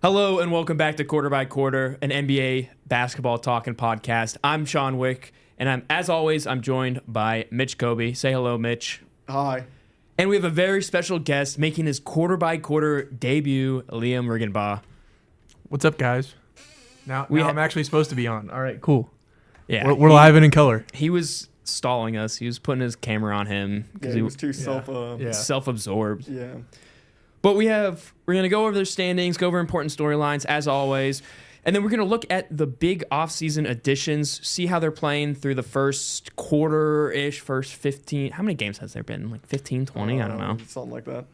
Hello and welcome back to Quarter by Quarter, an NBA basketball talking podcast. I'm Sean Wick, and as always, I'm joined by Mitch Kobe. Say hello, Mitch. Hi. And we have a very special guest making his Quarter by Quarter debut, Liam Riggenbaugh. What's up, guys? Now I'm actually supposed to be on. All right, cool. Yeah, we're live and in color. He was stalling us. He was putting his camera on him because he was too self-absorbed. Yeah. But we're going to go over their standings, go over important storylines, as always. And then we're going to look at the big offseason additions, see how they're playing through the first quarter-ish, first 15. How many games has there been? Like 15, 20? I don't know. Something like that.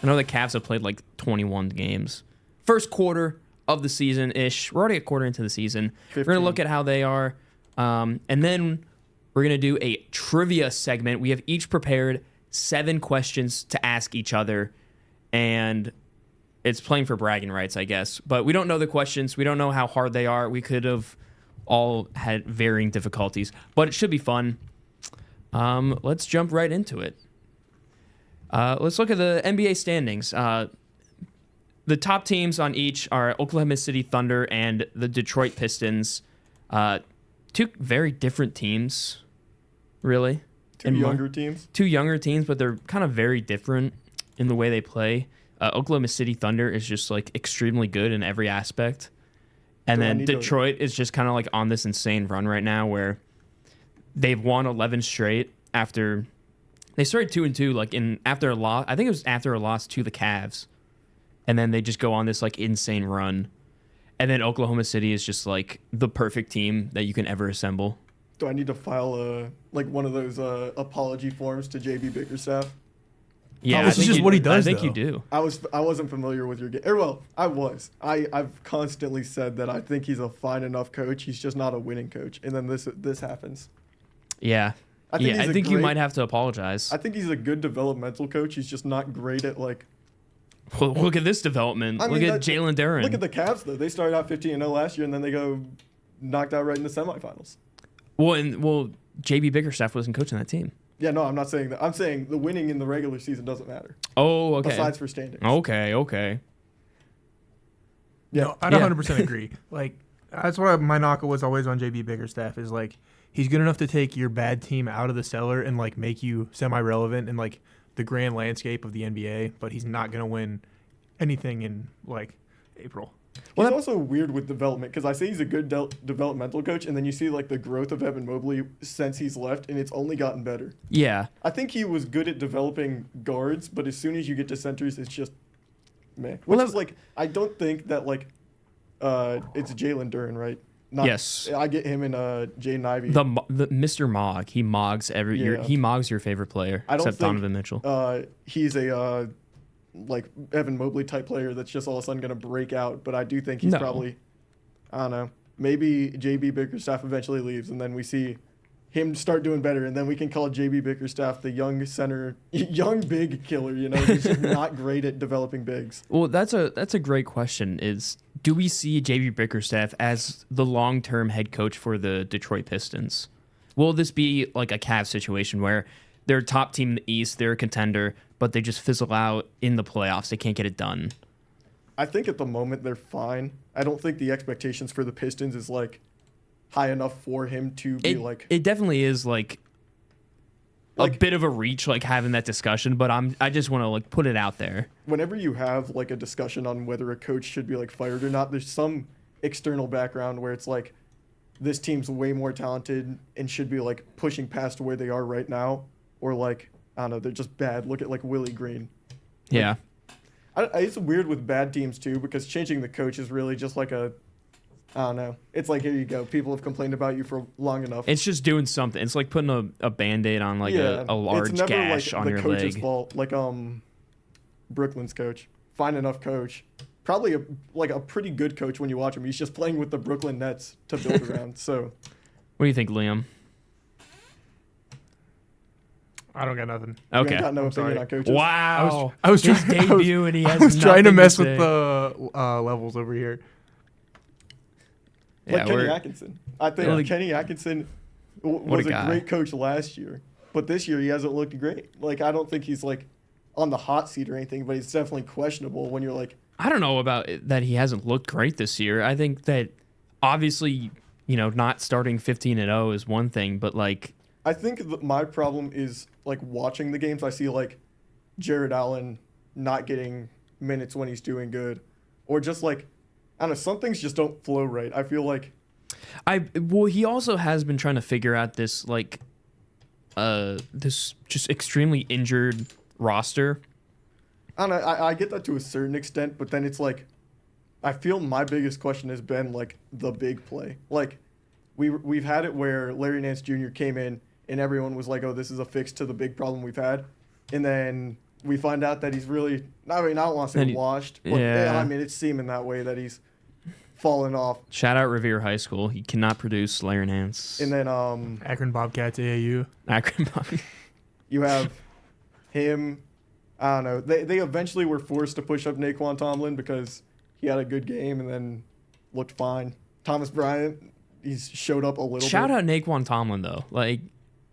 I know the Cavs have played like 21 games. First quarter of the season-ish. We're already a quarter into the season. 15. We're going to look at how they are. And then we're going to do a trivia segment. We have each prepared 7 questions to ask each other. And it's playing for bragging rights, I guess. But we don't know the questions. We don't know how hard they are. We could have all had varying difficulties. But it should be fun. Let's jump right into it. Let's look at the NBA standings. The top teams on each are Oklahoma City Thunder and the Detroit Pistons. Two very different teams, really. Two younger teams, but they're kind of very different in the way they play. Oklahoma City Thunder is just like extremely good in every aspect. And then Detroit is just kind of like on this insane run right now where they've won 11 straight after they started 2-2 like after a loss. I think it was after a loss to the Cavs. And then they just go on this like insane run. And then Oklahoma City is just like the perfect team that you can ever assemble. Do I need to file one of those apology forms to JB Bickerstaff? Yeah, this is just what he does. I think you do. I wasn't familiar with your game. Well, I was. I've constantly said that I think he's a fine enough coach. He's just not a winning coach. And then this happens. Yeah. I think you might have to apologize. I think he's a good developmental coach. He's just not great at like. Well, look at this development. Look at Jalen Duren. Look at the Cavs though. They started out 15-0 last year, and then they go knocked out right in the semifinals. Well, JB Bickerstaff wasn't coaching that team. Yeah, no, I'm not saying that. I'm saying the winning in the regular season doesn't matter. Oh, okay. Besides for standings. Okay. Yeah, no, I'd 100% agree. Like, that's what my knock was always on JB Bickerstaff is like, he's good enough to take your bad team out of the cellar and like make you semi-relevant in like the grand landscape of the NBA, but he's not going to win anything in like April. He's also weird with development because I say he's a good developmental coach, and then you see like the growth of Evan Mobley since he's left, and it's only gotten better. Yeah. I think he was good at developing guards, but as soon as you get to centers, it's just meh. I don't think that it's Jalen Duren, right? Yes. I get him and Jaden Ivey. The Mr. Mog. He mogs every year. He mogs your favorite player, except Donovan Mitchell. He's a Evan Mobley type player that's just all of a sudden going to break out. But I do think he's probably, I don't know, maybe JB Bickerstaff eventually leaves and then we see him start doing better. And then we can call JB Bickerstaff the young big killer, He's just not great at developing bigs. Well, that's a great question do we see JB Bickerstaff as the long-term head coach for the Detroit Pistons? Will this be like a Cavs situation where they're a top team in the East, they're a contender, but they just fizzle out in the playoffs. They can't get it done. I think at the moment they're fine. I don't think the expectations for the Pistons is like high enough for him to be It definitely is like a bit of a reach, like having that discussion. But I just want to like put it out there. Whenever you have like a discussion on whether a coach should be like fired or not, there's some external background where it's like this team's way more talented and should be like pushing past where they are right now, or like. I don't know, they're just bad. Look at like Willie Green. Yeah. It's weird with bad teams too because changing the coach is really just like I don't know. It's like, here you go. People have complained about you for long enough. It's just doing something. It's like putting a Band-Aid on like a large gash on your leg. It's never like the coach's fault. Like Brooklyn's coach. Fine enough coach. Probably a pretty good coach when you watch him. He's just playing with the Brooklyn Nets to build around. So, what do you think, Liam? I don't got nothing. Okay. You got no opinion on coaches. Wow. I was his debut and he has I was trying to mess with the the levels over here. Like Kenny Atkinson. I think Kenny Atkinson was a great coach last year, but this year he hasn't looked great. Like I don't think he's like on the hot seat or anything, but he's definitely questionable when you're like I don't know about that he hasn't looked great this year. I think that obviously, not starting 15-0 is one thing, but like I think my problem is like watching the games. I see like Jared Allen not getting minutes when he's doing good, or just like I don't know, some things just don't flow right. I feel like he also has been trying to figure out this like this just extremely injured roster. I don't know, I get that to a certain extent, but then it's like I feel my biggest question has been like the big play. Like we've had it where Larry Nance Jr. came in and everyone was like, "Oh, this is a fix to the big problem we've had," and then we find out that he's really I don't want to say washed, but I mean it's seeming that way that he's fallen off. Shout out Revere High School. He cannot produce Larry Nance. And then Akron Bobcats AAU. Akron Bobcats. You have him. I don't know. They eventually were forced to push up Naquan Tomlin because he had a good game and then looked fine. Thomas Bryant, he's showed up a little bit. Shout out Naquan Tomlin, though. Like,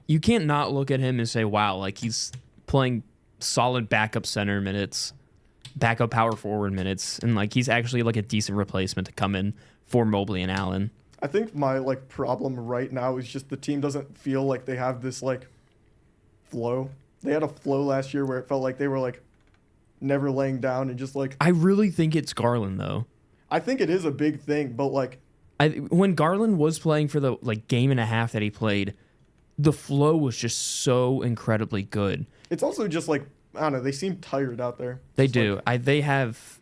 you can't not look at him and say, wow, like he's playing solid backup center minutes, backup power forward minutes, and like he's actually like a decent replacement to come in for Mobley and Allen. I think my like problem right now is just the team doesn't feel like they have this like flow. They had a flow last year where it felt like they were like never laying down and just like. I really think it's Garland though. I think it is a big thing, but like when Garland was playing for the like game and a half that he played, the flow was just so incredibly good. It's also just like I don't know. They seem tired out there. They just do. Like, they've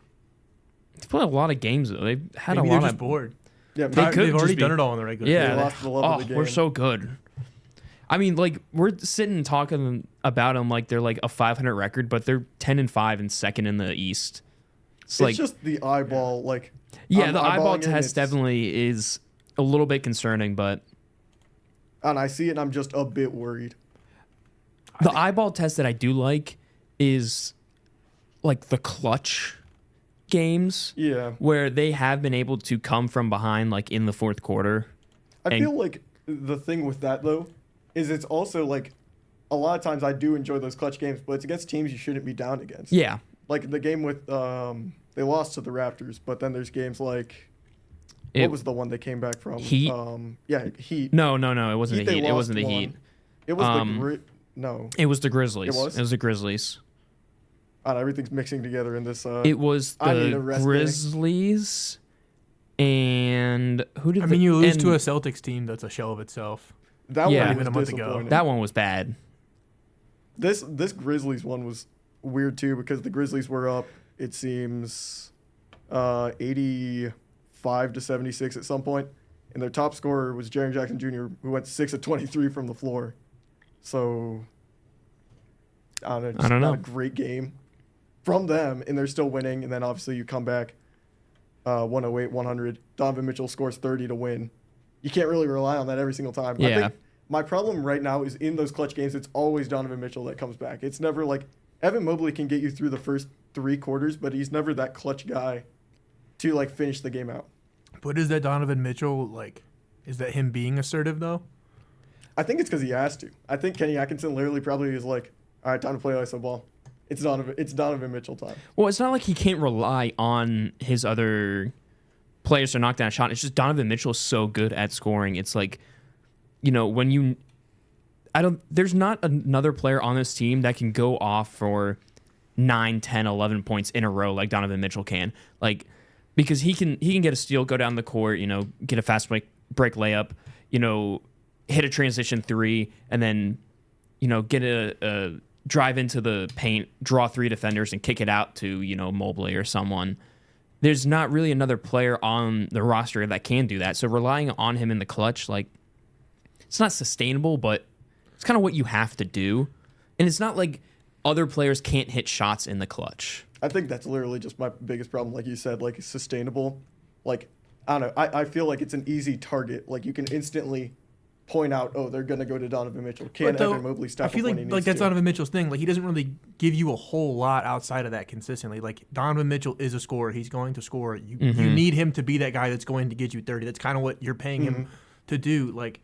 played a lot of games though. They've had Maybe a lot they're just of bored. Yeah, They've already done it all in the regular season. They lost the love of the game. We're so good. I mean, like we're sitting and talking about them like they're like a 500 record, but they're 10-5 and second in the East. It's like just the eyeball, like the eyeball test definitely is a little bit concerning, but and I see it, and I'm just a bit worried. The eyeball test that I do like is like the clutch games, where they have been able to come from behind, like in the fourth quarter. I feel like the thing with that though is it's also like a lot of times I do enjoy those clutch games, but it's against teams you shouldn't be down against. Yeah, like the game with they lost to the Raptors, but then there's games like what was the one they came back from? Heat. Heat. No, it wasn't the Heat. It wasn't the Heat. It was no. It was the Grizzlies. It was the Grizzlies. Everything's mixing together in this. It was the Grizzlies, and who did? You lose to a Celtics team that's a shell of itself. That one was a month ago. That one was bad. This Grizzlies one was weird too because the Grizzlies were up. It seems, 85-76 at some point, and their top scorer was Jaren Jackson Jr., who went 6 of 23 from the floor. So I don't know. Not a great game from them, and they're still winning. And then obviously you come back 108-100. Donovan Mitchell scores 30 to win. You can't really rely on that every single time. Yeah. I think my problem right now is in those clutch games, it's always Donovan Mitchell that comes back. It's never like Evan Mobley can get you through the first 3 quarters, but he's never that clutch guy to like finish the game out. But is that Donovan Mitchell, like, is that him being assertive though? I think it's because he has to. I think Kenny Atkinson literally probably is like, all right, time to play ISO ball. It's Donovan Mitchell time. Well, it's not like he can't rely on his other players to knock down a shot. It's just Donovan Mitchell is so good at scoring. It's like, there's not another player on this team that can go off for 9, 10, 11 points in a row like Donovan Mitchell can. Like, because he can get a steal, go down the court, get a fast break layup, hit a transition 3, and then, get a drive into the paint, draw 3 defenders, and kick it out to, Mobley or someone. There's not really another player on the roster that can do that. So relying on him in the clutch, like, it's not sustainable, but it's kind of what you have to do. And it's not like other players can't hit shots in the clutch. I think that's literally just my biggest problem. Like you said, like sustainable. Like, I don't know. I feel like it's an easy target. Like you can instantly point out, oh, they're going to go to Donovan Mitchell. Can Evan Mobley step up when he needs to? I feel like that's Donovan Mitchell's thing. Like he doesn't really give you a whole lot outside of that consistently. Like Donovan Mitchell is a scorer. He's going to score. You need him to be that guy that's going to get you 30. That's kind of what you're paying him to do. Like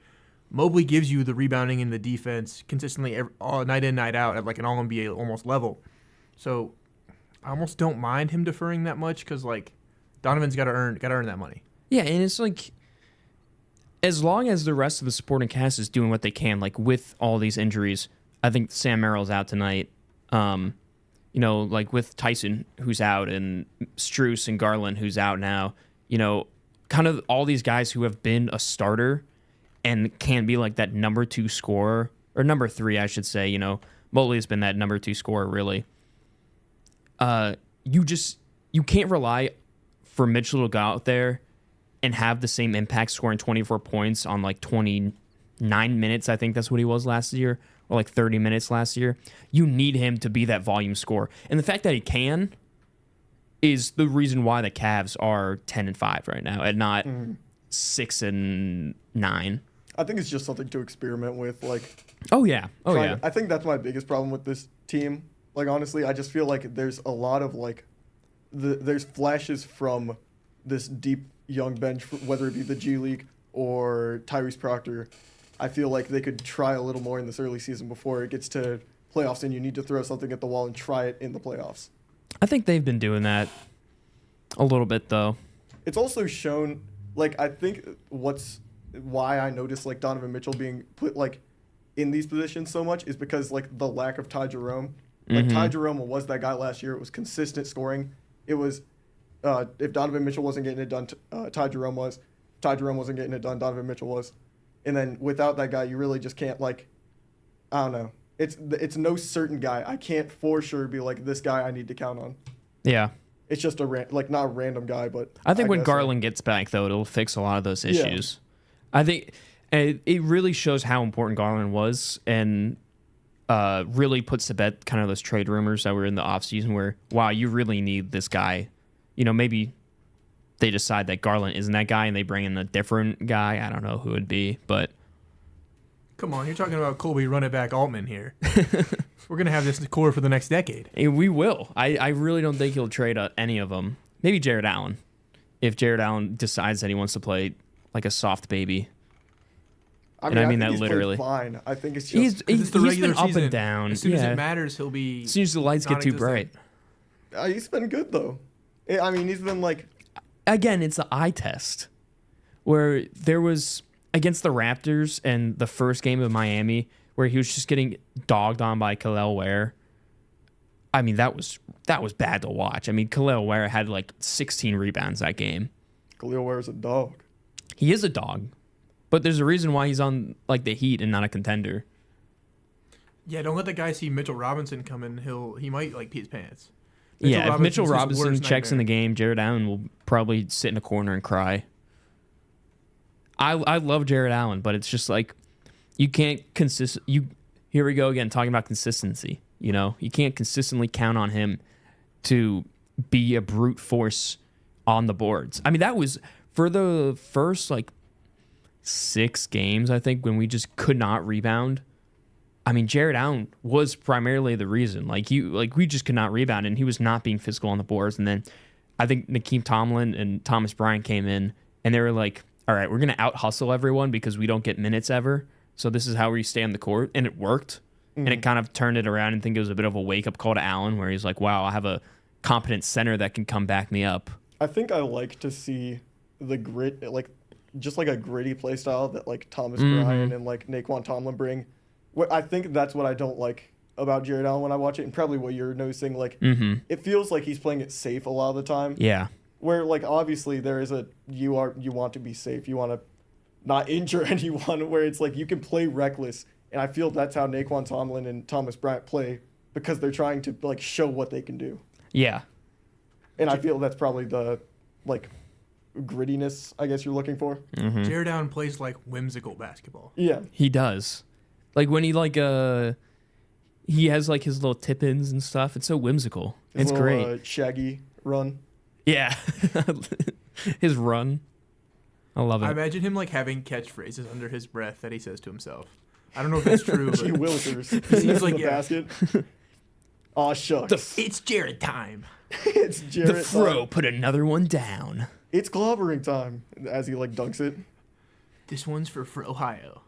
Mobley gives you the rebounding and the defense consistently night in, night out at like an All-NBA almost level. So I almost don't mind him deferring that much because like Donovan's got to earn that money. Yeah, and it's like as long as the rest of the supporting cast is doing what they can, like with all these injuries, I think Sam Merrill's out tonight. Like with Tyson who's out and Strus and Garland who's out now. Kind of all these guys who have been a starter and can be like that number 2 scorer or number 3, I should say. Mobley's been that number 2 scorer really. You can't rely for Mitchell to go out there and have the same impact scoring 24 points on like 29 minutes. I think that's what he was last year, or like 30 minutes last year. You need him to be that volume scorer. And the fact that he can is the reason why the Cavs are 10-5 right now and not 6-9. I think it's just something to experiment with. I think that's my biggest problem with this team. Like, honestly, I just feel like there's a lot of like, there's flashes from this deep young bench, whether it be the G League or Tyrese Proctor. I feel like they could try a little more in this early season before it gets to playoffs and you need to throw something at the wall and try it in the playoffs. I think they've been doing that a little bit, though. It's also shown, like, I think why I noticed, like, Donovan Mitchell being put, like, in these positions so much is because, like, the lack of Ty Jerome. Like, Ty Jerome was that guy last year. It was consistent scoring. It was, if Donovan Mitchell wasn't getting it done, Ty Jerome was. If Ty Jerome wasn't getting it done, Donovan Mitchell was. And then without that guy, you really just can't, like, I don't know. It's no certain guy. I can't for sure be like, this guy I need to count on. Yeah. It's just not a random guy, but I think when Garland gets back, though, it'll fix a lot of those issues. Yeah. I think it really shows how important Garland was and really puts to bed kind of those trade rumors that were in the offseason where, wow, you really need this guy. Maybe they decide that Garland isn't that guy and they bring in a different guy. I don't know who it would be, but... Come on, you're talking about Colby run it back Altman here. We're going to have this core for the next decade. We will. I really don't think he'll trade any of them. Maybe Jared Allen. If Jared Allen decides that he wants to play like a soft baby. I mean that literally. Fine. I think it's just... He's been up and down. As soon as it matters, he'll be... As soon as the lights get too bright. He's been good, though. I mean, he's been like... Again, it's the eye test. Where there was... Against the Raptors and the first game of Miami, where he was just getting dogged on by Khalil Ware. I mean, that was bad to watch. I mean, Khalil Ware had like 16 rebounds that game. Khalil Ware's a dog. He is a dog, but there's a reason why he's on like the Heat and not a contender. Yeah, don't let the guy see Mitchell Robinson come in. He might like pee his pants. If Mitchell Robinson checks in the game, Jared Allen will probably sit in a corner and cry. I love Jared Allen, but it's just like you can't here we go again talking about consistency. You can't consistently count on him to be a brute force on the boards. I mean, that was for the first like 6 games, I think, when we just could not rebound. I mean, Jared Allen was primarily the reason. We just could not rebound, and he was not being physical on the boards. And then I think Nakeem Tomlin and Thomas Bryant came in, and they were like, all right, we're going to out-hustle everyone because we don't get minutes ever. So this is how we stay on the court. And it worked. And it kind of turned it around. And I think it was a bit of a wake-up call to Allen where he's like, wow, I have a competent center that can come back me up. I think I like to see the grit, like just like a gritty play style that like Thomas Bryant and like Naquan Tomlin bring. I think that's what I don't like about Jared Allen when I watch it. And probably what you're noticing, like it feels like he's playing it safe a lot of the time. Yeah. Where, like, obviously there is you want to be safe. You want to not injure anyone, where it's like you can play reckless. And I feel that's how Naquan Tomlin and Thomas Bryant play because they're trying to, like, show what they can do. Yeah. And I feel that's probably the, like, grittiness, I guess, you're looking for. Jared Allen plays, like, whimsical basketball. Yeah. He does. Like, when he, like, he has, like, his little tip-ins and stuff. It's so whimsical. It's great. Shaggy run. Yeah. His run. I love it. I imagine him like having catchphrases under his breath that he says to himself. I don't know if that's true. Gee Willikers. He seems like, the basket. Aw, shucks. It's Jared time. It's Jared The Fro time. put another one down. It's clobbering time as he like dunks it. This one's for Ohio.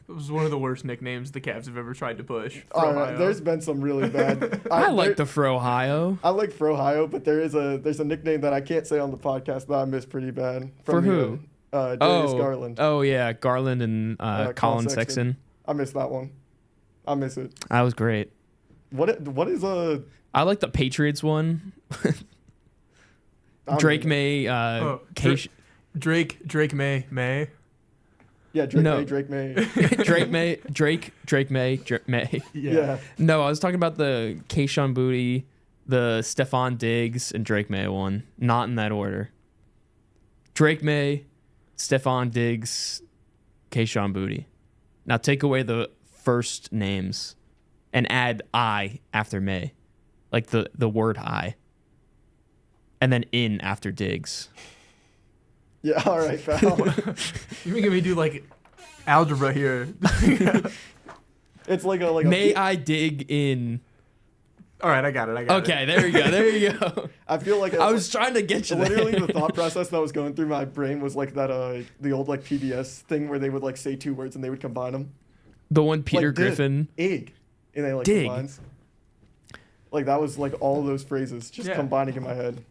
It was one of the worst nicknames the Cavs have ever tried to push. All right, there's been some really bad. I like the Frohio. I like Frohio, but there's a nickname that I can't say on the podcast that I miss pretty bad. For who? Darius Garland. Oh yeah, Garland and Colin Sexton. I miss that one. I miss it. That was great. What is a? I like the Patriots one. Drake May. Drake May. Yeah, Drake May. Yeah. No, I was talking about the Keyshawn Booty, the Stephon Diggs, and Drake May one. Not in that order. Drake May, Stephon Diggs, Keyshawn Booty. Now take away the first names and add I after May. Like the word I. And then in after Diggs. Yeah, all right, pal. You're making me do like algebra here. It's like a May I dig in? All right, I got it. Okay, there you go. I feel like I was trying to get you literally there. the thought process that was going through my brain was like that the old like PBS thing where they would like say two words and they would combine them. The one Peter like, Griffin. Egg. And they like dig. combines. Like that was like all those phrases just combining in my head.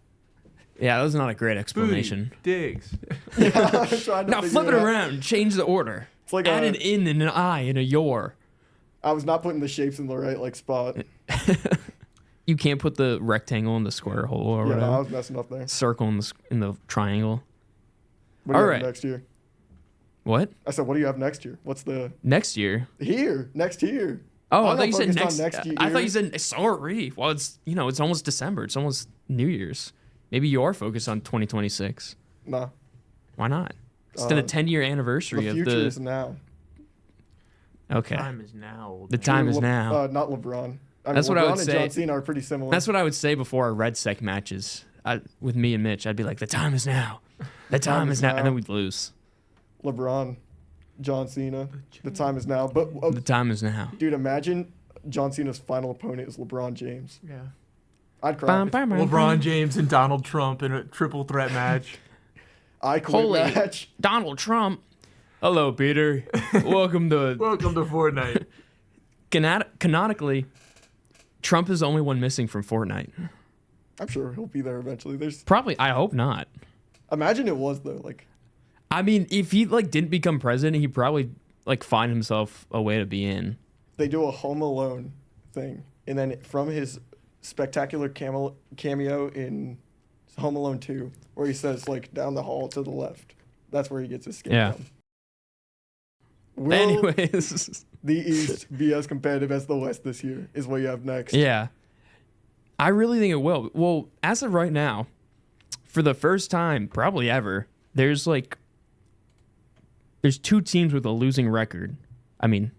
Yeah, that was not a great explanation. Booty, Diggs. Yeah, I'm trying to now flip it around, change the order. It's like add an in and an I and a your. I was not putting the shapes in the right like spot. You can't put the rectangle in the square hole or whatever. Yeah, I was messing up there. Circle in the triangle. What do you have next year? What? I said, what do you have next year? What's the next year? Next year. Oh, I thought you said next year. I thought you said sorry. Well, it's it's almost December. It's almost New Year's. Maybe you are focused on 2026. Nah. Why not? It's the 10-year anniversary of the. The future is now. Okay. The time is now. The time is now. Not LeBron. I mean, that's what LeBron I would say. And John Cena are pretty similar. That's what I would say before our Red Sec matches. With me and Mitch, I'd be like, the time is now. The time is now. And then we'd lose. LeBron, John Cena, the time is now. But the time is now. Dude, imagine John Cena's final opponent is LeBron James. Yeah. I'd cry. LeBron James and Donald Trump in a triple threat match. Match. Donald Trump. Hello, Peter. Welcome to Fortnite. Canonically, Trump is the only one missing from Fortnite. I'm sure he'll be there eventually. There's probably. I hope not. Imagine it was though. Like, I mean, if he didn't become president, he'd probably find himself a way to be in. They do a Home Alone thing, and then from his spectacular cameo in Home Alone 2, where he says down the hall to the left. That's where he gets his skin from. Anyways, the East be as competitive as the West this year is what you have next. Yeah. I really think it will. Well, as of right now, for the first time probably ever, there's two teams with a losing record. I mean,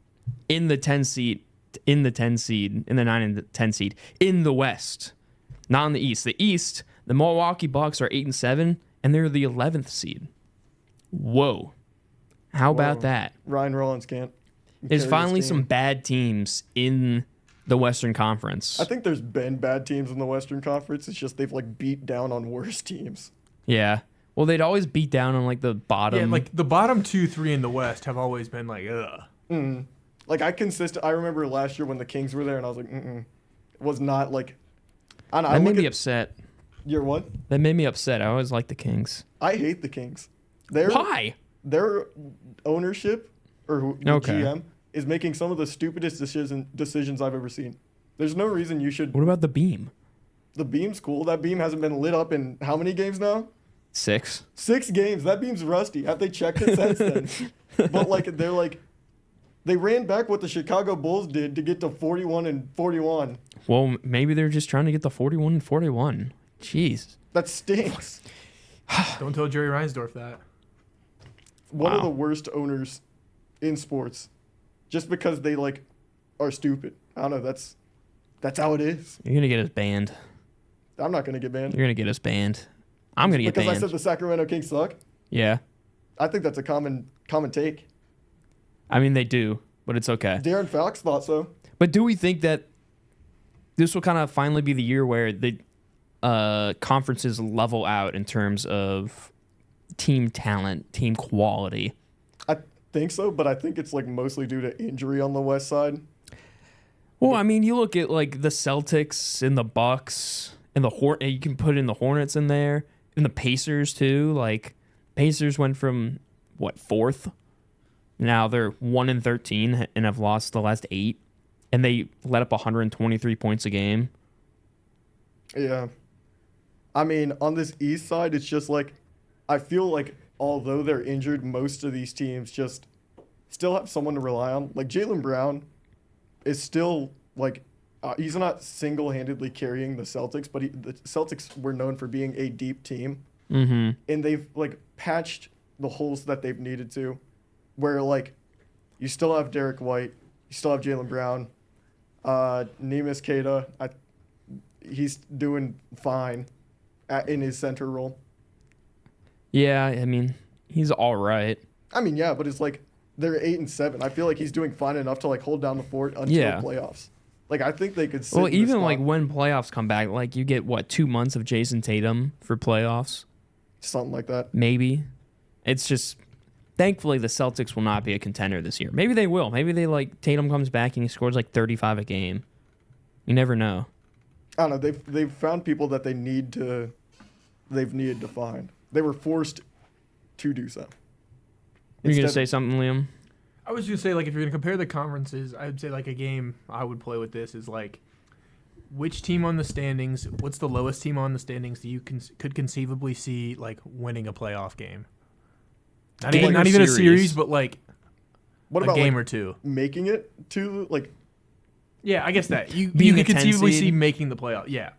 in the 10 seed, in the 9 and the 10 seed, in the West, not in the East. The East, the Milwaukee Bucks are 8-7, and they're the 11th seed. Whoa. How about that? Ryan Rollins can't. There's finally some bad teams in the Western Conference. I think there's been bad teams in the Western Conference. It's just they've beat down on worse teams. Yeah. Well, they'd always beat down on the bottom. Yeah, the bottom 2-3 in the West have always been ugh. Mm. I remember last year when the Kings were there, and I was like, It was not I don't know. That made me upset. You're what? That made me upset. I always liked the Kings. I hate the Kings. Why? Their ownership or the GM is making some of the stupidest decisions I've ever seen. There's no reason you should. What about the beam? The beam's cool. That beam hasn't been lit up in how many games now? 6. 6 games. That beam's rusty. Have they checked it since then? But they ran back what the Chicago Bulls did to get to 41-41. Well, maybe they're just trying to get the 41-41. Jeez. That stinks. Don't tell Jerry Reinsdorf that. One of the worst owners in sports, just because they are stupid. I don't know. That's how it is. You're gonna get us banned. I'm not gonna get banned. You're gonna get us banned. I'm gonna get banned because I said the Sacramento Kings suck. Yeah. I think that's a common take. I mean, they do, but it's okay. Darren Fox thought so. But do we think that this will kind of finally be the year where the conferences level out in terms of team talent, team quality? think so, but I think it's like mostly due to injury on the West side. Well, I mean, you look at like the Celtics and the Bucks and you can put in the Hornets in there and the Pacers too. Like Pacers went from what, 4th? Now they're 1-13 and have lost the last 8, and they let up 123 points a game. Yeah. I mean, on this East side, it's just like, I feel like although they're injured, most of these teams just still have someone to rely on. Like Jaylen Brown is still like, he's not single-handedly carrying the Celtics, but the Celtics were known for being a deep team. Mm-hmm. And they've like patched the holes that they've needed to, where like you still have Derek White, you still have Jaylen Brown, Neemias Queta, he's doing fine in his center role. Yeah, I mean, he's all right. I mean, yeah, but it's like they're 8-7. I feel like he's doing fine enough to like hold down the fort until playoffs. Like I think they could. Well, even like when playoffs come back, like you get what, 2 months of Jason Tatum for playoffs, something like that. Maybe. It's just, thankfully the Celtics will not be a contender this year. Maybe they will. Maybe they like Tatum comes back and he scores like 35 a game. You never know. I don't know. They've found people that they've needed to find. They were forced to do so. You're gonna say something, Liam? I was gonna say, like, if you're gonna compare the conferences, I'd say like a game I would play with this is like, which team on the standings? What's the lowest team on the standings that you could conceivably see like winning a playoff game? Not even a series, but like what about a game like or two, making it to like. Yeah, I guess that you Being could a 10 conceivably seed. see making the playoff. Yeah.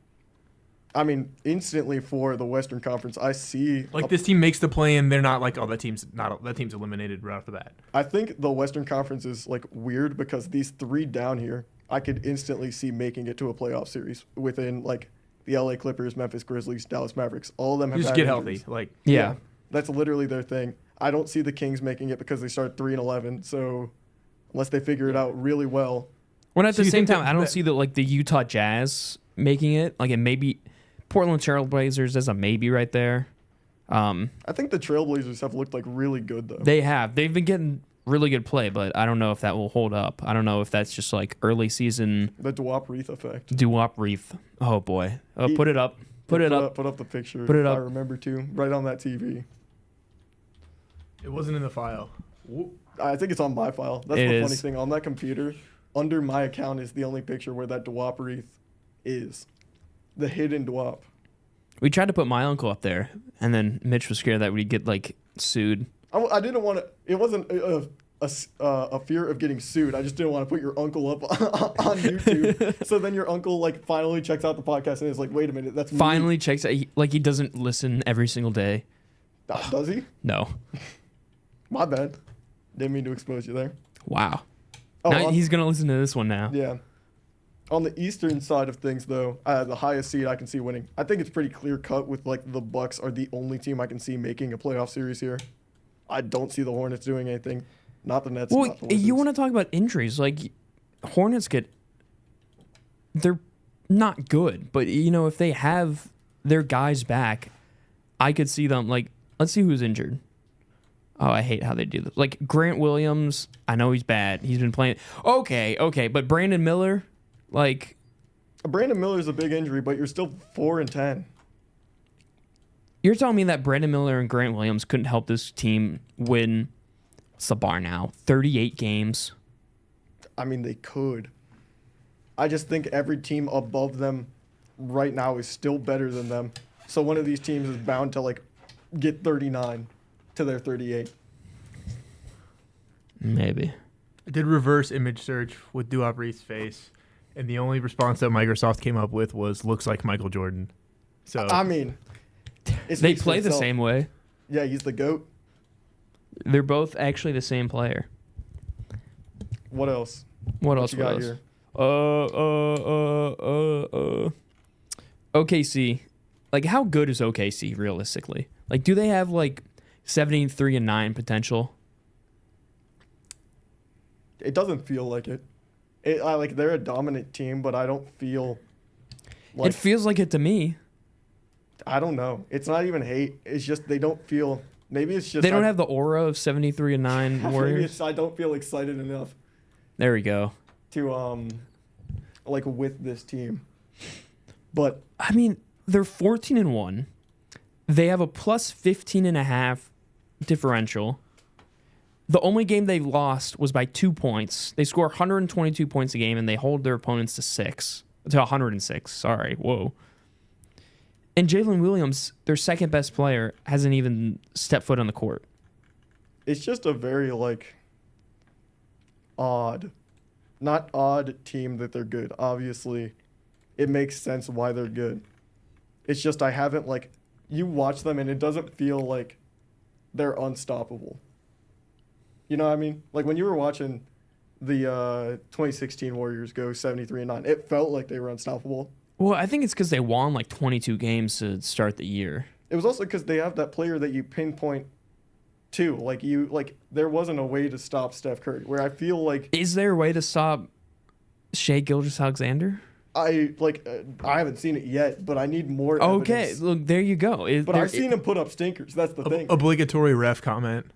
I mean, instantly for the Western Conference, I see like this team makes the play and they're not like, oh, that team's eliminated right after that. I think the Western Conference is like weird because these 3 down here, I could instantly see making it to a playoff series within like the LA Clippers, Memphis Grizzlies, Dallas Mavericks. All of them have Just had get injuries. healthy, like Yeah. That's literally their thing. I don't see the Kings making it because they start 3-11. So unless they figure it out really well. When at So the you same think time, that- I don't see the Utah Jazz making it. Like it may be Portland Trailblazers as a maybe right there. I think the Trailblazers have looked like really good though. They've been getting really good play, but I don't know if that will hold up. I don't know if that's just like early season The Dewap Reith effect. Dewap Reith. Oh boy, put it up. Put it up. Put up the picture. Put it if up. I remember to right on that TV. it wasn't in the file. I think it's on my file. That's It the is. funny thing. On that computer, under my account is the only picture where that Dewap Reith is. The hidden Dewap. We tried to put my uncle up there, and then Mitch was scared that we'd get like sued. I didn't want to. It wasn't a fear of getting sued. I just didn't want to put your uncle up on YouTube. So then your uncle like finally checks out the podcast and is like, "Wait a minute, that's me." Finally checks out, like he doesn't listen every single day. Does he? No. My bad. Didn't mean to expose you there. Wow. Oh, Now he's gonna listen to this one now. yeah. On the eastern side of things, though, the highest seed I can see winning. I think it's pretty clear cut with like the Bucks are the only team I can see making a playoff series here. I don't see the Hornets doing anything. Not the Nets. Well, not the Wizards. you want to talk about injuries? Like Hornets they're not good, but you know if they have their guys back, I could see them. Like, let's see who's injured. Oh, I hate how they do this. Like Grant Williams, I know he's bad. He's been playing. Okay, but Brandon Miller, like Brandon Miller's a big injury, but you're still 4-10. you're telling me that Brandon Miller and Grant Williams couldn't help this team win. What's the bar now? 38 games. I mean, they could. I just think every team above them right now is still better than them. So one of these teams is bound to like get 39 to their 38. Maybe. I did reverse image search with Dewap Reith's face, and the only response that Microsoft came up with was "looks like Michael Jordan." So I mean, They speaks for play the itself. same way. Yeah, he's the GOAT. They're both actually the same player. What else? What else? You got here? OKC. Like, how good is OKC realistically? Like, do they have like 73-9 potential? It doesn't feel like it. Like they're a dominant team, but I don't feel like It feels like it to me. I don't know. It's not even hate. It's just they don't feel Maybe it's just they don't have the aura of 73-9 Warriors. Maybe it's I don't feel excited enough There we go. to like with this team. But I mean, they're 14-1. They have a plus 15.5 differential. The only game they lost was by 2 points. They score 122 points a game, and they hold their opponents to 106. Sorry, whoa. And Jalen Williams, their second best player, hasn't even stepped foot on the court. it's just a very like not odd team that they're good. Obviously, it makes sense why they're good. It's just I haven't like you watch them and it doesn't feel like they're unstoppable. You know what I mean? Like when you were watching the 2016 Warriors go 73-9, it felt like they were unstoppable. Well, I think it's because they won like 22 games to start the year. It was also because they have that player that you pinpoint to. Like there wasn't a way to stop Steph Curry. Where I feel like Is there a way to stop Shai Gilgeous-Alexander? I haven't seen it yet, but I need more. Okay, evidence. look, there you go. But I've seen him put up stinkers. That's the thing. Obligatory ref comment.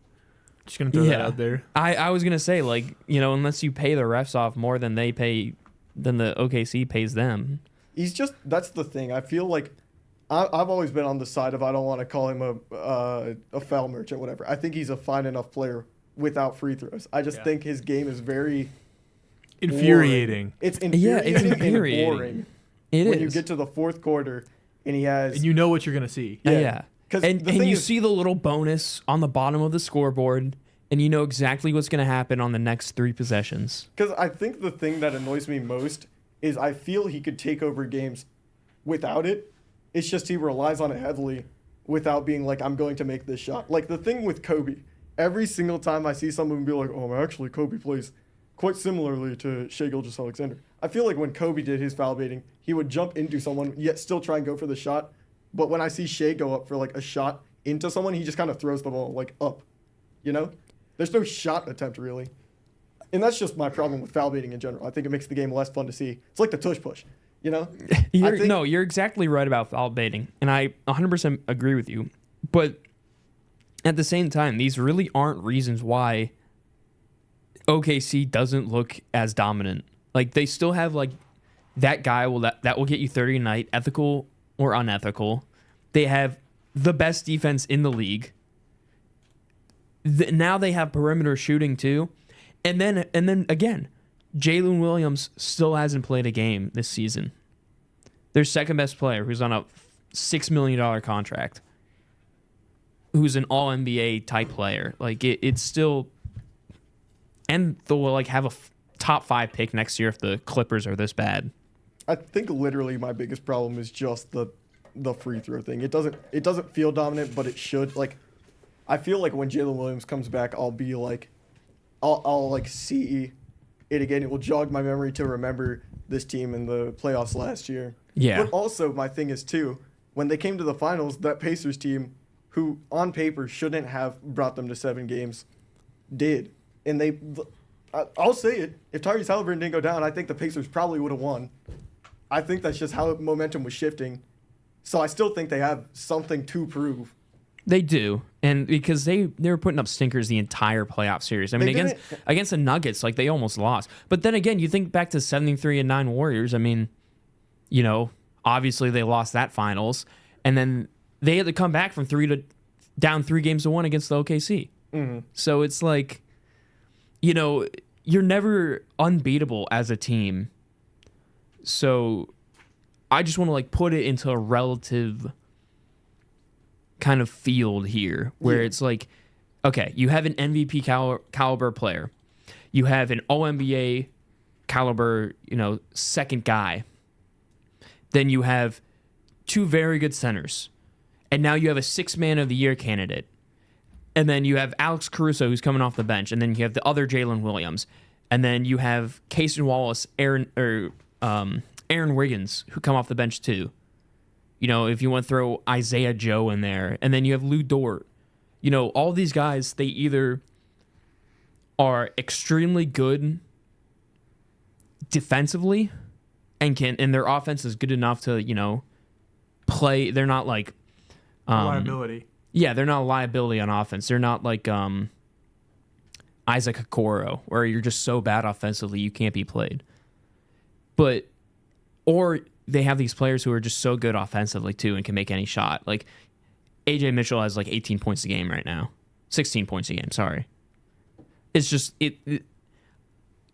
Just gonna throw that out there. I was gonna say, like, unless you pay the refs off more than the OKC pays them. That's the thing. I feel like I've always been on the side of I don't want to call him a foul merchant, whatever. I think he's a fine enough player without free throws. I just think his game is very infuriating. Boring. It's infuriating, infuriating. and boring. When you get to the fourth quarter and he has and you know what you're gonna see. Yeah. And you see the little bonus on the bottom of the scoreboard, and you know exactly what's going to happen on the next 3 possessions. Because I think the thing that annoys me most is I feel he could take over games without it. It's just he relies on it heavily without being like, I'm going to make this shot. Like the thing with Kobe, every single time I see someone be like, oh, actually Kobe plays quite similarly to Shai Gilgeous-Alexander. I feel like when Kobe did his foul baiting, he would jump into someone, yet still try and go for the shot. But when I see Shai go up for like a shot into someone, he just kind of throws the ball like up, There's no shot attempt really. And that's just my problem with foul baiting in general. I think it makes the game less fun to see. It's like the tush push, You're exactly right about foul baiting, and I 100% agree with you. But at the same time, these really aren't reasons why OKC doesn't look as dominant. Like they still have like that guy that will get you 30 a night, ethical or unethical. They have the best defense in the league. Now they have perimeter shooting too. And then again, Jalen Williams still hasn't played a game this season. Their second best player, who's on a $6 million contract, who's an all-NBA type player. Like it's still, and they'll like have a top 5 pick next year if the Clippers are this bad. I think literally my biggest problem is just the free throw thing. It doesn't feel dominant, but it should. Like, I feel like when Jalen Williams comes back, I'll be like, I'll like see it again. It will jog my memory to remember this team in the playoffs last year. Yeah. But also my thing is too, when they came to the finals, that Pacers team, who on paper shouldn't have brought them to 7 games, did. And I'll say it. If Tyrese Halliburton didn't go down, I think the Pacers probably would have won. I think that's just how momentum was shifting. So I still think they have something to prove. They do, and because they were putting up stinkers the entire playoff series. I mean, against the Nuggets, like they almost lost. But then again, you think back to 73-9 Warriors. I mean, obviously they lost that finals, and then they had to come back from down 3 games to 1 against the OKC. Mm-hmm. So it's like, you're never unbeatable as a team. So I just want to like put it into a relative kind of field here where it's like, okay, you have an MVP caliber player. You have an All-NBA caliber, second guy. Then you have 2 very good centers. And now you have a 6th man of the year candidate. And then you have Alex Caruso who's coming off the bench. And then you have the other Jalen Williams. And then you have Casey Wallace, Aaron Wiggins who come off the bench too. If you want to throw Isaiah Joe in there, and then you have Lou Dort, all these guys, they either are extremely good defensively and their offense is good enough to, play. They're not like liability. Yeah, they're not a liability on offense. They're not like Isaac Okoro, where you're just so bad offensively you can't be played. Or they have these players who are just so good offensively too and can make any shot. Like AJ Mitchell has like 18 points a game right now. 16 points a game, sorry. It's just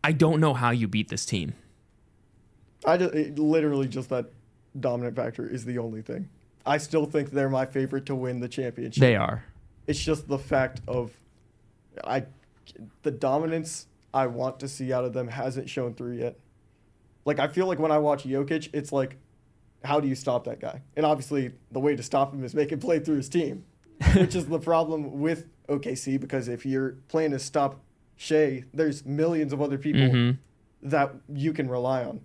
I don't know how you beat this team. Literally just that dominant factor is the only thing. I still think they're my favorite to win the championship. They are. It's just the fact of the dominance I want to see out of them hasn't shown through yet. Like, I feel like when I watch Jokic, it's like, how do you stop that guy? And obviously, the way to stop him is make him play through his team, which is the problem with OKC, because if your plan is stop Shea, there's millions of other people that you can rely on.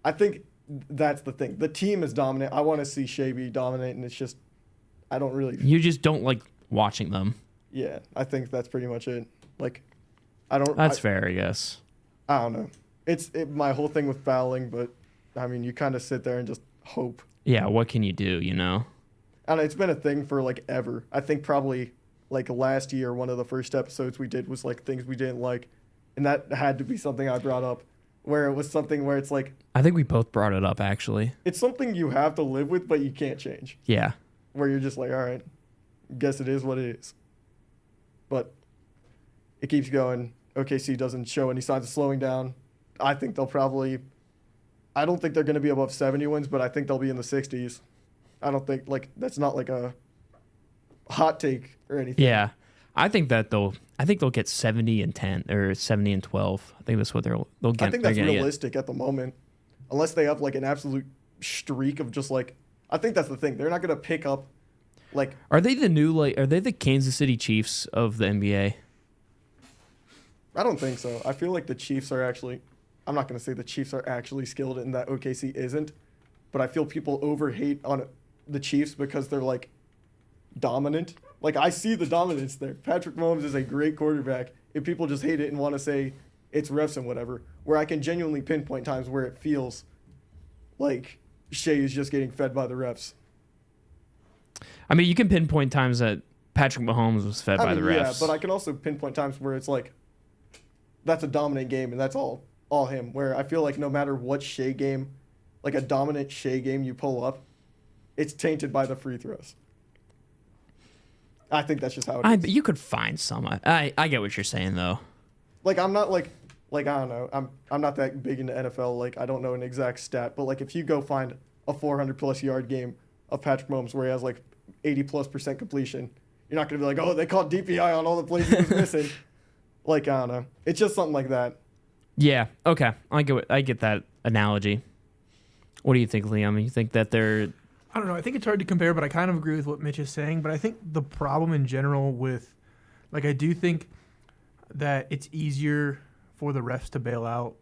I think that's the thing. The team is dominant. I want to see Shea be dominant, and it's just, I don't really. You just don't like watching them. Yeah, I think that's pretty much it. Like, I don't. That's fair, I guess. I don't know. It's my whole thing with fouling, but I mean, you kind of sit there and just hope. Yeah, what can you do, you know? And it's been a thing for like ever. I think probably like last year, one of the first episodes we did was like things we didn't like, and that had to be something I brought up, where it was something where it's like. I think we both brought it up, actually. It's something you have to live with, but you can't change. Yeah. Where you're just like, all right, guess it is what it is. But it keeps going. OKC doesn't show any signs of slowing down. I think they'll probably. I don't think they're going to be above 70 wins, but I think they'll be in the 60s. I don't think that's not like a hot take or anything. Yeah, I think they'll get 70 and 10 or 70 and 12. I think that's what they'll get. I think that's realistic at the moment, unless they have like an absolute streak of just like. I think that's the thing. They're not going to pick up. Like, are they the Kansas City Chiefs of the NBA? I don't think so. I feel like the Chiefs are actually. I'm not going to say the Chiefs are actually skilled and that OKC isn't, but I feel people overhate on the Chiefs because they're like dominant. Like, I see the dominance there. Patrick Mahomes is a great quarterback. If people just hate it and want to say it's refs and whatever, where I can genuinely pinpoint times where it feels like Shea is just getting fed by the refs. I mean, you can pinpoint times that Patrick Mahomes was fed by the refs. Yeah, but I can also pinpoint times where it's like that's a dominant game and that's all him. Where I feel like no matter what Shea game, like a dominant Shea game you pull up, it's tainted by the free throws. I think that's just how it is. But you could find some. I get what you're saying though. Like, I'm not like I don't know. I'm not that big into NFL. Like, I don't know an exact stat, but like if you go find a 400+ yard game of Patrick Mahomes where he has like 80+% completion, you're not gonna be like, oh, they called DPI on all the plays he was missing. Like, I don't know. It's just something like that. Yeah. Okay. I get that analogy. What do you think, Liam? You think that they're? I don't know. I think it's hard to compare, but I kind of agree with what Mitch is saying. But I think the problem in general with, like, I do think that it's easier for the refs to bail out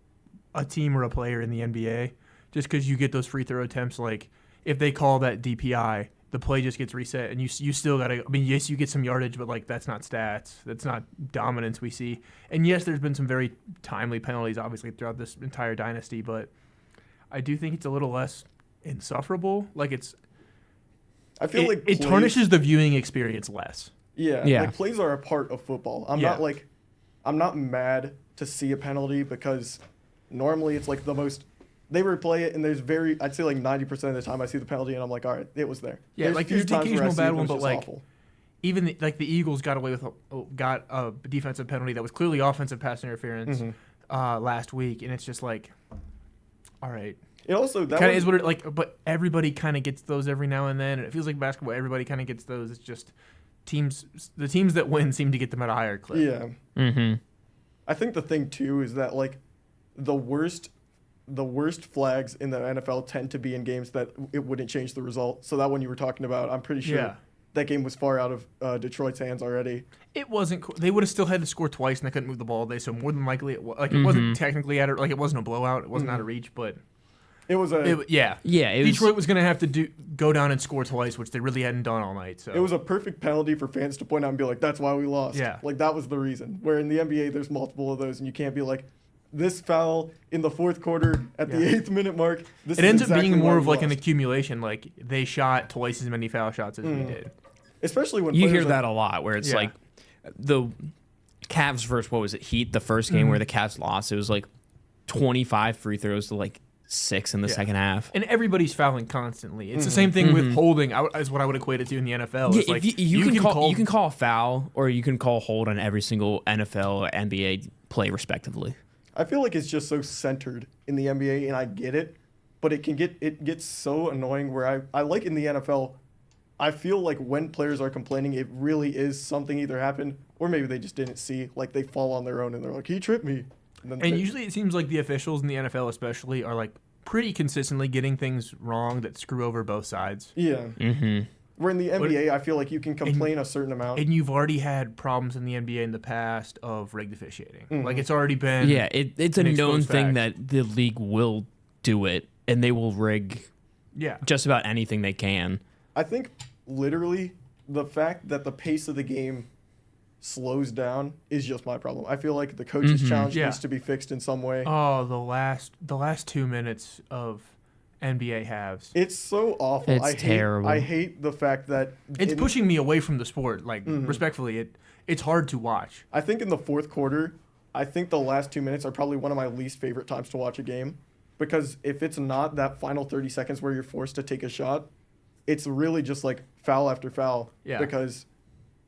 a team or a player in the NBA just because you get those free throw attempts. Like, if they call that DPI, the play just gets reset, and you still got to – I mean, yes, you get some yardage, but, like, that's not stats. That's not dominance we see. And, yes, there's been some very timely penalties, obviously, throughout this entire dynasty, but I do think it's a little less insufferable. Like, it's – I feel like it tarnishes the viewing experience less. Yeah. Like, plays are a part of football. I'm not mad to see a penalty because normally it's, like, the most – they replay it, and I'd say like 90% of the time I see the penalty, and I'm like, all right, it was there. Yeah, like there's the occasional bad one, but like awful. Even the Eagles got away with a defensive penalty that was clearly offensive pass interference last week, and it's just like, all right. It also that kind of is what it like, but everybody kind of gets those every now and then, and it feels like basketball. Everybody kind of gets those. It's just the teams that win seem to get them at a higher clip. Yeah. Mm-hmm. I think the thing too is that like the worst flags in the NFL tend to be in games that it wouldn't change the result. So that one you were talking about, I'm pretty sure that game was far out of Detroit's hands already. It wasn't. They would have still had to score twice, and they couldn't move the ball all day. So more than likely, it wasn't technically it wasn't a blowout. It wasn't out of reach, but it was Detroit was going to have to go down and score twice, which they really hadn't done all night. So it was a perfect penalty for fans to point out and be like, "That's why we lost." Yeah, like that was the reason. Where in the NBA, there's multiple of those, and you can't be like, this foul in the fourth quarter at the 8th minute mark. It ends up being more of like an accumulation. Like they shot twice as many foul shots as we did. Especially when you players hear that a lot, where it's Yeah. like the Cavs versus what was it, Heat, the first game where the Cavs lost. It was like 25 free throws to like 6 in the second half. And everybody's fouling constantly. It's the same thing with holding, is what I would equate it to in the NFL. Yeah, It's like you can call a foul or you can call hold on every single NFL or NBA play respectively. I feel like it's just so centered in the NBA, and I get it, but it gets so annoying where I like in the NFL, I feel like when players are complaining, it really is something either happened or maybe they just didn't see, like they fall on their own and they're like, he tripped me. And usually it seems like the officials in the NFL especially are like pretty consistently getting things wrong that screw over both sides. Yeah. Mm-hmm. Where in the NBA, I feel like you can complain a certain amount. And you've already had problems in the NBA in the past of rigged officiating. Like it's already been. Yeah, it's a known thing fact. that the league will do it, and they will rig just about anything they can. I think literally the fact that the pace of the game slows down is just my problem. I feel like the coach's challenge needs to be fixed in some way. Oh, the last 2 minutes of NBA halves. It's so awful. It's terrible. I hate the fact that It's pushing me away from the sport. Like respectfully, it's hard to watch. I think in the fourth quarter, I think the last 2 minutes are probably one of my least favorite times to watch a game, because if it's not that final 30 seconds where you're forced to take a shot, it's really just like foul after foul. Yeah. Because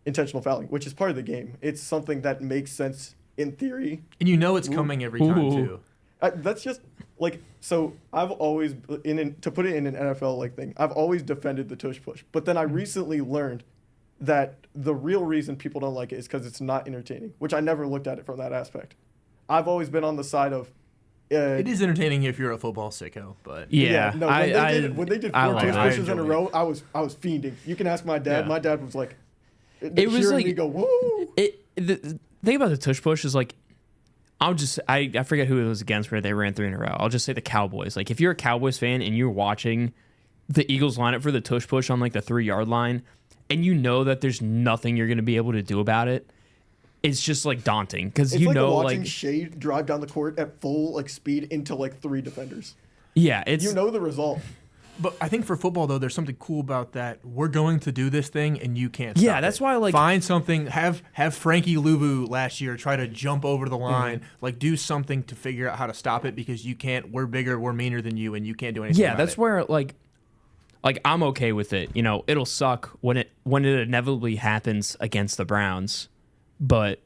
intentional fouling, which is part of the game. It's something that makes sense in theory. And you know it's coming every time too. That's just like, so I've always to put it in an NFL like thing, I've always defended the tush push, but then I recently learned that the real reason people don't like it is because it's not entertaining, which I never looked at it from that aspect. I've always been on the side of it is entertaining if you're a football sicko, but no, when they did 4 tush pushes in a row, I was fiending. You can ask my dad. Yeah. My dad was like, It was like me go, woo. The thing about the tush push is like, I forget who it was against where they ran 3 in a row. I'll just say the Cowboys. Like if you're a Cowboys fan and you're watching the Eagles line up for the tush push on like the 3-yard line, and you know that there's nothing you're going to be able to do about it, it's just like daunting because you like know watching like Shea drive down the court at full like speed into like 3 defenders. Yeah, it's You know the result. But I think for football though, there's something cool about that. We're going to do this thing, and you can't. Yeah, stop that's it. why, like- find something. Have Frankie Louvu last year try to jump over the line. Like do something to figure out how to stop it because you can't. We're bigger, we're meaner than you, and you can't do anything. yeah, about that's it. where like I'm okay with it. You know, it'll suck when it inevitably happens against the Browns, but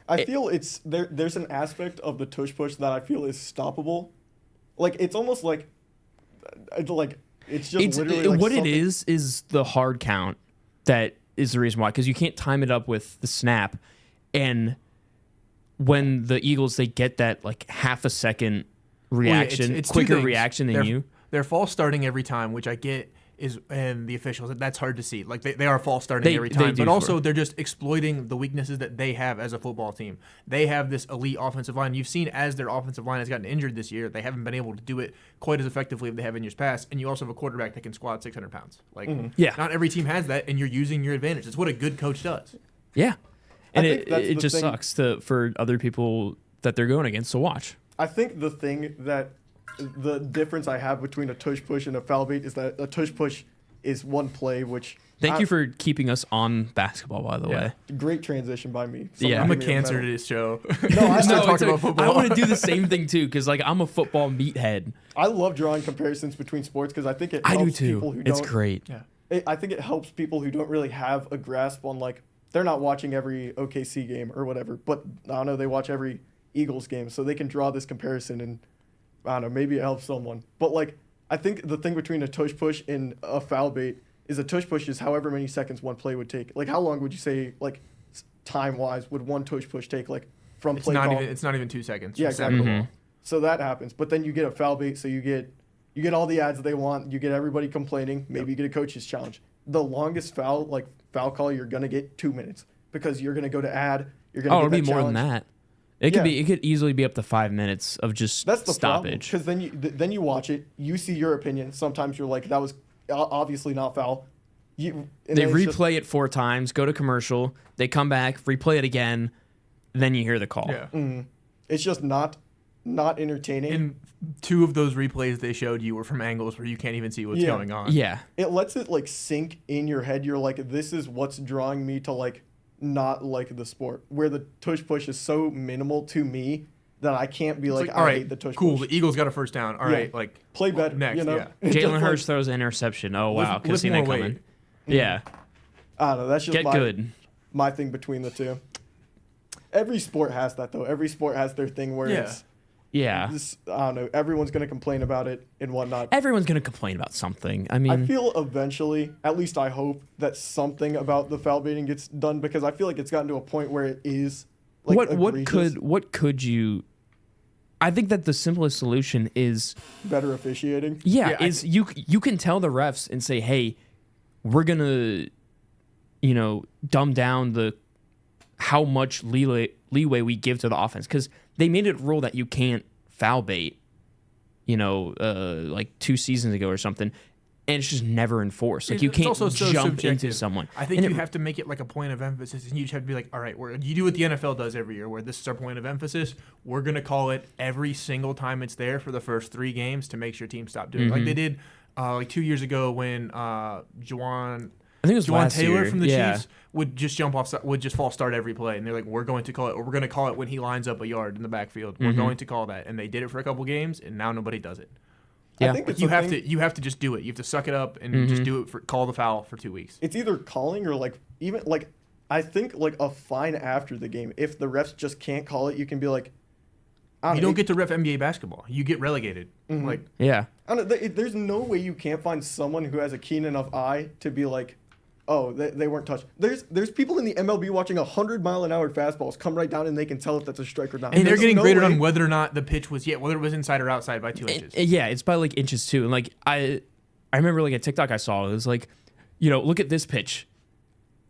I feel it's there's an aspect of the tush push that I feel is stoppable. Like it's almost like it's just literally like what something. it is the hard count that is the reason why, because you can't time it up with the snap, and when the Eagles they get that like half a second reaction, it's two quicker things. reaction than you. They're false starting every time, which I get is, and the officials, that's hard to see. Like they are false starting every time, but also they're just exploiting the weaknesses that they have as a football team. They have this elite offensive line. You've seen as their offensive line has gotten injured this year, they haven't been able to do it quite as effectively as they have in years past. And you also have a quarterback that can squat 600 pounds. Like, not every team has that, and you're using your advantage. It's what a good coach does. Yeah, and it just sucks for other people that they're going against to watch. I think the thing that the difference I have between a tush push and a foul bait is that a tush push is one play, which Thank you for keeping us on basketball, by the way. great transition by me. Yeah. I'm a give me cancer to medal. this show. No, I Just know, not talking it's about football. I want to do the same thing too, because like I'm a football meathead. I love drawing comparisons between sports because I think it I helps do people too. who It's don't. great. Yeah. I think it helps people who don't really have a grasp on like they're not watching every OKC game or whatever, but I don't know, they watch every Eagles game, so they can draw this comparison and I don't know, maybe it helps someone. But like I think the thing between a tush push and a foul bait is a tush push is however many seconds one play would take. Like how long would you say like time wise would one tush push take like from It's play not call? even. It's not even 2 seconds. Yeah, from snap to exactly. ball. So that happens, but then you get a foul bait, so you get all the ads they want. You get everybody complaining. Maybe you get a coach's challenge. The longest foul call you're gonna get 2 minutes because you're gonna go to ad. You're gonna. Oh, get it'll be that more than challenge. that. It could Yeah. it could easily be up to 5 minutes of just That's the stoppage. because then you watch it. You see your opinion. Sometimes you're like, that was obviously not foul. They replay it 4 times, go to commercial, they come back, replay it again, then you hear the call. Yeah. It's just not not entertaining. And 2 of those replays they showed you were from angles where you can't even see what's going on. Yeah. It lets it like sink in your head. You're like, this is what's drawing me to like not like the sport, where the tush push is so minimal to me that I can't be like, all I right, hate the tush cool. push. The Eagles got a first down. All right, like play better. next, you know? yeah. Jalen Hurts throws an interception. Oh wow, could have seen that coming. Yeah. I don't know. That's just good. My thing between the two. Every sport has that though. Every sport has their thing where it's I don't know. Everyone's gonna complain about it and whatnot. Everyone's gonna complain about something. I mean, I feel eventually, at least I hope, that something about the foul baiting gets done, because I feel like it's gotten to a point where it is like what could you? I think that the simplest solution is better officiating. You can tell the refs and say, hey, we're gonna, dumb down how much leeway we give to the offense, because they made it a rule that you can't foul bait, like 2 seasons ago or something, and it's just never enforced. Like, you can't jump into someone. I think you have to make it like a point of emphasis, and you just have to be like, all right, you do what the NFL does every year, where this is our point of emphasis. We're going to call it every single time it's there for the first 3 games to make sure teams stop doing it. Like they did like 2 years ago when Juwan Taylor from the Chiefs would just would just false start every play, and they're like, we're going to call it when he lines up a yard in the backfield. We're going to call that, and they did it for a couple games, and now nobody does it. Yeah, I think you have to just do it. You have to suck it up and just do it call the foul for 2 weeks. It's either calling or like even like I think like a fine after the game. If the refs just can't call it, you can be like, you don't get to ref NBA basketball. You get relegated. Like I don't know, there's no way you can't find someone who has a keen enough eye to be like, oh, they weren't touched. There's people in the MLB watching 100-mile-an-hour fastballs come right down, and they can tell if that's a strike or not. And they're getting graded on whether or not the pitch was whether it was inside or outside by 2 inches. Yeah, it's by like inches too. And like I remember like a TikTok I saw. It was like, look at this pitch.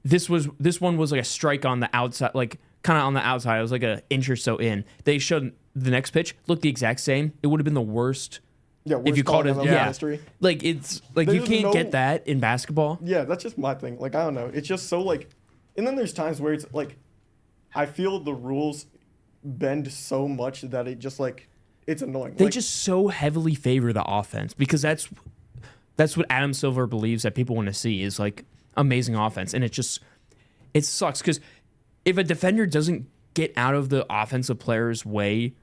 This one was like a strike on the outside, like kind of on the outside. It was like an inch or so in. They showed the next pitch, looked the exact same. It would have been the worst. Yeah, if you called it, history. Like it's like you can't get that in basketball. Yeah, that's just my thing. Like I don't know, it's just so like, and then there's times where it's like, I feel the rules bend so much that it just like, it's annoying. They just so heavily favor the offense, because that's what Adam Silver believes that people want to see is like amazing offense, and it sucks because if a defender doesn't get out of the offensive player's way,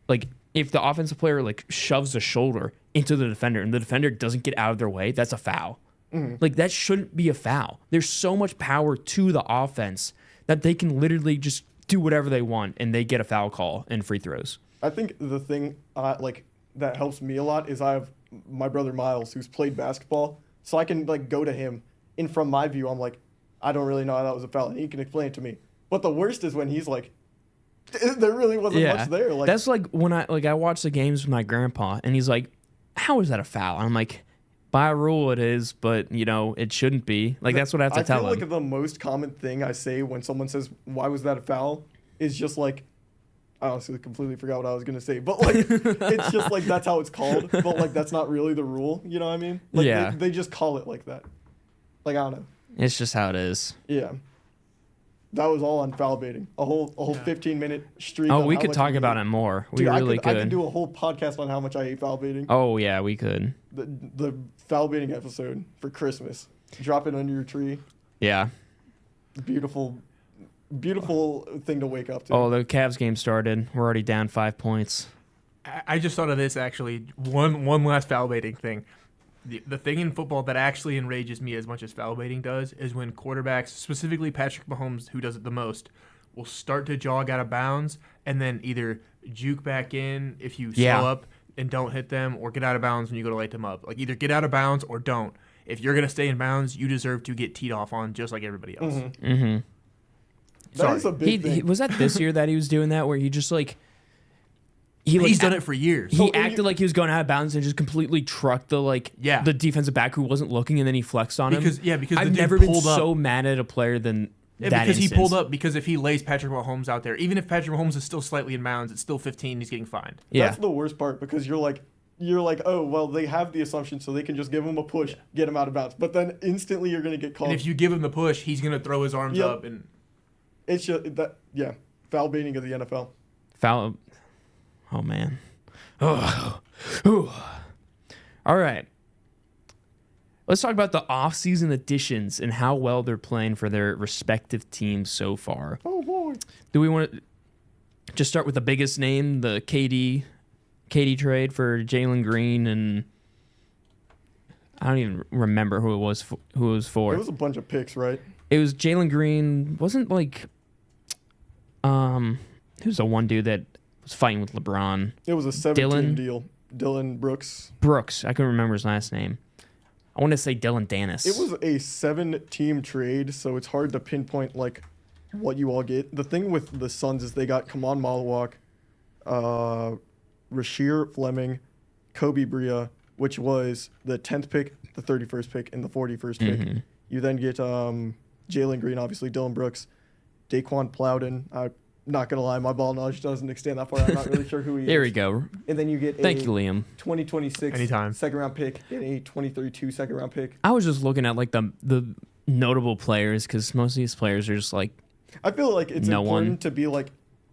like. If the offensive player like shoves a shoulder into the defender and the defender doesn't get out of their way, that's a foul. Like that shouldn't be a foul. There's so much power to the offense that they can literally just do whatever they want and they get a foul call and free throws. I think the thing like that helps me a lot is I have my brother Miles who's played basketball, so I can like go to him, and from my view, I'm like, I don't really know how that was a foul, and he can explain it to me. But the worst is when he's like, there really wasn't much there. Like that's like when I watch the games with my grandpa, and he's like, "How is that a foul?" And I'm like, "By rule, it is, but it shouldn't be." Like that's what I have to tell him. I feel like the most common thing I say when someone says, "Why was that a foul?" is just like, I honestly completely forgot what I was gonna say, but like it's just like that's how it's called, but like that's not really the rule. You know what I mean? Like, they just call it like that. Like I don't know. It's just how it is. Yeah. That was all on foul baiting. A whole 15-minute streak. Oh, we could talk about it more. Dude, I could do a whole podcast on how much I hate foul baiting. Oh yeah, we could. The foul baiting episode for Christmas. Drop it under your tree. Yeah. Beautiful thing to wake up to. Oh, the Cavs game started. We're already down 5 points. I just thought of this actually. One last foul baiting thing. The thing in football that actually enrages me as much as foul baiting does is when quarterbacks, specifically Patrick Mahomes, who does it the most, will start to jog out of bounds and then either juke back in if you slow up and don't hit them, or get out of bounds when you go to light them up. Like either get out of bounds or don't. If you're going to stay in bounds, you deserve to get teed off on just like everybody else. That is a big thing. Was that this year that he was doing that, where he just like... He's done it for years. He acted like he was going out of bounds and just completely trucked the defensive back who wasn't looking, and then he flexed on him. Because I've never been so mad at a player than that because instance. He pulled up, because if he lays Patrick Mahomes out there, even if Patrick Mahomes is still slightly in bounds, it's still 15, he's getting fined. Yeah. That's the worst part, because you're like, oh, well, they have the assumption, so they can just give him a push, get him out of bounds. But then instantly you're going to get called. And if you give him the push, he's going to throw his arms up. And it's just, foul baiting of the NFL. Foul... Oh man. Oh. All right. Let's talk about the off-season additions and how well they're playing for their respective teams so far. Oh boy. Do we want to just start with the biggest name, the KD trade for Jalen Green, and I don't even remember who it was for. It was a bunch of picks, right? It was Jalen Green. Wasn't like who's the one dude that was fighting with LeBron? It was a 7-team deal. Dylan Brooks. I couldn't remember his last name. I want to say Dylan Dennis. It was a 7-team trade, so it's hard to pinpoint like what you all get. The thing with the Suns is they got Kaman Malawak, Rasheer Fleming, Kobe Bria, which was the 10th pick, the 31st pick, and the 41st pick. You then get Jalen Green, obviously Dylan Brooks, Daquan Plowden. I'm not going to lie, my ball knowledge doesn't extend that far. I'm not really sure who he is. There we go. And then you get Thank you, Liam. 2026 second-round pick and a 2032 second-round pick. I was just looking at like the notable players because most of these players are just like I feel like it's important to be like,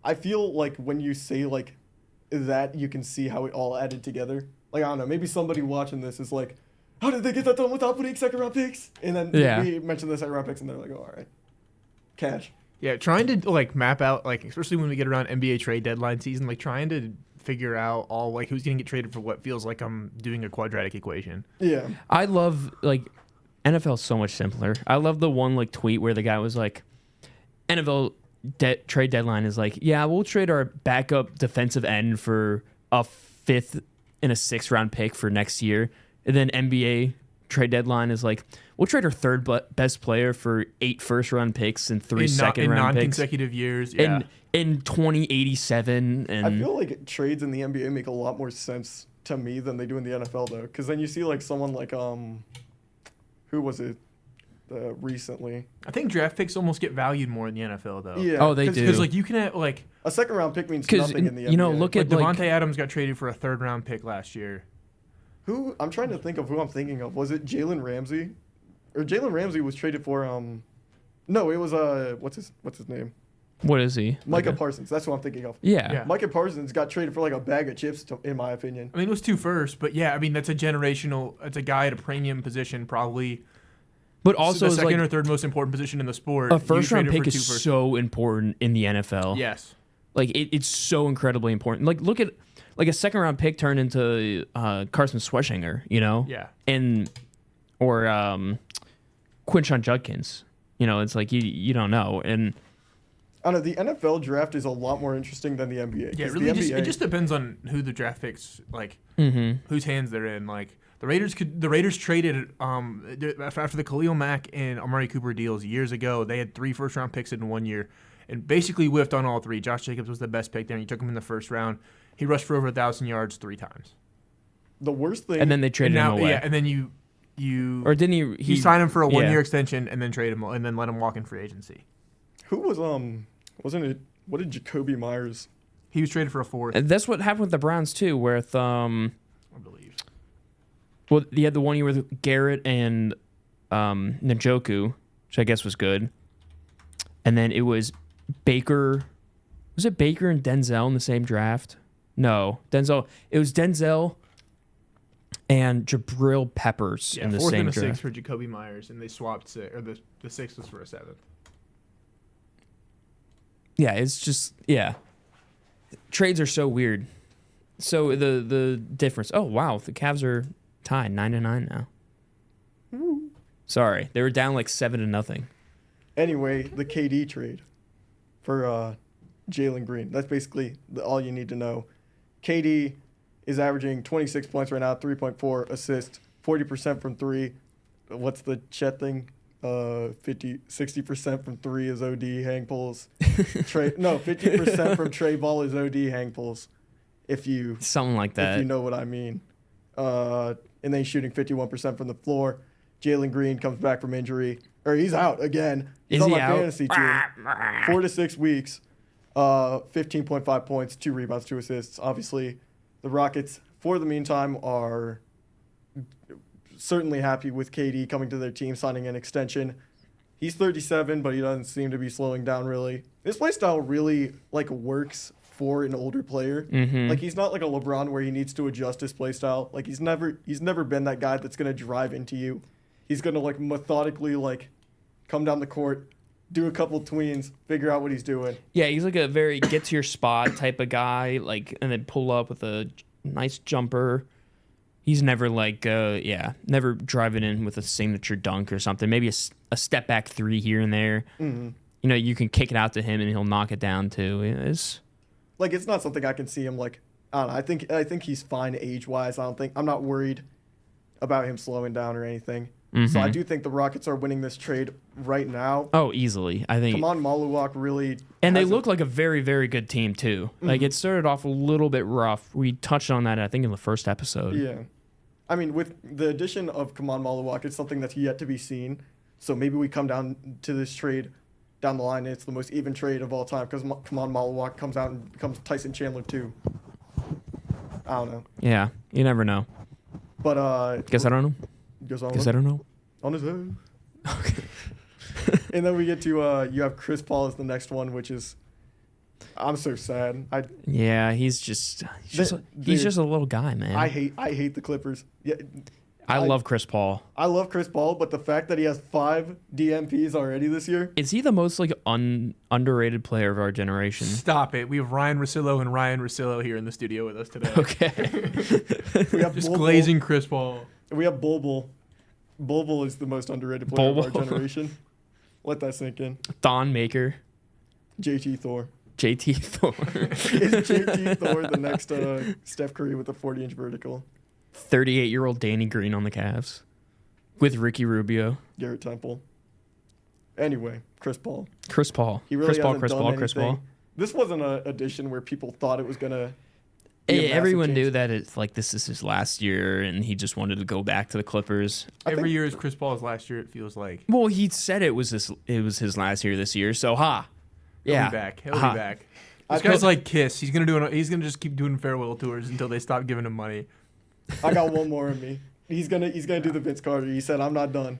I feel like when you say like that, you can see how it all added together. Like, I don't know, maybe somebody watching this is like, how did they get that done without putting second-round picks? And then we mentioned the second-round picks, and they're like, oh, all right. Cash. Yeah, trying to like map out, like, especially when we get around NBA trade deadline season, like trying to figure out all like who's going to get traded for what feels like I'm doing a quadratic equation. Yeah. I love like NFL so much simpler. I love the one like tweet where the guy was like, NFL trade deadline is like, yeah, we'll trade our backup defensive end for a 5th and a 6th round pick for next year. And then NBA trade deadline is like, we'll trade our third best player for 8 first-round picks and 3 second-round picks. In non-consecutive years, yeah. In 2087. And I feel like trades in the NBA make a lot more sense to me than they do in the NFL, though. Because then you see, like, someone like, who was it recently? I think draft picks almost get valued more in the NFL, though. Yeah. Oh, they do. Because, like, you can have, like... A second-round pick means nothing in the NBA. You know, look at, like... Devontae Adams got traded for a third-round pick last year. Who? I'm trying to think of who I'm thinking of. Was it Jalen Ramsey? Or Jalen Ramsey was traded for no, it was what's his name? What is he? Micah Parsons. That's what I'm thinking of. Yeah. Micah Parsons got traded for like a bag of chips, in my opinion. I mean, it was 2 firsts, but yeah, I mean that's a generational. It's a guy at a premium position, probably. But also the second or third most important position in the sport. A first-round pick is so important in the NFL. Yes. Like it's so incredibly important. Like look at like a second-round pick turned into Carson Schwarzenegger, you know? Yeah. Or Quinshon Judkins. You know, it's like you don't know. And I don't know, the NFL draft is a lot more interesting than the NBA. Yeah, really, it just depends on who the draft picks, like whose hands they're in. Like the Raiders traded after the Khalil Mack and Amari Cooper deals years ago. They had 3 first-round picks in 1 year, and basically whiffed on all 3. Josh Jacobs was the best pick there, and you took him in the first round. He rushed for over 1,000 yards 3 times. The worst thing, and then they traded him away. Yeah, and then you or didn't he? He signed him for a 1-year extension and then trade him and then let him walk in free agency. Who was wasn't it? What did Jacoby Myers? He was traded for a 4th. That's what happened with the Browns too, with I believe. Well, you had the 1 year with Garrett and Njoku, which I guess was good, and then it was Baker. Was it Baker and Denzel in the same draft? No, Denzel. It was Denzel and Jabril Peppers in the same draft. 4th and a 6th for Jacoby Myers, and they swapped or the 6th was for a 7th. Yeah, it's just trades are so weird. So the difference. Oh wow, the Cavs are tied 9-9 now. Ooh. Sorry, they were down like 7-0. Anyway, the KD trade for Jalen Green. That's basically all you need to know. KD is averaging 26 points right now, 3.4 assists, 40% from 3. What's the Chet thing? 60% from 3 is OD hang pulls. 50% from Trey Ball is OD hang pulls. Something like that. If you know what I mean. And then he's shooting 51% from the floor. Jalen Green comes back from injury. Or he's out again. He's on my fantasy team. 4 to 6 weeks. 15.5 points, 2 rebounds, 2 assists. Obviously, the Rockets, for the meantime, are certainly happy with KD coming to their team, signing an extension. He's 37, but he doesn't seem to be slowing down really. This play style really works for an older player. Mm-hmm. Like he's not like a LeBron where he needs to adjust his play style. Like he's never been that guy that's gonna drive into you. He's gonna like methodically like come down the court, do a couple tweens, figure out what he's doing. Yeah, he's like a very get to your spot type of guy, like, and then pull up with a nice jumper. He's never like, never driving in with a signature dunk or something. Maybe a step back three here and there. Mm-hmm. You know, you can kick it out to him and he'll knock it down too. It's not something I can see him like. I don't know. I think he's fine age wise. I'm not worried about him slowing down or anything. Mm-hmm. So I do think the Rockets are winning this trade right now. Oh, easily. I think. Kaman Maluwak really. And they look like a very, very good team too. Mm-hmm. Like it started off a little bit rough. We touched on that, I think, in the first episode. Yeah. I mean, with the addition of Kaman Maluwak, it's something that's yet to be seen. So maybe we come down to this trade down the line. It's the most even trade of all time because Kaman Maluwak comes out and becomes Tyson Chandler too. I don't know. Yeah, you never know. But guess I don't know. Guess I don't know. On his own. Okay. And then we get to you have Chris Paul as the next one, which is I'm so sad. Yeah, he's just a little guy, man. I hate the Clippers. Yeah, I love Chris Paul. I love Chris Paul, but the fact that he has 5 DMPs already this year. Is he the most like underrated player of our generation? Stop it. We have Ryan Russillo and Ryan Russillo here in the studio with us today. Okay. We have just glazing Chris Paul. We have Bol. Bol is the most underrated player of our generation. Let that sink in. Thon Maker. JT Thor. JT Thor. Is JT Thor the next Steph Curry with a 40-inch vertical? 38-year-old Danny Green on the Cavs with Ricky Rubio. Garrett Temple. Anyway, Chris Paul. He really hasn't Chris done Paul. anything. This wasn't an addition where people thought it was going to everyone knew that it's like this is his last year and he just wanted to go back to the Clippers. Every year is Chris Paul's last year, it feels like. Well, he said it was his last year this year, so yeah. He'll be back. This guy's like Kiss. He's gonna just keep doing farewell tours until they stop giving him money. I got one more in me. He's gonna do the Vince Carter. He said, "I'm not done.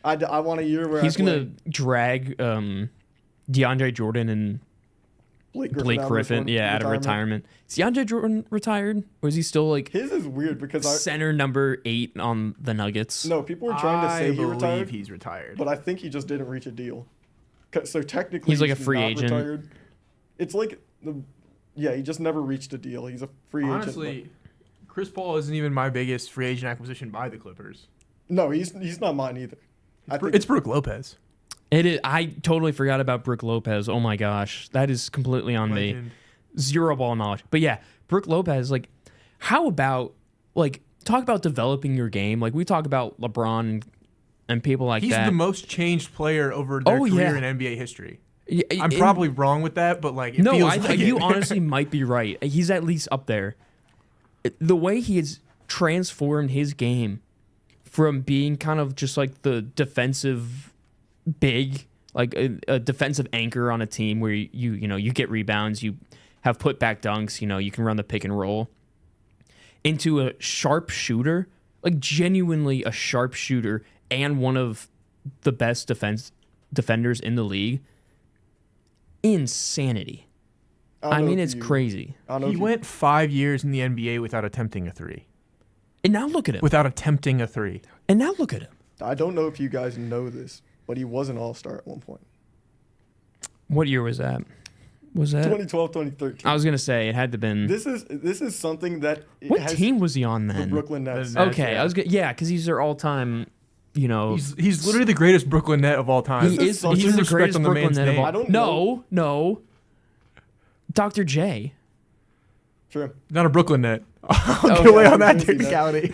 I want a year where he's gonna drag DeAndre Jordan and Blake Griffin out of retirement. Is DeAndre Jordan retired, or is he still like his is weird because center number 8 on the Nuggets? No, people were trying to say he retired. He's retired, but I think he just didn't reach a deal. So technically, he's like a free agent. Retired. It's like he just never reached a deal. He's a free agent. Honestly, Chris Paul isn't even my biggest free agent acquisition by the Clippers. No, he's not mine either. It's Brook Lopez. It is. I totally forgot about Brook Lopez. Oh my gosh, that is completely on me. Zero ball knowledge. But yeah, Brook Lopez. Like, how about talk about developing your game? Like we talk about LeBron and people like that. He's the most changed player over their career in NBA history. Yeah, I'm probably wrong with that, but it feels like you honestly might be right. He's at least up there. The way he has transformed his game from being kind of just like the defensive big, like a defensive anchor on a team where you get rebounds, you have put back dunks, you can run the pick and roll, into a sharp shooter, like genuinely a sharp shooter and one of the best defenders in the league. Insanity. I mean, it's crazy. He went 5 years in the NBA without attempting a 3. And now look at him. Without attempting a 3. And now look at him. I don't know if you guys know this, but he was an all-star at one point. What year was that? 2012, 2013. I was going to say, it had to have been... This is something that... What team was he on then? The Brooklyn Nets. Okay, because he's their all-time... He's literally the greatest Brooklyn Net of all time. He's the greatest Brooklyn Net of all time. No. Dr. J. True. Not a Brooklyn Net. I'll get away on that technicality.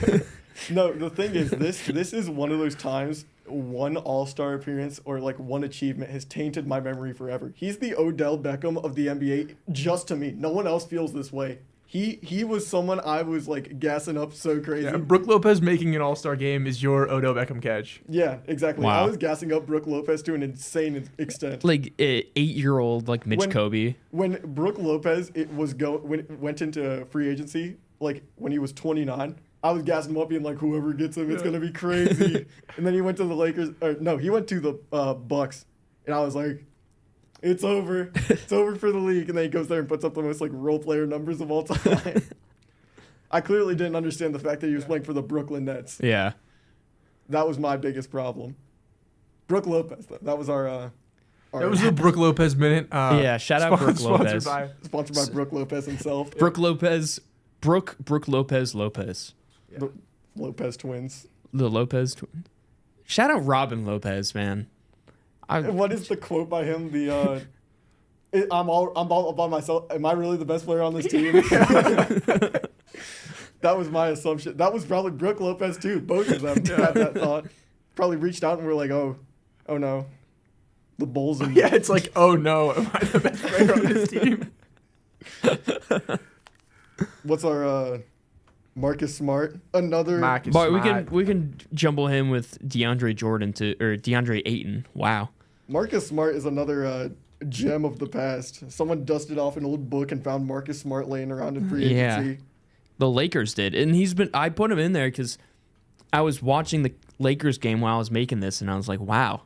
No, the thing is, this is one of those times one all-star appearance or one achievement has tainted my memory forever. He's the Odell Beckham of the NBA, just to me. No one else feels this way. He was someone I was gassing up so crazy. Yeah, Brook Lopez making an all-star game is your Odell Beckham catch. Yeah, exactly. Wow. I was gassing up Brook Lopez to an insane extent. Like 8-year-old Mitch Kobe. When Brook Lopez went into free agency, when he was 29, I was gassing him up being like, whoever gets him, it's going to be crazy. And then he went to the Lakers. He went to the Bucks. And I was like, It's over. It's over for the league. And then he goes there and puts up the most like role player numbers of all time. I clearly didn't understand the fact that he was playing for the Brooklyn Nets. Yeah. That was my biggest problem. Brooke Lopez, though. That was our that was the Brooke Lopez minute. Yeah, shout out Brooke Lopez. Sponsored by Brooke Lopez himself. Yeah. Brooke Lopez. Brooke Lopez. Yeah. The Lopez twins. The Lopez twins. Shout out Robin Lopez, man. What is the quote by him? I'm all by myself. Am I really the best player on this team? That was my assumption. That was probably Brooke Lopez too. Both of them had that thought. Probably reached out and were like, oh no. The Bulls are... Yeah, it's like, oh no, am I the best player on this team? What's our Marcus Smart? Another... We can jumble him with DeAndre Ayton. Wow. Marcus Smart is another gem of the past. Someone dusted off an old book and found Marcus Smart laying around in free agency. Yeah. The Lakers did. And I put him in there because I was watching the Lakers game while I was making this, and I was like, wow.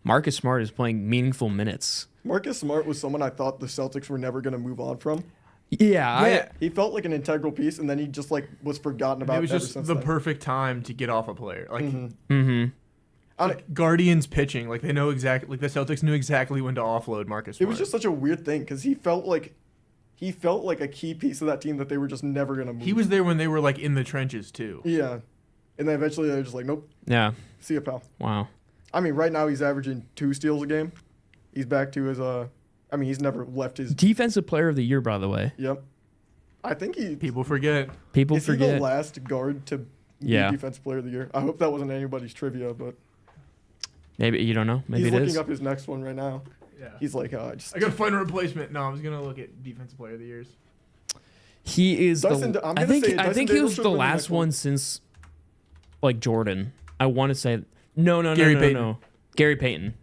Marcus Smart is playing meaningful minutes. Marcus Smart was someone I thought the Celtics were never going to move on from. Yeah. He felt like an integral piece, and then he just like was forgotten about. It was just the perfect time to get off a player. Like, like Guardians pitching, like they know exactly. Like the Celtics knew exactly when to offload Marcus Smart. It was just such a weird thing because he felt like a key piece of that team that they were just never going to move. He was there when they were like in the trenches too. Yeah, and then eventually they were just like, nope. Yeah. See ya, pal. Wow. I mean, right now he's averaging 2 steals a game. He's back to his he's never left his Defensive Player of the Year, by the way. Yep. I think people forget. Is he the last guard to be Defensive Player of the Year? I hope that wasn't anybody's trivia, but maybe you don't know. Maybe he's it looking is. up his next one right now. Yeah. He's like, I gotta find a replacement. No, I was gonna look at Defensive Player of the Years. He is. I think he was the last one since, like Jordan. I want to say no. Gary Payton.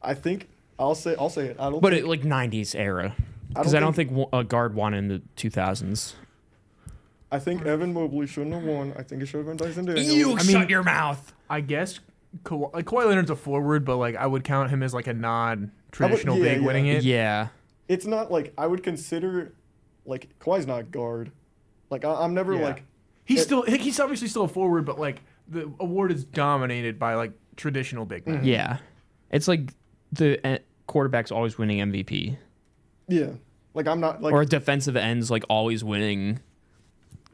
I think I'll say it. I don't. But like 90s era, because I don't think a guard won in the 2000s. I think Evan Mobley shouldn't have won. I think it should have been Dyson Daniels. Shut your mouth. I guess Kawhi Leonard's a forward, but like I would count him as like a non-traditional big winning it. Yeah. It's not like I would consider, like Kawhi's not a guard. Like I'm never like. He's obviously still a forward, but like the award is dominated by like traditional big men. Yeah. It's like the quarterback's always winning MVP. Yeah. Like I'm not like. Or defensive ends like always winning.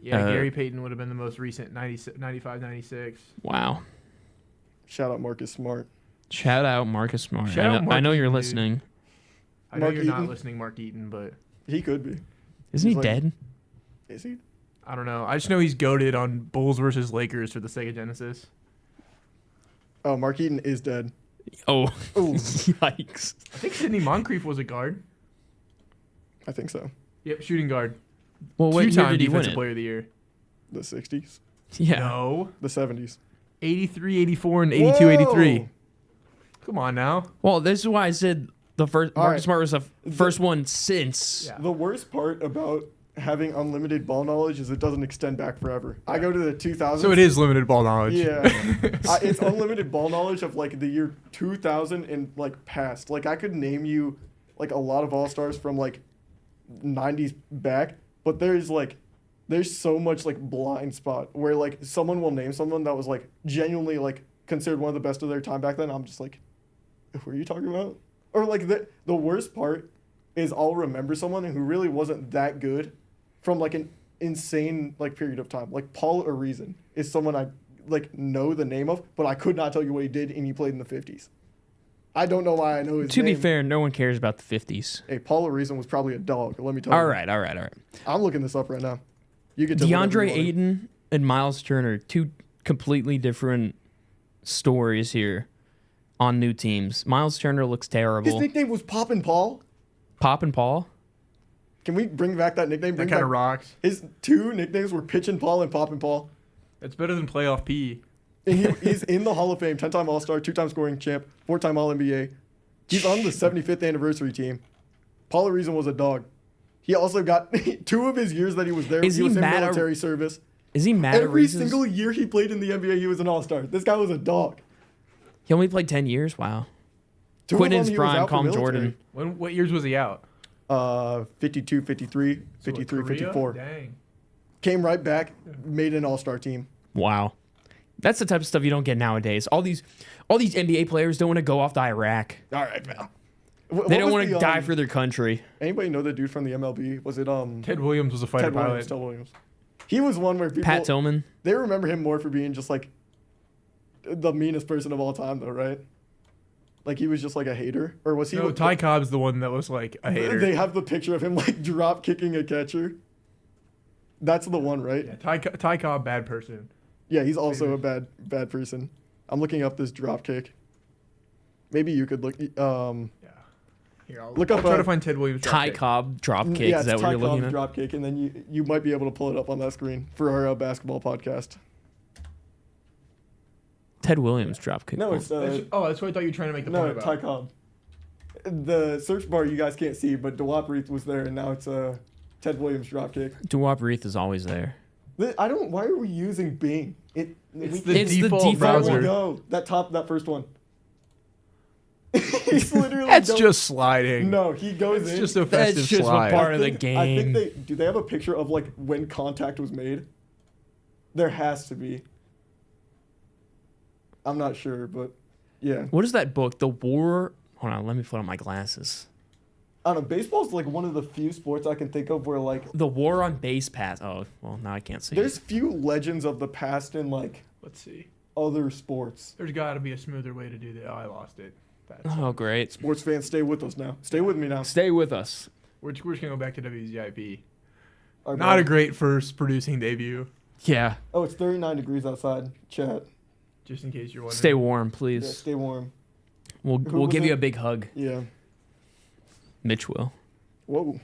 Yeah, Gary Payton would have been the most recent 95, 96. Wow. Shout out Marcus Smart. I know you're listening. I know you're not listening, Mark Eaton, but he could be. Isn't he dead? Is he? I don't know. I just know he's goated on Bulls versus Lakers for the Sega Genesis. Oh, Mark Eaton is dead. Oh, yikes! I think Sidney Moncrief was a guard. I think so. Yep, shooting guard. Well, what year did he win Defensive Player of the Year? The 60s. Yeah. No. The 70s. 83, 84, and 82, 83. Come on now. Well, this is why I said the first Marcus Smart was the first one since. Yeah. The worst part about having unlimited ball knowledge is it doesn't extend back forever. Yeah. I go to the 2000s. So it is limited ball knowledge. Yeah. It's unlimited ball knowledge of like the year 2000 and like past. Like I could name you like a lot of all-stars from like 90s back, but there's so much like blind spot where like someone will name someone that was like genuinely like considered one of the best of their time back then. I'm just like, who are you talking about? Or like the worst part is I'll remember someone who really wasn't that good from like an insane like period of time. Like Paul Arizin is someone I like know the name of, but I could not tell you what he did, and he played in the 50s. I don't know why I know his name. To be fair, no one cares about the 50s. Hey, Paul Arizin was probably a dog. Let me tell you. All right. I'm looking this up right now. You can DeAndre Ayton and Miles Turner, two completely different stories here on new teams. Miles Turner looks terrible. His nickname was Poppin' Paul. Poppin' Paul? Can we bring back that nickname? That kind of rocks. His two nicknames were Pitchin' Paul and Poppin' Paul. That's better than Playoff P. And he's in the Hall of Fame, 10-time All-Star, 2-time scoring champ, 4-time All-NBA. He's on the 75th anniversary team. Paul Arizin was a dog. He also got 2 of his years that he was there. He was in military service. Is he mad Every single year he played in the NBA, he was an all-star. This guy was a dog. He only played 10 years? Wow. Two of them, Quentin's he was prime, out for Calm military. Jordan. What years was he out? 52, 53, So 53, Korea? 54. Dang. Came right back, made an all-star team. Wow. That's the type of stuff you don't get nowadays. All these NBA players don't want to go off to Iraq. All right, man. They don't want to die for their country. Anybody know the dude from the MLB? Was it Ted Williams was a fighter pilot. Ted Williams. He was one where people Pat Tillman. They remember him more for being just like the meanest person of all time, though, right? Like he was just like a hater, or was he? No, Ty Cobb's the one that was like a hater. They have the picture of him like drop kicking a catcher. That's the one, right? Yeah, Ty Cobb, bad person. Yeah, he's also a bad person. I'm looking up this drop kick. Maybe you could look. Yeah. Here, I'll Look up. try to find Ted Williams. Ty Cobb drop kick. Yeah, Is it's that what Ty you're looking Cobb's at? drop kick, and then you might be able to pull it up on that screen for our basketball podcast. Ted Williams drop kick. No, it's that's what I thought you were trying to make the point about. Ty Cobb. The search bar you guys can't see, but DeWap Reith was there, and now it's Ted Williams drop kick. DeWap Reith is always there. I don't. Why are we using Bing? It's the default browser. No, that first one. He's literally. That's just sliding. No, he goes It's in. just a That's festive just slide. a part of the I think game. do they have a picture of like when contact was made? There has to be. I'm not sure, but yeah. What is that book? The War. Hold on, let me put on my glasses. I don't know. Baseball's like one of the few sports I can think of where like The War on Base Pass. Oh, well, now I can't see. there's few legends of the past in like Let's see. other sports. There's got to be a smoother way to do that. Oh, I lost it. Oh, great. Sports fans, stay with us now. Stay with me now. Stay with us. We're just going to go back to WZIP. Our Not bad. a great first producing debut, Yeah. Oh, it's 39 degrees outside. Chat. just in case you're wondering. Stay warm, Yeah, please. stay warm. We'll was give you it? a big hug. Yeah. Mitch will. Whoa.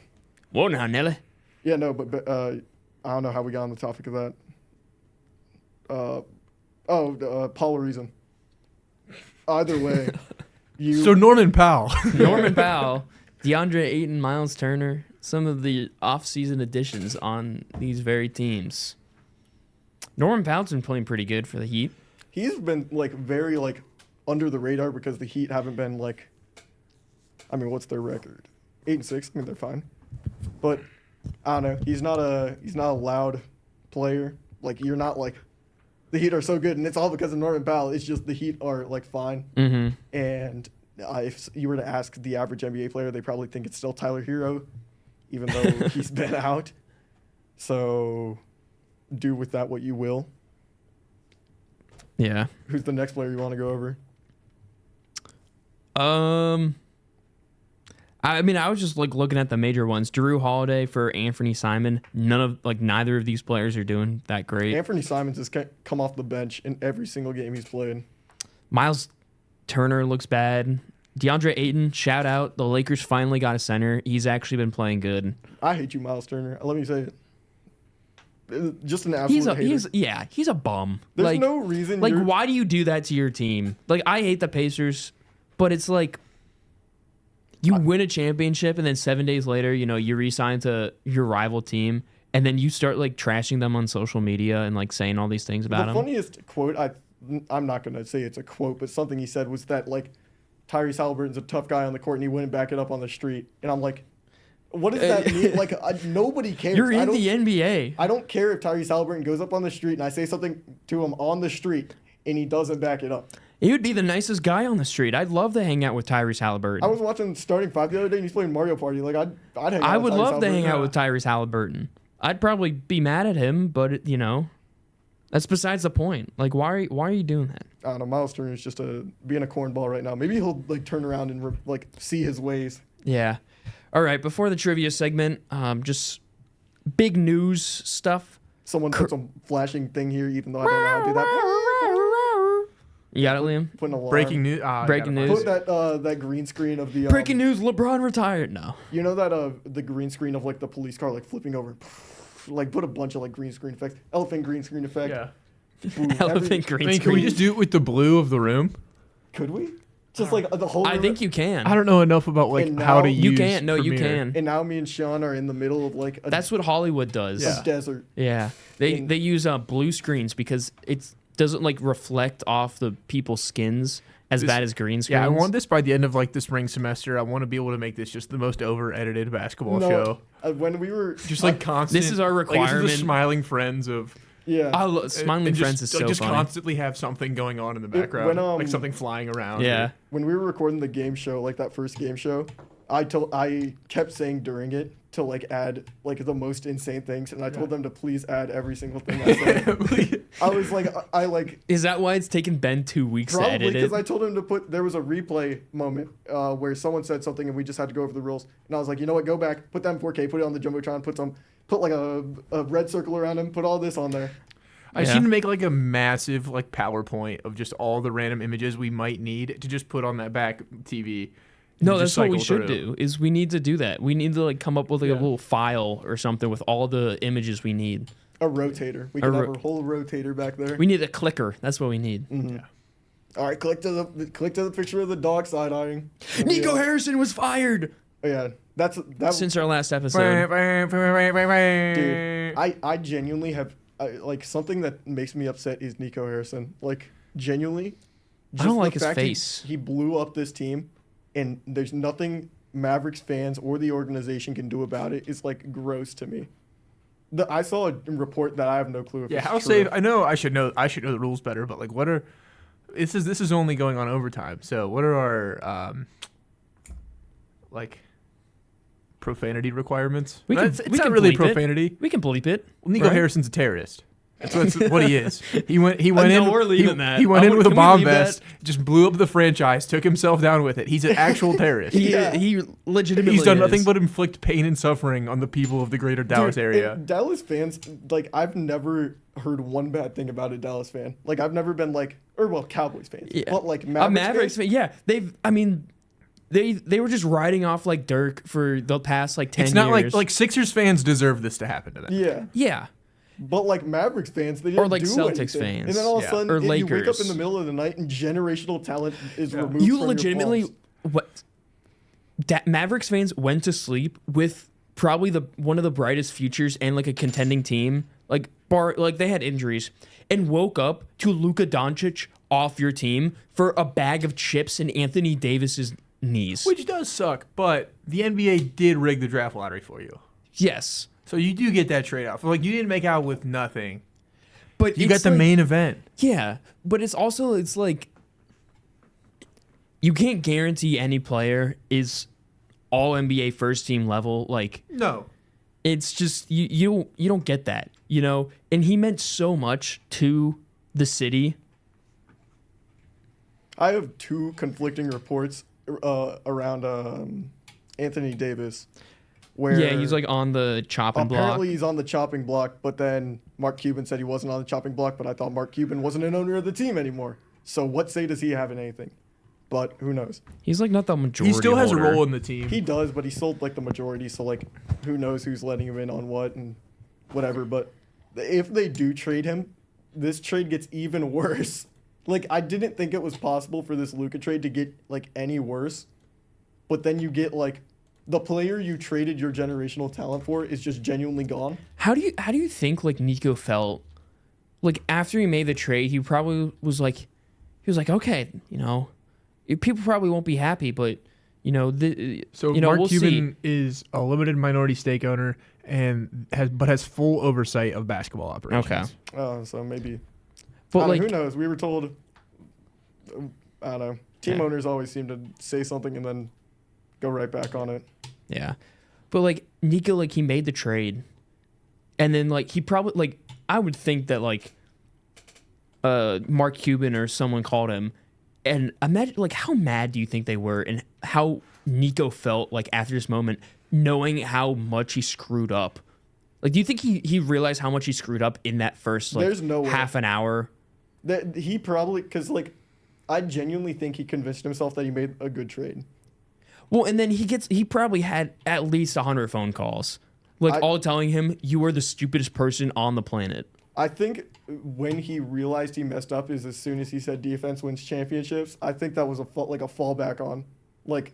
Whoa now, Nelly. Yeah, no, but I don't know how we got on the topic of that. Paul Reason. Either way, So Norman Powell. Norman Powell, DeAndre Ayton, Miles Turner, some of the off-season additions on these very teams. Norman Powell's been playing pretty good for the Heat. he's been like very like under the radar because the Heat haven't been like. I mean, what's their record? 8-6. I mean, they're fine, but I don't know. He's not a loud player. Like you're not like. The Heat are so good, and it's all because of Norman Powell. It's just the Heat are like fine. Mm-hmm. And if you were to ask the average NBA player, they probably think it's still Tyler Hero, even though he's been out. So do with that what you will. Yeah. Who's the next player you want to go over? I mean, I was just like looking at the major ones. Drew Holiday for Anthony Simon. Neither of these players are doing that great. Anthony Simons has come off the bench in every single game he's played. Miles Turner looks bad. DeAndre Ayton, shout out. The Lakers finally got a center. He's actually been playing good. I hate you, Miles Turner. Let me say it. Just an absolute hater. He's a bum. There's no reason. Why do you do that to your team? Like, I hate the Pacers, but it's like you win a championship and then 7 days later, you re-sign to your rival team and then you start like trashing them on social media and like saying all these things about them. The funniest quote, I'm not going to say it's a quote, but something he said was that like Tyrese Halliburton's a tough guy on the court and he wouldn't back it up on the street. And I'm like, what does that mean? Like, nobody cares. You're in the NBA. I don't care if Tyrese Halliburton goes up on the street and I say something to him on the street and he doesn't back it up. He would be the nicest guy on the street. I'd love to hang out with Tyrese Halliburton. I was watching Starting Five the other day and he's playing Mario Party. Like, I'd hang out I with would Tyrese love to hang Halliburton. out with Tyrese Halliburton. I'd probably be mad at him, but that's besides the point. Like, why are you doing that? I don't know. Miles Turner is just being a cornball right now. Maybe he'll like turn around and see his ways. Yeah. All right. Before the trivia segment, just big news stuff. Someone put some flashing thing here, even though I don't know how to do that. You got it, Liam? Put an alarm. Breaking news. Breaking news. Put that green screen of the Breaking news: LeBron retired. No. You know that the green screen of like the police car like flipping over, like put a bunch of like green screen effects, elephant green screen effect. Yeah. Boom, Elephant green I mean, can screen. we just do it with the blue of the room? Could we? Just like the whole. I room? think you can. I don't know enough about like And how now- to use. You can. No, you Premiere. can. And now me and Shawn are in the middle of like That's what Hollywood does. Yeah. a desert. Yeah. They And- use blue screens because it doesn't like reflect off the people's skins, as bad as green screens. Yeah, I want this by the end of like the spring semester. I want to be able to make this just the most over-edited basketball show. When we were just like constant. This is our requirement. Like, this is the Smiling Friends of. Yeah, Smiling Friends is so just funny. Constantly have something going on in the background, like something flying around. Yeah. When we were recording the game show, like that first game show, I kept saying during it to like add like the most insane things, and I told them to please add every single thing I said. I was like, Is that why it's taken Ben 2 weeks to probably edit because it? I told him to put. There was a replay moment where someone said something, and we just had to go over the rules. And I was like, you know what? Go back, put that in 4K, put it on the jumbotron, put like a red circle around him, put all this on there. I seem to make like a massive like PowerPoint of just all the random images we might need to just put on that back TV. No, that's what we should do. Is we need to do that. We need to like come up with like a little file or something with all the images we need. A rotator. We could have a whole rotator back there. We need a clicker. That's what we need. Mm-hmm. Yeah. All right, click to the picture of the dog side eyeing. Nico Harrison was fired. Oh, yeah, that since our last episode. Dude, I genuinely have like something that makes me upset is Nico Harrison. Like genuinely, I don't like his face. He blew up this team, and there's nothing Mavericks fans or the organization can do about it. It's like gross to me. I saw a report that I have no clue if it's how true. safe. I know I should know the rules better, but like what are this is only going on overtime. So what are our like profanity requirements? It's not really profanity. We can bleep it. Well, Nico Harrison's a terrorist. That's what he is. He went in. We're leaving that. He went in with a bomb vest, just blew up the franchise, took himself down with it. He's an actual terrorist. He legitimately. He's done nothing but inflict pain and suffering on the people of the greater Dallas area. Dallas fans, like I've never heard one bad thing about a Dallas fan. Like I've never been like, or well, Cowboys fans, but like Mavericks fans. Yeah, they were just riding off like Dirk for the past like 10 years. It's not like Sixers fans deserve this to happen to them. Yeah. Yeah. But like Mavericks fans, they didn't or like do Celtics anything. fans, and then all of a sudden, or Lakers. You wake up in the middle of the night and generational talent is removed. You from legitimately your palms. Mavericks fans went to sleep with probably one of the brightest futures and like a contending team. Like they had injuries and woke up to Luka Doncic off your team for a bag of chips in Anthony Davis's knees, which does suck. But the NBA did rig the draft lottery for you. Yes. So you do get that trade-off. Like, you didn't make out with nothing. But you got the main event. Yeah. But it's like you can't guarantee any player is all NBA first team level. Like, no. It's just you don't get that, you know? And he meant so much to the city. I have two conflicting reports around Anthony Davis. Where he's like on the chopping block. Apparently he's on the chopping block, but then Mark Cuban said he wasn't on the chopping block, but I thought Mark Cuban wasn't an owner of the team anymore. So what say does he have in anything? But who knows? He's like not the majority. He still has holder. a role in the team. He does, but he sold like the majority, so like who knows who's letting him in on what and whatever. But if they do trade him, this trade gets even worse. Like I didn't think it was possible for this Luka trade to get like any worse. But then you get like the player you traded your generational talent for is just genuinely gone. How do you think like Nico felt? Like after he made the trade, he probably was like, okay, you know, people probably won't be happy, but you know, Mark Cuban is a limited minority stake owner and has full oversight of basketball operations. Okay. Oh, so maybe. But like, who knows? We were told. I don't know. Team owners always seem to say something and then go right back on it. Yeah. But like Nico, like he made the trade and then like he probably like I would think that like Mark Cuban or someone called him and imagine like how mad do you think they were and how Nico felt like after this moment knowing how much he screwed up. Like do you think he realized how much he screwed up in that first like There's no way. half an hour? That he probably because like I genuinely think he convinced himself that he made a good trade. Well, and then he probably had at least 100 phone calls, like all telling him you are the stupidest person on the planet. I think when he realized he messed up is as soon as he said defense wins championships. I think that was a fallback on, like,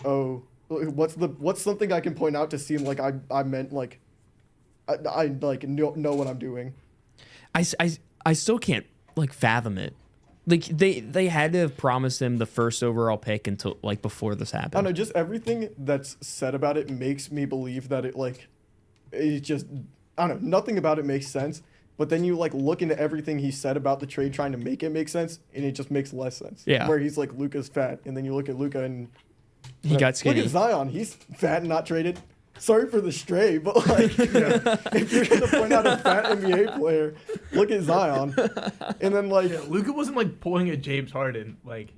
oh, what's something I can point out to seem like I meant like, I like know what I'm doing. I still can't like fathom it. Like they had to have promised him the first overall pick until like before this happened. I don't know, just everything that's said about it makes me believe that it's just, I don't know, nothing about it makes sense. But then you like look into everything he said about the trade, trying to make it make sense, and it just makes less sense. Yeah. Where he's like, Luka's fat, and then you look at Luka and he got skinny. Look at Zion, he's fat and not traded. Sorry for the stray, but like, if you're gonna point out a fat NBA player, look at Zion, and then like Luka wasn't like pulling at James Harden, like.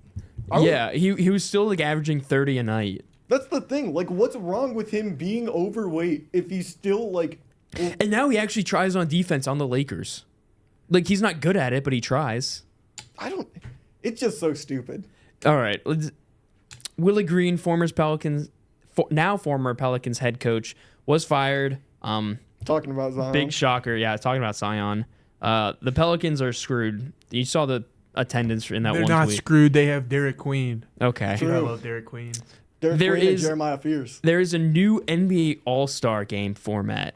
He was still like averaging 30 a night. That's the thing. Like, what's wrong with him being overweight if he's still like? And now he actually tries on defense on the Lakers. Like he's not good at it, but he tries. It's just so stupid. All right, Willie Green, former Pelicans head coach, was fired. Talking about Zion. Big shocker. Yeah, talking about Zion. The Pelicans are screwed. You saw the attendance in that They're one not tweet. screwed. They have Derek Queen. Okay. Dude, I love Derek Queen. Derek Queen and Jeremiah Fears. There is a new NBA All-Star game format.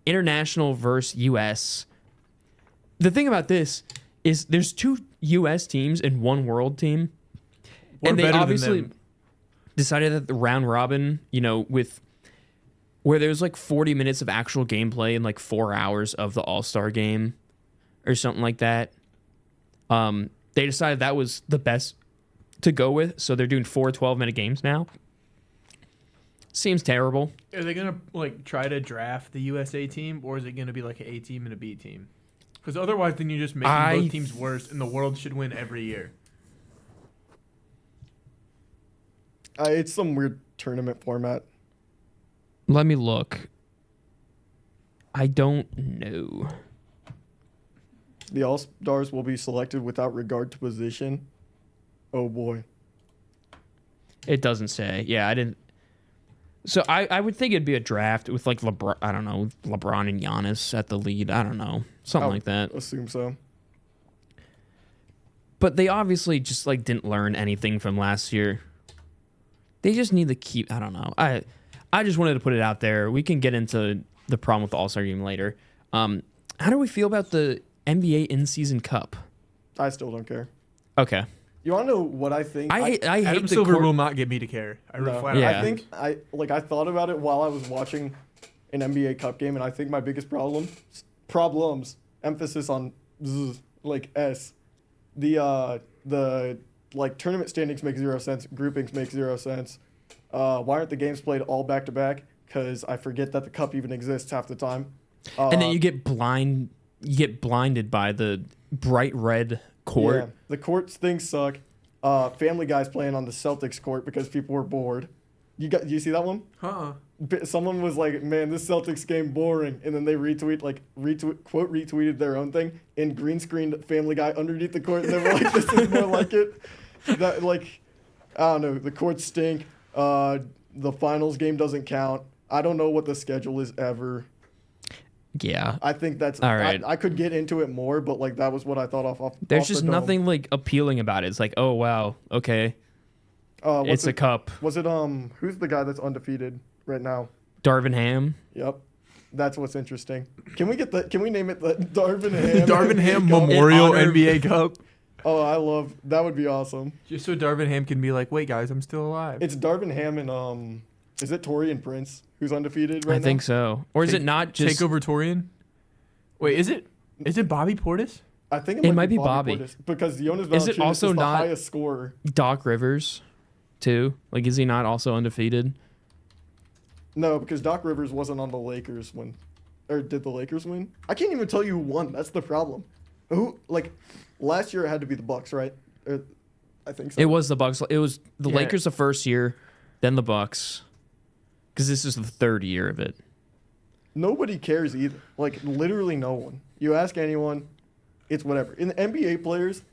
International versus U.S. The thing about this is there's 2 U.S. teams and 1 world team. We're and they better obviously than them. decided that the round robin, with where there's like 40 minutes of actual gameplay and like 4 hours of the All-Star game or something like that. They decided that was the best to go with, so they're doing 4 12-minute games now. Seems terrible. Are they gonna like try to draft the USA team, or is it gonna be like an A team and a B team? Because otherwise, then you're just making both teams worse, and the world should win every year. It's some weird tournament format. Let me look. I don't know. The All-Stars will be selected without regard to position. Oh boy. It doesn't say. Yeah, I didn't. So I would think it'd be a draft with like LeBron. I don't know, LeBron and Giannis at the lead. I don't know, something like that. Assume so. But they obviously just like didn't learn anything from last year. They just need to keep. I don't know. I just wanted to put it out there. We can get into the problem with the All-Star game later. How do we feel about the NBA in-season cup? I still don't care. Okay. You want to know what I think? I hate Adam the Silver will not get me to care. Yeah. I think I thought about it while I was watching an NBA Cup game, and I think my biggest problems, emphasis on Z, like S, the like tournament standings make 0 sense, groupings make 0 sense. Why aren't the games played all back to back? Because I forget that the cup even exists half the time. And then you get blinded by the bright red court. Yeah, the court things suck. Family Guy's playing on the Celtics court because people were bored. You see that one? Someone was like, "Man, this Celtics game boring," and then they retweeted their own thing and green screened Family Guy underneath the court, and they were like, "This is more like it." That like, I don't know. The courts stink. The finals game doesn't count. I don't know what the schedule is ever. Yeah. I think that's all right. I could get into it more, but like that was what I thought off. There's just nothing like appealing about it. It's like, oh wow, okay. It's a cup. Was it who's the guy that's undefeated right now? Darvin Ham. Yep. That's what's interesting. Can we name it the Darvin Ham? Darvin Ham Memorial NBA Cup. Oh, that would be awesome. Just so Darvin Ham can be like, wait guys, I'm still alive. It's Darvin Ham and is it Torian Prince who's undefeated right now? I think so. Or is it not just Takeover Torian? Wait, is it Bobby Portis? I think it might be Bobby. Portis, because Jonas Valanciunas is the highest scorer. Doc Rivers too? Like, is he not also undefeated? No, because Doc Rivers wasn't on the Lakers or did the Lakers win? I can't even tell you who won. That's the problem. Last year it had to be the Bucks, right? I think so. It was the Bucks. It was the Lakers the first year, then the Bucks. Because this is the third year of it. Nobody cares either. Like, literally no one. You ask anyone, it's whatever. In the NBA players,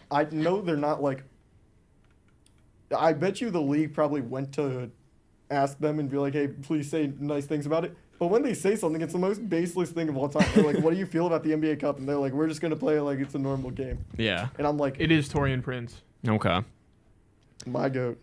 I know they're not like... I bet you the league probably went to ask them and be like, hey, please say nice things about it. But when they say something, it's the most baseless thing of all time. They're like, what do you feel about the NBA Cup? And they're like, we're just going to play it like it's a normal game. Yeah. And I'm like... It is Torian Prince. Okay. My goat.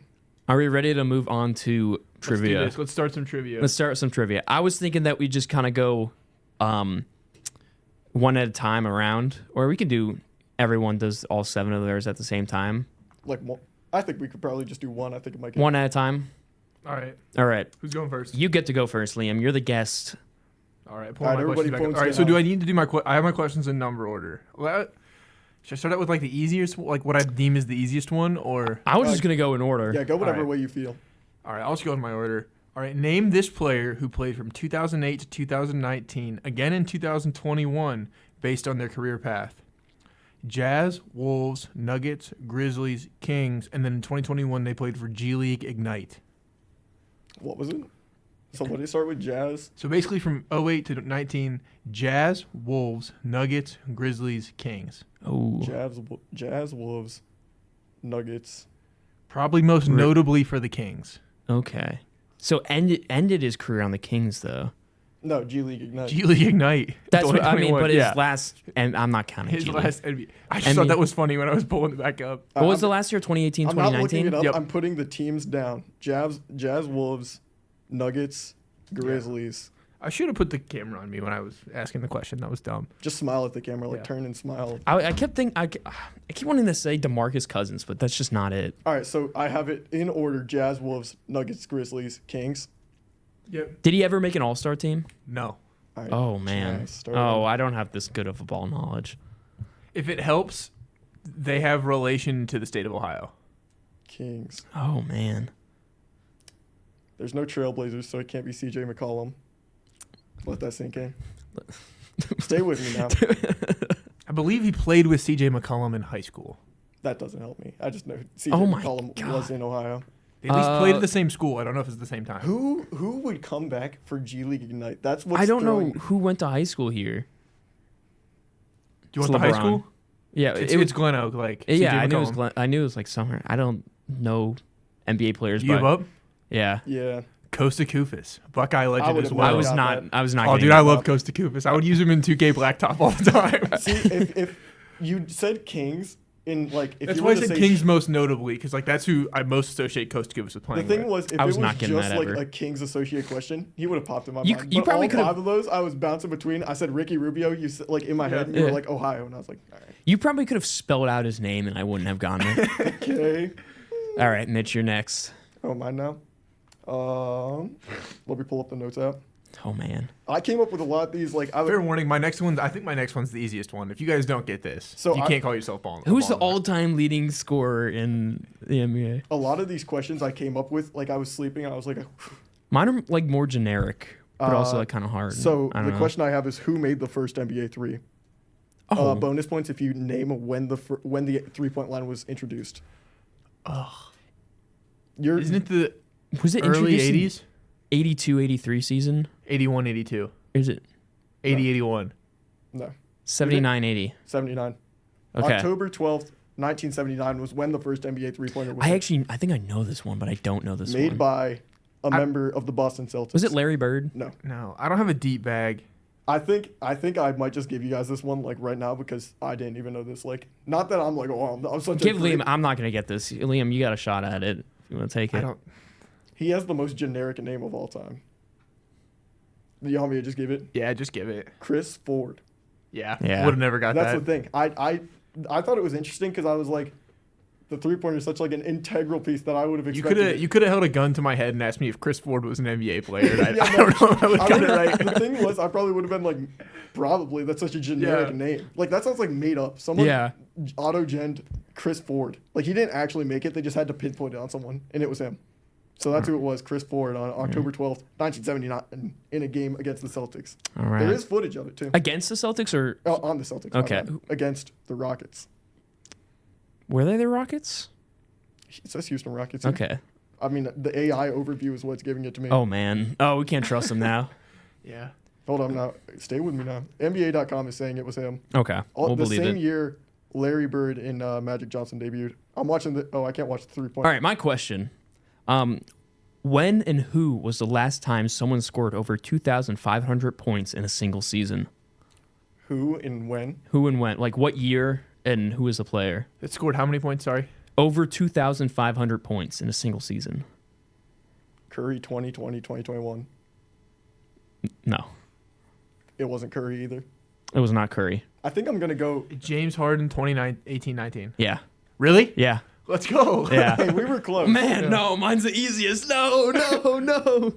Are we ready to move on to trivia? Let's start some trivia. Let's start with some trivia. I was thinking that we just kind of go one at a time around, or we can do everyone does all 7 of theirs at the same time? Like, I think we could probably just do one. I think it might get One at a time? All right. All right. Who's going first? You get to go first, Liam. You're the guest. All right. All right, everybody All right. So do I need to do I have my questions in number order? Should I start out with like the easiest, like what I deem is the easiest one, or? I was just going to go in order. Yeah, go whatever way you feel. All right. I'll just go in my order. All right. Name this player who played from 2008 to 2019, again in 2021, based on their career path. Jazz, Wolves, Nuggets, Grizzlies, Kings, and then in 2021 they played for G League Ignite. What was it? So what did it start with? Jazz? So basically from 08 to 19, Jazz, Wolves, Nuggets, Grizzlies, Kings. Oh. Jazz, Wolves, Nuggets. Probably most notably for the Kings. Okay. So ended his career on the Kings, though. No, G League Ignite. G League Ignite. That's what I mean, but his yeah. last, and I'm not counting His G League. last NBA. I just thought that was funny when I was pulling it back up. What was the last year, 2018, I'm not looking 2019? it up. Yep. I'm putting the teams down. Jazz, Wolves, Nuggets, Grizzlies. I should have put the camera on me when I was asking the question. That was dumb. Just smile at the camera, like turn and smile. I kept thinking, I keep wanting to say DeMarcus Cousins, but that's just not it. All right, so I have it in order: Jazz, Wolves, Nuggets, Grizzlies, Kings. Yep. Did he ever make an All-Star team? No. All right, Oh, man. I don't have this good of a ball knowledge. If it helps, they have relation to the state of Ohio. Kings. Oh, man. There's no Trailblazers, so it can't be CJ McCollum. Let that sink in. Stay with me now. I believe he played with CJ McCollum in high school. That doesn't help me. I just know CJ McCollum was in Ohio. They at least played at the same school. I don't know if it's the same time. Who would come back for G League Ignite? That's what I don't know who went to high school here. Do you want the high school? Yeah, it's Glen Oak. Like yeah, CJ I knew it was like somewhere. I don't know NBA players. You give up? Yeah. Yeah. Costa Koufis, Buckeye legend as well. I was not. Oh, dude, I love Costa Koufis. I would use him in 2K Blacktop all the time. See, if you said Kings in like, if that's you why I were to said say Kings most notably, because like that's who I most associate Costa Koufis with playing. The thing with. was, if I was it not was getting just that like ever. a Kings associate question, he would have popped in my You- mind. you But probably all could've- 5 of those, I was bouncing between. I said Ricky Rubio. You said, like in my head, and you were Yeah. like Ohio, and I was like, all right, You probably could have spelled out his name, and I wouldn't have gone there. okay. All right, Mitch, you're next. Oh, mine now. Let me pull up the notes out. Oh man. I came up with a lot of these. Like, Fair warning, I think my next one's the easiest one. If you guys don't get this, So you can't call yourself balling. Who's the all-time leading scorer in the NBA? a lot of these questions I came up with. Like, I was sleeping, and I was like, Mine are like more generic, but also like kind of hard. So I the don't know. question I have is, who made the first NBA three? Oh, Bonus points if you name when the 3-point line was introduced. Isn't it the was it early introduced in 80s? 82, 83 season? 81, 82. Is it 80, 81. No, 79, 80? 79. Okay. October 12th, 1979 was when the first NBA three-pointer was made. I think I know this one, but I don't know this Made one. by a member of the Boston Celtics. Was it Larry Bird? No. No, I don't have a deep bag. I think I might just give you guys this one like right now because I didn't even know this. Like, not that I'm like, oh, I'm such Give a Liam. I'm not gonna get this. Liam, you got a shot at it. If you want to take it. I don't. He has the most generic name of all time. You want me to just give it? Yeah, just give it. Chris Ford. Yeah. Yeah. Would have never got That's that. the thing. I thought it was interesting because I was like, the three-pointer is such like an integral piece that I would have expected. You could have held a gun to my head and asked me if Chris Ford was an NBA player. And Yeah, I don't know if I would have got it right. The thing was, I probably would have been like, probably that's such a generic name. Like that sounds like made up. Someone auto-genned Chris Ford. Like he didn't actually make it. They just had to pinpoint it on someone, and it was him. So that's who it was, Chris Ford, on October 12th, 1979, in a game against the Celtics. All right. There is footage of it too. Against the Celtics or On the Celtics. my Okay. bad. Against the Rockets. were they the Rockets? It says Houston Rockets. Okay. I mean, the AI overview is what's giving it to me. Oh man. Oh, we can't trust them now. Yeah. Hold on now. Stay with me now. NBA.com is saying it was him. Okay. We'll The believe same it. year Larry Bird and Magic Johnson debuted. I'm watching I can't watch the 3-point. All right. My question. When and who was the last time someone scored over 2,500 points in a single season? Who and when? Who and when? Like what year and who is the player? It scored how many points? Sorry. Over 2,500 points in a single season. Curry 2020, 2021. No. It wasn't Curry either. It was not Curry. I think I'm gonna go. James Harden, 18-19. Yeah. Really? Yeah. Let's go. Yeah. Hey, we were close. Man, no, mine's the easiest. No.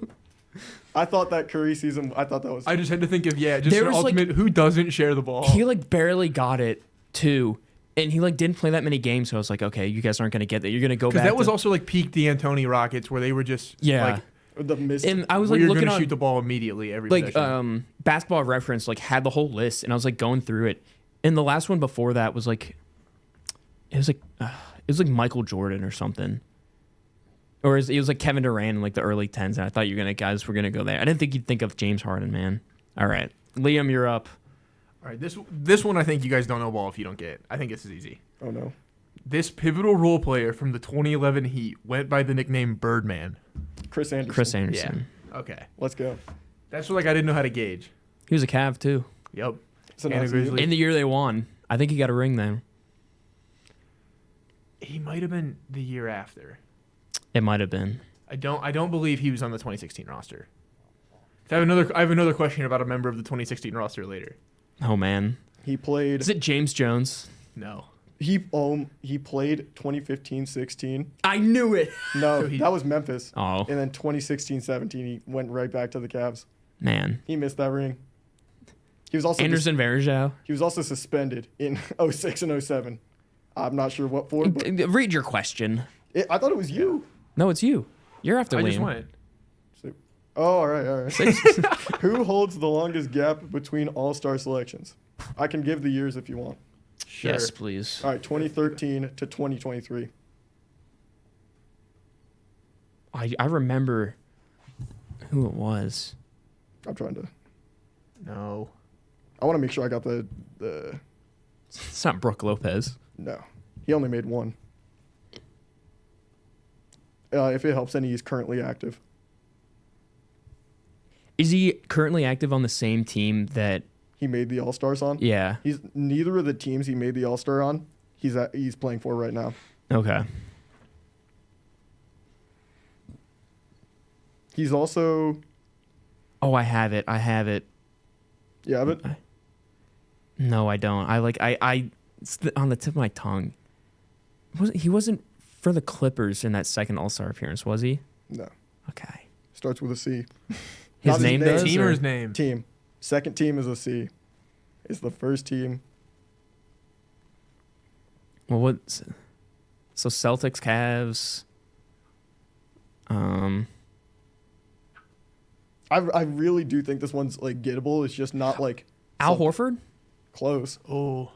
I thought that Curry season. I thought that was. I just had to think of just There an was, ultimate who doesn't share the ball. He like barely got it too, and he like didn't play that many games. So I was like, okay, you guys aren't gonna get that. You're gonna go back. Because that was also like peak D'Antoni Rockets where they were just like the mist. And I was like we're looking gonna on shoot the ball immediately every like possession. Basketball Reference like had the whole list, and I was like going through it. And the last one before that was like, it was like Michael Jordan or something. Or it was like Kevin Durant in like the early 10s, and I thought guys were going to go there. I didn't think you'd think of James Harden, man. All right. Liam, you're up. All right, this one I think you guys don't know ball if you don't get. I think this is easy. Oh, no. This pivotal role player from the 2011 Heat went by the nickname Birdman. Chris Anderson. Yeah. Okay. Let's go. That's what I didn't know how to gauge. He was a Cav, too. Yep. So And a Grizzly. In the year they won. I think he got a ring then. He might have been the year after. It might have been. I don't believe he was on the 2016 roster. I have another question about a member of the 2016 roster later. Oh, man. He played. Is it James Jones? No. He played 2015-16. I knew it. No, So that was Memphis. Oh, And then 2016-17, he went right back to the Cavs. man. He missed that ring. He was also Anderson Varejao. he was also suspended in 06 and 07. I'm not sure what for. But Read your question. I thought it was you. No, it's you. You're after I Liam. just went. Oh, all right. Who holds the longest gap between All-Star selections? I can give the years if you want. Sure. Yes, please. All right, 2013 to 2023. I remember who it was. I'm trying to. No. I want to make sure I got the. It's not Brooke Lopez. No, he only made one. If it helps any, he's currently active. Is he currently active on the same team that? He made the All-Stars on. Yeah. He's neither of the teams he made the All-Star on. He's playing for right now. Okay. He's also. Oh, I have it. You have it? No, I don't. It's on the tip of my tongue. He wasn't for the Clippers in that second All-Star appearance, was he? No. Okay. Starts with a C. His Not name his does? Team or or- his name? Team. Second team is a C. It's the first team. Well, what? So Celtics, Cavs. I really do think this one's like gettable. It's just not like Al so Horford? close. Oh.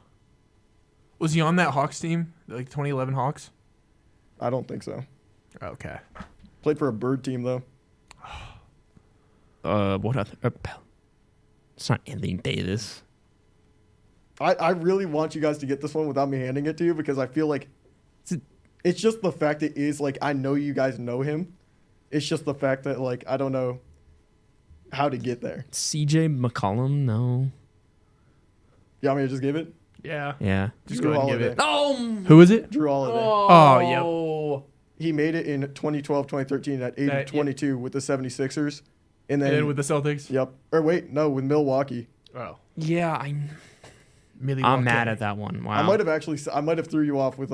Was he on that Hawks team? Like 2011 Hawks? I don't think so. Okay. Played for a bird team though. What other? It's not Anthony Davis. I really want you guys to get this one without me handing it to you because I feel like it's just the fact it is like I know you guys know him. It's just the fact that like I don't know how to get there. CJ McCollum? No. You want me to just give it? Yeah. Yeah. Just Drew go ahead and give Holiday. it. Oh. Who is it? Drew Holiday. Oh, He made it in 2012, 2013 at age of 22 with the 76ers. And And then then with the Celtics? Yep. Or wait, no, with Milwaukee. Oh. Yeah, I'm mad at that one. Wow. I might have threw you off with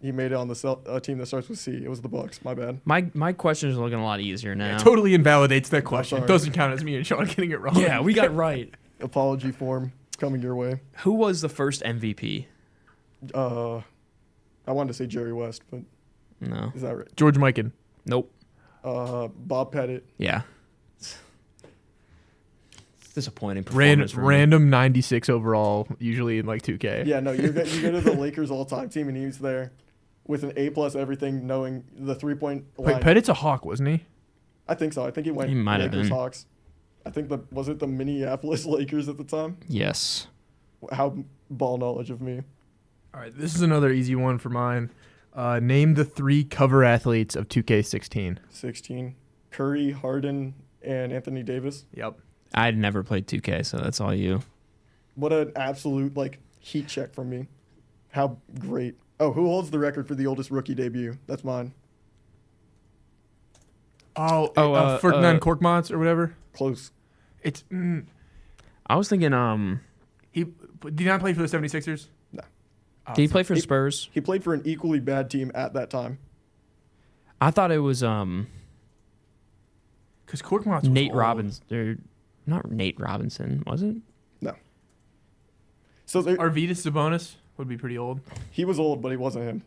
he made it on the team that starts with C. It was the Bucks. My bad. My question is looking a lot easier now. It totally invalidates that question. sorry. Doesn't count as me and Sean getting it wrong. Yeah, we got it right. Apology form coming your way. Who was the first MVP? I wanted to say Jerry West, but No. is that right? George Mikan. Nope. Bob Pettit. Yeah. It's disappointing performance for me. Random 96 overall, usually in like 2K. Yeah, no, you go to the Lakers all-time team, and he was there with an A+ everything, knowing the 3-point line. Wait, Pettit's a Hawk, wasn't he? I think so. I think he went He might have Lakers been. Hawks. I think was it the Minneapolis Lakers at the time? Yes. How ball knowledge of me. All right, this is another easy one for mine. Name the 3 cover athletes of 2K16. 16. Curry, Harden, and Anthony Davis. Yep. I'd never played 2K, so that's all you. What an absolute heat check from me. How great. Oh, who holds the record for the oldest rookie debut? That's mine. Ferdinand Korkmaz or whatever. Close. It's I was thinking Did he not play for the 76ers? No. Oh, Did he play for Spurs? He played for an equally bad team at that time. I thought it was Because Korkmaz was Nate old. Robinson. Not Nate Robinson, was it? No. So Arvydas Sabonis would be pretty old. he was old, but he wasn't him.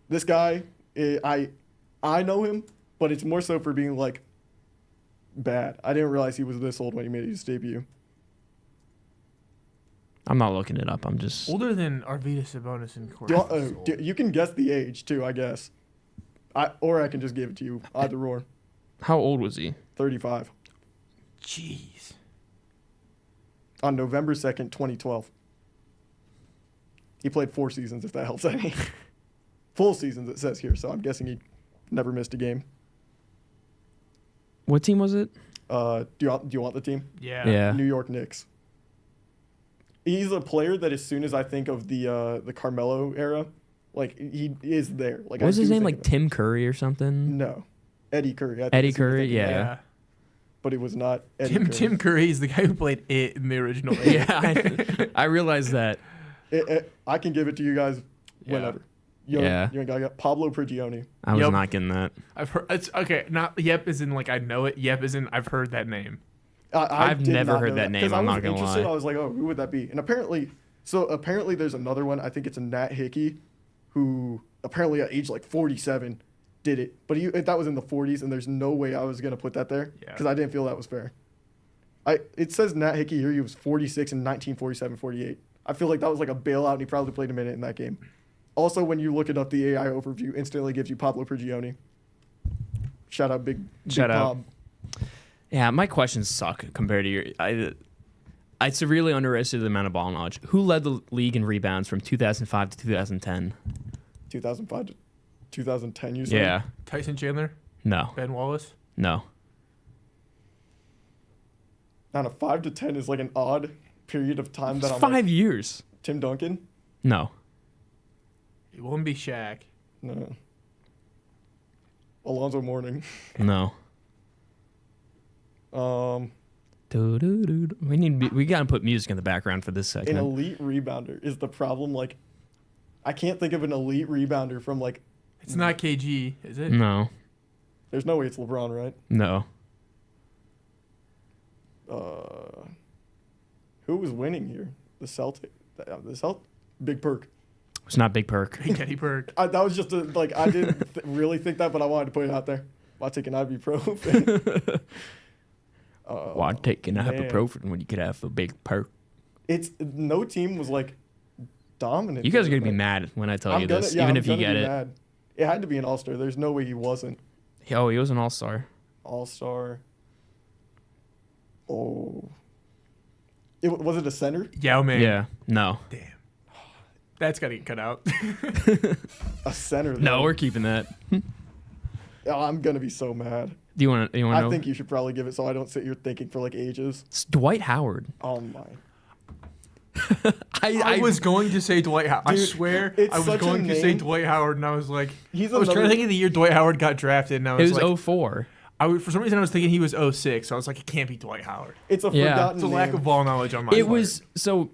This guy, I know him, but it's more so for being like bad. I didn't realize he was this old when he made his debut. I'm not looking it up. I'm just Older than Arvydas Sabonis and Korkmaz. You can guess the age too, I guess. Or I can just give it to you. Either or. How old was he? 35. Jeez. On November 2nd, 2012. He played 4 seasons, if that helps any. Full seasons, it says here, so I'm guessing he never missed a game. What team was it? Do you want the team? Yeah. New York Knicks. He's a player that as soon as I think of the Carmelo era, like he is there. Like What was I his do name? think Like of him. Tim Curry or something? No, Eddie Curry. I think Eddie is who you're Curry, thinking of. yeah. But it was not Eddie Curry. Tim Curry is the guy who played it in the original. It. Yeah, I realized that. I can give it to you guys whenever. You ain't got Pablo Prigioni. I was Yep. not getting that. I've heard. It's okay. Not yep as in like I know it. Yep as in I've heard that name. I've did never not heard know that name, 'cause I'm I was not gonna interested. lie. I was like, oh, who would that be? And apparently there's another one. I think it's a Nat Hickey, who apparently at age like 47 did it. But that was in the 40s, and there's no way I was gonna put that there because I didn't feel that was fair. It says Nat Hickey here. He was 46 in 1947-48. I feel like that was like a bailout, and he probably played a minute in that game. Also, when you look it up, the AI overview instantly gives you Pablo Prigioni. Shout out, big Shout out. Pab. Yeah, my questions suck compared to your. I severely underestimated the amount of ball knowledge. Who led the league in rebounds from 2005 to 2010? 2005 to 2010, you said? Yeah. Tyson Chandler, No. Ben Wallace. No. I don't know, 5 to 10 is like an odd period of time that It's I'm 5 like, years. Tim Duncan? No. It won't be Shaq. No. Alonzo Mourning. No. We gotta put music in the background for this An segment. elite rebounder is the problem. Like, I can't think of an elite rebounder from like. It's not KG, is it? No. There's no way it's LeBron, right? No. Who was winning here? The Celtic. Big Perk. It's not Big Perk. Teddy Perk. That was just I didn't really think that, but I wanted to put it out there. While taking ibuprofen. Why take an ibuprofen when you could have a Big Perk? It's no team was like dominant. You guys are gonna be mad when I tell you this, I'm even if you gonna get be it. mad. It had to be an all-star. There's no way he wasn't Oh, he was an all-star. all-star. Oh, was it a center? Yao Ming. Yeah. No. Damn. That's got to get cut out. A center. Though. No, we're keeping that. Oh, I'm gonna be so mad. Do you want to know? I think you should probably give it so I don't sit here thinking for like ages. It's Dwight Howard. Oh my. I was going to say Dwight Howard. I Dude, swear it's I was such a going to say name. Dwight Howard, and I was like, He's I was trying to another- think of the year Dwight Howard got drafted, and I It was was like, 04. for some reason I was thinking he was 06, so I was like, it can't be Dwight Howard. It's a Yeah. forgotten It's a lack name. of ball knowledge on my part. It was so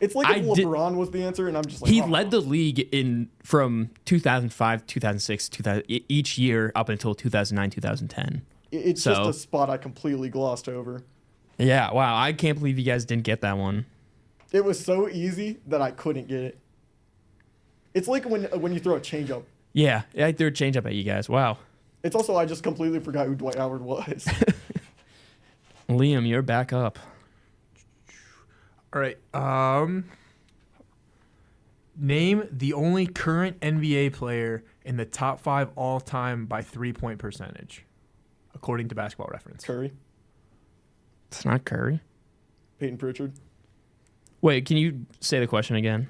It's like I if did- LeBron was the answer, and I'm just like. he oh. led the league in from 2005, 2006, each year up until 2009, 2010. It's just a spot I completely glossed over. Yeah, wow, I can't believe you guys didn't get that one. It was so easy that I couldn't get it. It's like when you throw a changeup. Yeah, I threw a change up at you guys. Wow. It's also I just completely forgot who Dwight Howard was. Liam, you're back up. All right. Name the only current NBA player in the top 5 all-time by 3-point percentage, according to Basketball Reference. Curry, It's not Curry. Peyton Pritchard. Wait, can you say the question again?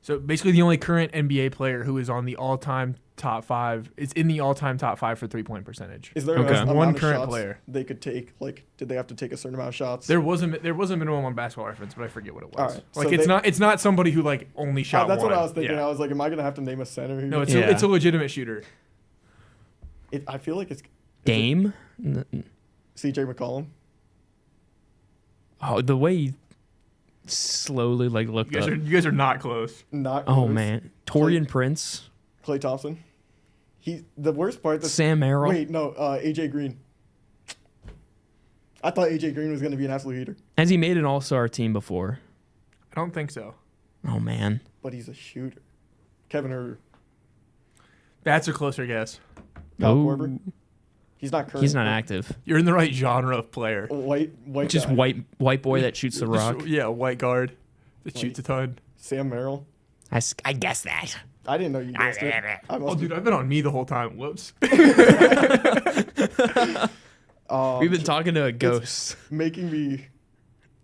So basically, the only current NBA player who is on the all-time top 5 is in the all-time top 5 for 3-point percentage. Is there Okay. a amount One of current shots player. they could take? Like, did they have to take a certain amount of shots? There was a minimum on Basketball Reference, but I forget what it was. All right, Like so it's not somebody who like only shot that's one. what I was thinking. Yeah. I was like, am I gonna have to name a center? No, it's Yeah. it's a legitimate shooter. I feel like it's Dame? C.J. McCollum. Oh, the way slowly look up. You guys are not close. Not Oh close. man, Torian Prince, Klay Thompson. The worst part. Sam Merrill. Wait, no, AJ Green. I thought AJ Green was going to be an absolute heater. Has he made an All-Star team before? I don't think so. Oh man, But he's a shooter. Kevin Herter. That's a closer guess. Kyle Oh. Korver. He's not current. he's not active. You're in the right genre of player. White Just guy. white boy that shoots the rock. Yeah, white guard that shoots a ton. Sam Merrill. I guess that. I didn't know you guessed it. I Oh, must dude, I've been on me the whole time. Whoops. We've been talking to a ghost. making me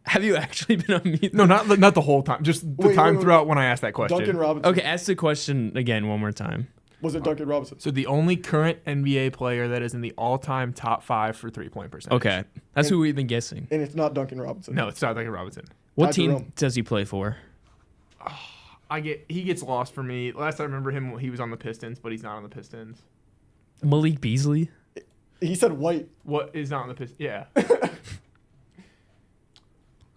Have you actually been on mute? No, not the whole time. Just the time throughout when I asked that question. Duncan Robinson. Okay, ask the question again one more time. Was it Duncan Robinson? So the only current NBA player that is in the all-time top 5 for 3-point percentage. Okay, that's who we've been guessing. And it's not Duncan Robinson. No, it's not Duncan Robinson. What Ty team Jerome. does he play for? He gets lost for me. Last I remember him, he was on the Pistons, but he's not on the Pistons. Malik Beasley? He said White. What is not on the Pistons? Yeah.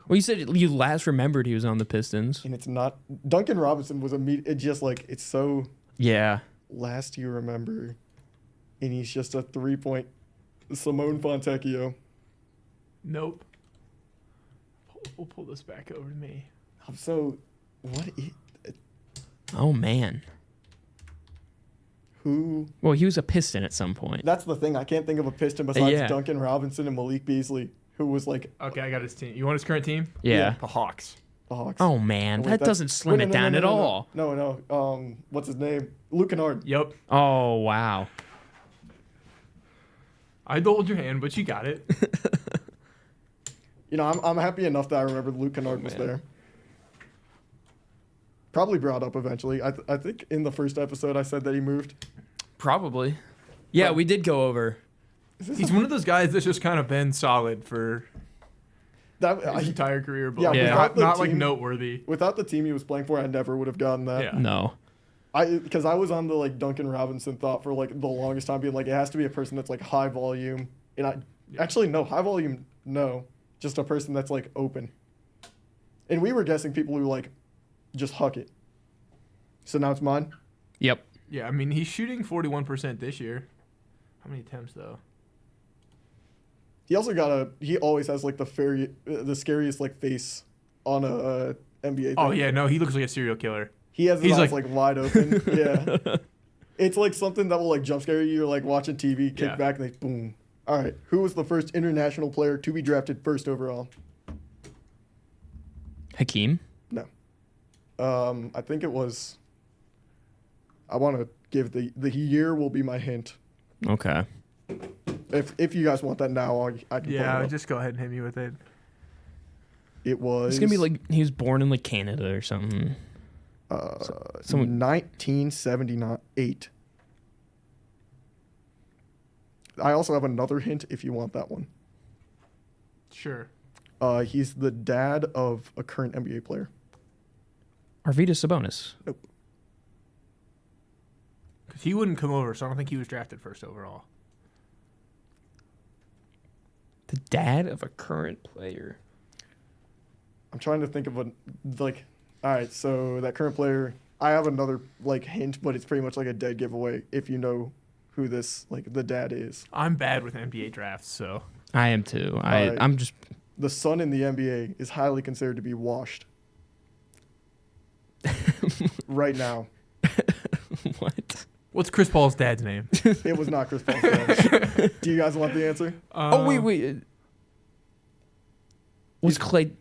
Well, you said you last remembered he was on the Pistons. And it's not. Duncan Robinson was it's just it's so Yeah. last you remember. And he's just a 3-point Simone Fontecchio. Nope. We'll pull this back over to me. Oh man. Who? Well, he was a Piston at some point. That's the thing. I can't think of a Piston besides Yeah. Duncan Robinson and Malik Beasley, who was Okay, I got his team. You want his current team? Yeah. The Hawks. the Hawks. Oh man, Wait, that that's- doesn't slim wait, it no, down no, at no, no, all. No. What's his name? Luke Kennard. Yep. Oh wow. I doled your hand, but you got it. I'm happy enough that I remember Luke Kennard was man. there. Probably brought up eventually. I think in the first episode I said that he moved. Probably. Yeah, But- we did go over. He's one of those guys that's just kind of been solid for That his entire career, but Yeah, Yeah. not like team- noteworthy. without the team he was playing for, I never would have gotten that. Yeah. No. Because I was on the Duncan Robinson thought for the longest time, being it has to be a person that's high volume, and high volume, no, just a person that's open. And we were guessing people who just huck it. So now it's mine. Yep. Yeah, I mean, he's shooting 41% this year. How many attempts, though? He also he always has the scariest face on a NBA thing. Oh, yeah, no, he looks like a serial killer. He has his He's eyes wide open. Yeah. It's something that will jump scare you. You're watching TV, kick Yeah. back, and they boom. All right. Who was the first international player to be drafted first overall? Hakeem? No. I think it was. I want to give the year will be my hint. Okay. If you guys want that now, I can. Yeah, pull it up. just go ahead and hit me with it. It was. It's gonna be he was born in Canada or something. someone- 1978. I also have another hint if you want that one. Sure. He's the dad of a current NBA player. Arvydas Sabonis. Nope. Because he wouldn't come over, so I don't think he was drafted first overall. The dad of a current player. I'm trying to think of all right, so that current player, I have another hint, but it's pretty much a dead giveaway if you know who this the dad is. I'm bad with NBA drafts, so. I am too. right. I'm just The son in the NBA is highly considered to be washed right now. what? What's Chris Paul's dad's name? It was not Chris Paul's dad. Do you guys want the answer? Oh wait. What's Klay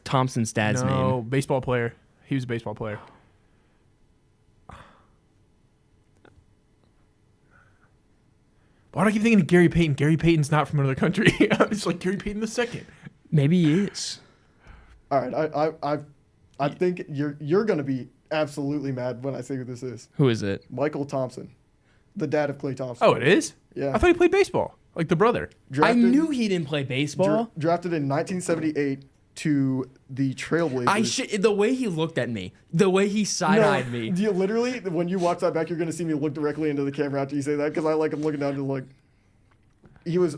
Thompson's dad's name? No, baseball player. He was a baseball player. Why do I keep thinking of Gary Payton? Gary Payton's not from another country. It's Gary Payton II. Maybe he is. All right, I think you're gonna be absolutely mad when I say who this is. Who is it? Michael Thompson, the dad of Klay Thompson. Oh, it is? Yeah. I thought he played baseball, like the brother. I knew he didn't play baseball. Drafted in 1978 to the Trailblazers. The way he looked at me, the way he side-eyed me. You literally, when you watch that back, you're gonna see me look directly into the camera after you say that because I I'm looking down to he was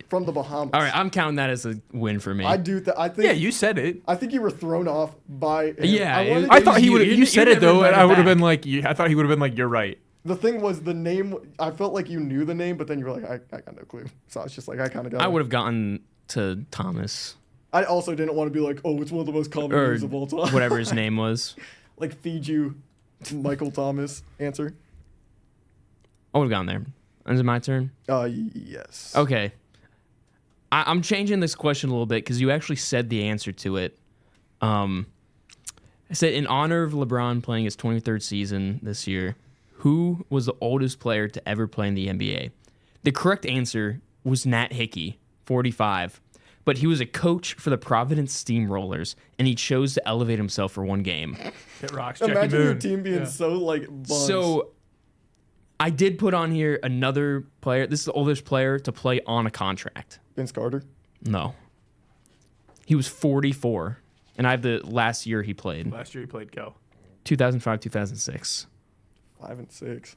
from the Bahamas. All right, I'm counting that as a win for me. I do. I think. Yeah, you said it. I think you were thrown off by. Yeah, I thought he would. You said it though, and I would have back. been like, I thought he would have been like, you're right. The thing was the name. I felt like you knew the name, but then you were like, I got no clue. So I was just like, I kind of got. I would have gotten to Thomas. I also didn't want to be like, oh, it's one of the most common names of all time. Whatever his name was. Like feed you, Michael Thomas. Answer. I would have gotten there. Is it my turn? Yes. Okay. I'm changing this question a little bit because you actually said the answer to it. I said, in honor of LeBron playing his 23rd season this year, who was the oldest player to ever play in the NBA? The correct answer was Nat Hickey, 45. But he was a coach for the Providence Steamrollers, and he chose to elevate himself for one game. It rocks. Jackie Imagine Moon. your team being so like buns. So I did put on here another player. This is the oldest player to play on a contract. Vince Carter. No. He was 44. And I have the last year he played. Last year he played go. 2005, 2006. 5 and 6.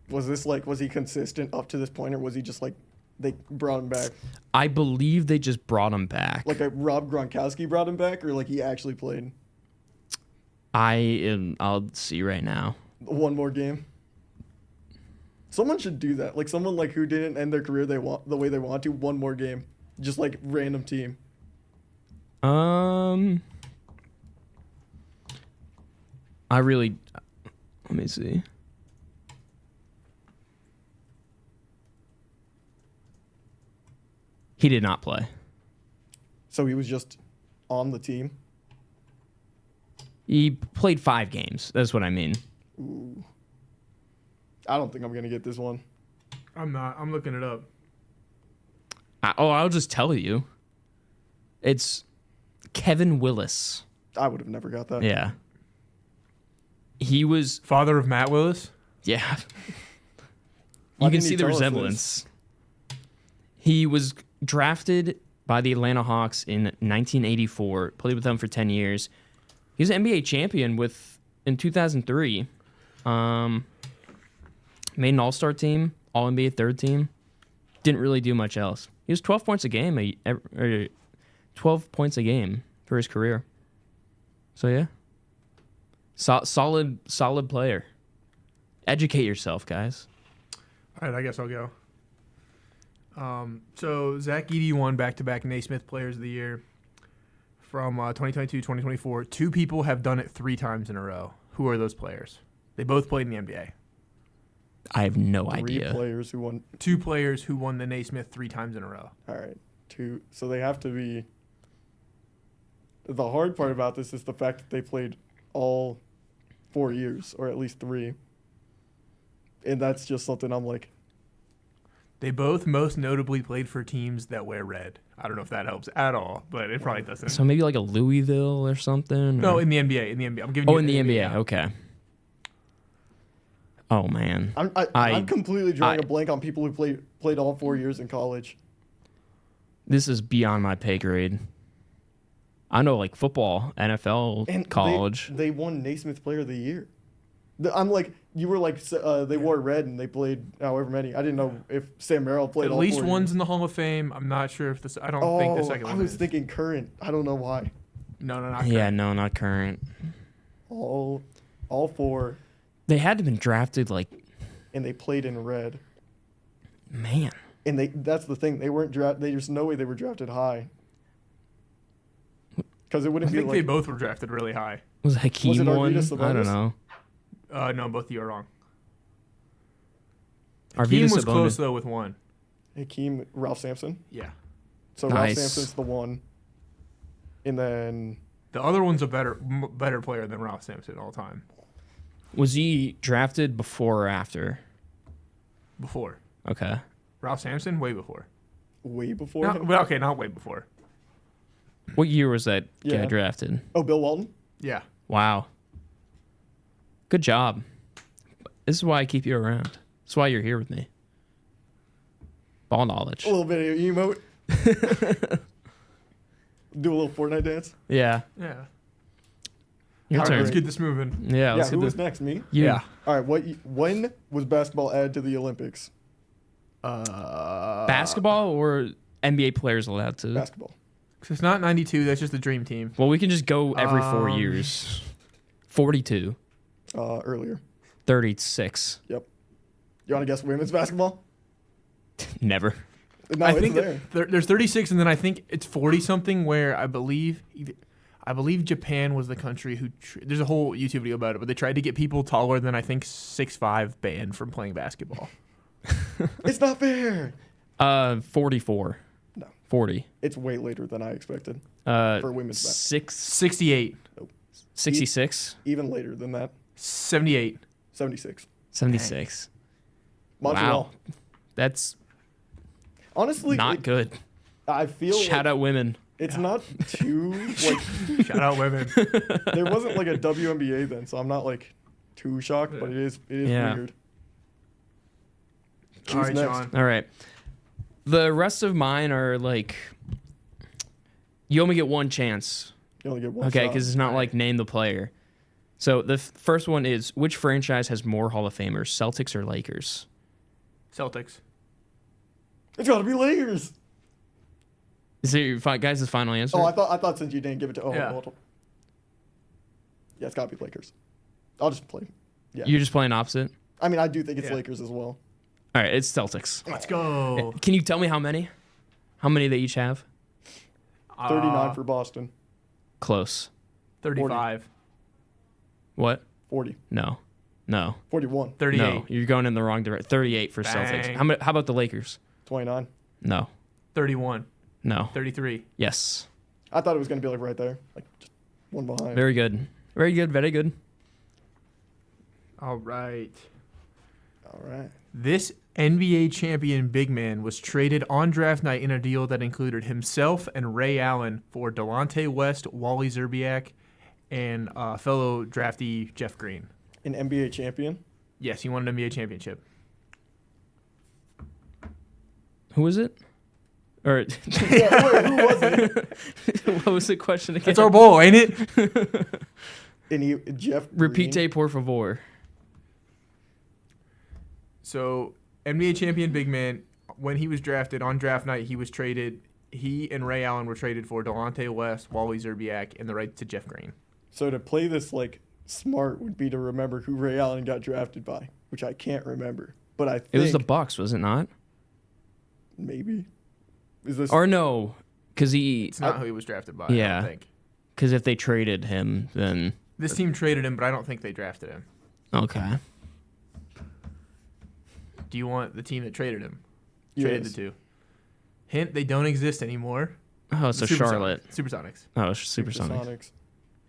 Was this like, was he consistent up to this point, or was he just like, they brought him back? I believe they just brought him back. Like a Rob Gronkowski brought him back, or like he actually played? I'll see right now. One more game. Someone should do that. Like someone like who didn't end their career the way they want to. One more game. Just like random team. Let me see. He did not play. So he was just on the team. He played 5 games. That's what I mean. Ooh. I don't think I'm gonna get this one. I'm not. I'm looking it up. I'll just tell you. It's Kevin Willis. I would have never got that. Yeah. He was... Father of Matt Willis? Yeah. Why You can didn't see he the tell us resemblance. He was drafted by the Atlanta Hawks in 1984. Played with them for 10 years. He was an NBA champion in 2003. Made an all-star team, all-NBA third team. Didn't really do much else. He was 12 points a game, 12 points a game for his career. So yeah, solid player. Educate yourself, guys. All right, I guess I'll go. So Zach Edey won back-to-back Naismith Players of the Year from 2022-2024. 2 people have done it 3 times in a row. Who are those players? They both played in the NBA. I have no 3 idea. players who won. 2 players who won the Naismith 3 times in a row. All right, 2. So they have to be. The hard part about this is the fact that they played all 4 years, or at least 3. And that's just something I'm like. They both most notably played for teams that wear red. I don't know if that helps at all, but it probably doesn't. So maybe like a Louisville or something? No, or? in the NBA. I'm giving you. In the NBA. Okay. Oh man. I'm completely drawing a blank on people who played all 4 years in college. This is beyond my pay grade. I know like football, NFL, And college. They won Naismith Player of the Year. I'm like, you were like, they wore red and they played however many. I didn't know if Sam Merrill played At all least 4 one's years. in the Hall of Fame. I'm not sure if this. I don't think the second I one was is. thinking current. I don't know why. No, not Yeah, current. no, not current. All 4, They had to have been drafted like, and they played in red. man. And that's the thing. They weren't drafted. There's no way they were drafted high. Because it I wouldn't be think like. they both were drafted really high. Was Hakeem Was it one? Arvydas I don't Sabonis? know. No, both of you are wrong. Arvydas Hakeem was Sabonis. close though with 1. Hakeem, Ralph Sampson. Yeah. So Nice. Ralph Sampson's the 1. And then. The other one's a better player than Ralph Sampson all time. Was he drafted before or after? Before. Okay. Ralph Sampson, way before. Way before No, him. well, okay, not way before. What year was that guy Yeah. drafted? Oh, Bill Walton? Yeah. Wow. Good job. This is why I keep you around. That's why you're here with me. Ball knowledge. A little bit of emote. Do a little Fortnite dance. Yeah. Yeah. Your All right, turn. let's get this moving. Yeah. Yeah, Let's who get was this. next? Me? You. Yeah. All right, when was basketball added to the Olympics? Basketball or NBA players allowed to? Basketball. So it's not 92. That's just the dream team. Well, we can just go every 4 years. 42. Earlier. 36. Yep. You want to guess women's basketball? Never. No, I it's think there. there's 36, and then I think it's 40 something. Where I believe Japan was the country who. There's a whole YouTube video about it, but they tried to get people taller than I think 6'5" banned from playing basketball. It's not fair. 44. No. 40. It's way later than I expected for women's basketball. 68. 66. Even later than that. 78. 76. 76. Montreal. Wow. That's honestly not good. I feel Shout out women. It's not too like Shout out women. there wasn't like a WNBA then, so I'm not like too shocked, but it is weird. All right, next? Sean. All right. The rest of mine are like you only get one chance. You only get one Okay, shot. because it's not like name the player. So the first one is which franchise has more Hall of Famers, Celtics or Lakers? Celtics. It's got to be Lakers. Is it your guys' final answer? Oh, I thought since you didn't give it to Yeah. Yeah, it's got to be Lakers. I'll just play. Yeah. You're just playing opposite? I mean, I do think it's Yeah. Lakers as well. All right, it's Celtics. Let's go. Can you tell me how many? How many they each have? 39 for Boston. Close. 35. What? 40. No. 41. 38. No, you're going in the wrong direction. 38 for Celtics. Bang. How about the Lakers? 29. No. 31. No. 33. Yes. I thought it was going to be like right there. Like just one behind. Very good. Very good. Very good. All right. All right. This NBA champion big man was traded on draft night in a deal that included himself and Ray Allen for Delonte West, Wally Szczerbiak, and fellow draftee Jeff Green. An NBA champion? Yes, he won an NBA championship. Who was it? Or Yeah, wait, who was it? what was the question again? It's our bowl, ain't it? And Jeff Repite, Green? por favor. So, NBA champion big man, when he was drafted on draft night, he was traded. He and Ray Allen were traded for Delonte West, Wally Szczerbiak, and the right to Jeff Green. So to play this like smart would be to remember who Ray Allen got drafted by, which I can't remember. But I think It was the Bucks, was it not? maybe. Is this Or no, because It's not who he was drafted by, I Yeah. don't think. because if they traded him, then This team traded him, but I don't think they drafted him. okay. Do you want the team that traded him? Yes. Traded the two. Hint, they don't exist anymore. Oh, so Charlotte. Supersonics. Oh, Supersonics. Supersonics?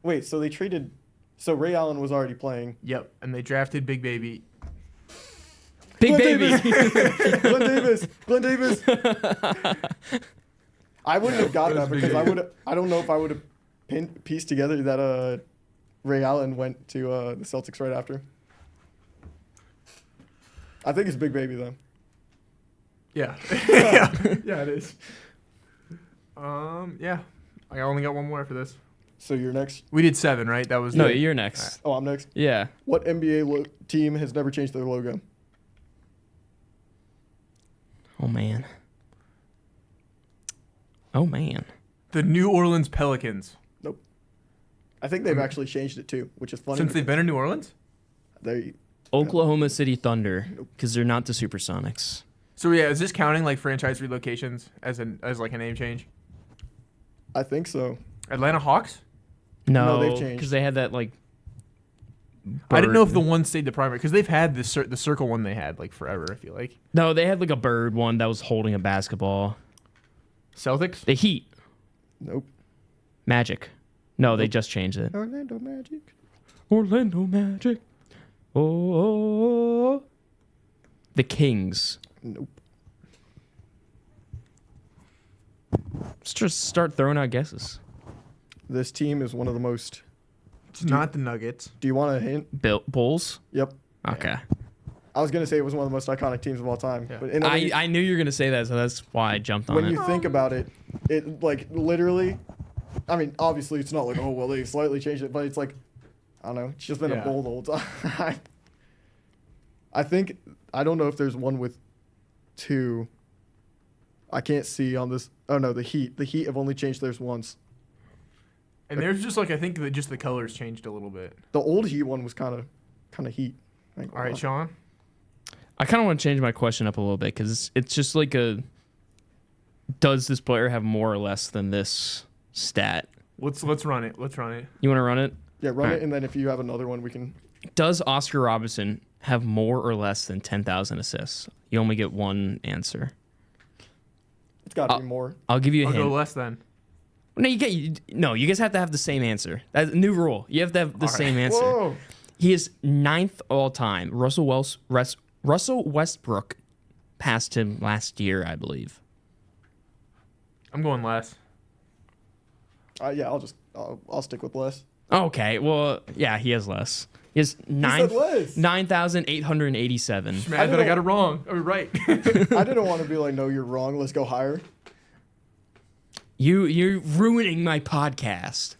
Wait, so they traded. So Ray Allen was already playing. Yep, and they drafted Big Baby. Big Glenn baby. Davis! Glenn Davis! I wouldn't have got That was that Big because Baby. I don't know if I would have pieced together that Ray Allen went to the Celtics right after. I think it's Big Baby though. Yeah. yeah, it is. Yeah. I only got one more for this. So you're next. We did 7, right? That was No, the- you're next. Oh, I'm next. Yeah. What NBA team has never changed their logo? Oh man. Oh man. the New Orleans Pelicans. Nope. I think they've actually changed it too, which is funny. Since they've been in New Orleans? They Oklahoma City Thunder, because they're not the Supersonics. So yeah, is this counting like franchise relocations as like a name change? I think so. Atlanta Hawks? No, they've No, changed. because they had that like. I didn't know if bird- the one stayed the primary because they've had the circle one they had like forever. I feel like No, they had like a bird one that was holding a basketball. Celtics. The Heat, Nope. Magic. No, they just changed it. Orlando Magic. Orlando Magic. Oh. The Kings. Nope. Let's just start throwing out guesses. This team is one of the most. It's not the Nuggets. Do you want a hint? Bulls. Yep. Okay. I was gonna say it was one of the most iconic teams of all time. Yeah. But and then I knew you were gonna say that, so that's why I jumped on when it. you think about it, it like literally. I mean, obviously, it's not like oh well they slightly changed it, but it's like I don't know. It's just been Yeah. a bull the whole time. I think I don't know if there's one with to. I can't see on this. Oh no, the Heat. The Heat have only changed theirs once. And there's just like I think that just the colors changed a little bit. The old Heat one was kind of Heat. All right, Shawn. I kind of want to change my question up a little bit because it's just like does this player have more or less than this stat? Let's run it. Let's run it. You want to run it? Yeah, run All it, right. and then if you have another one, we can. Does Oscar Robertson have more or less than 10,000 assists? You only get one answer. It's got to be more. I'll give you a I'll hint. go less then. No, you guys have to have the same answer. That's a new rule. You have to have the same answer. Whoa. He is 9th all time. Russell Westbrook passed him last year, I believe. I'm going less. Yeah, I'll stick with less. Okay, well, yeah, he has less. He has less. 9,887. Mad that I got it wrong. I mean, right. I didn't want to be like, no, you're wrong. Let's go higher. You're ruining my podcast.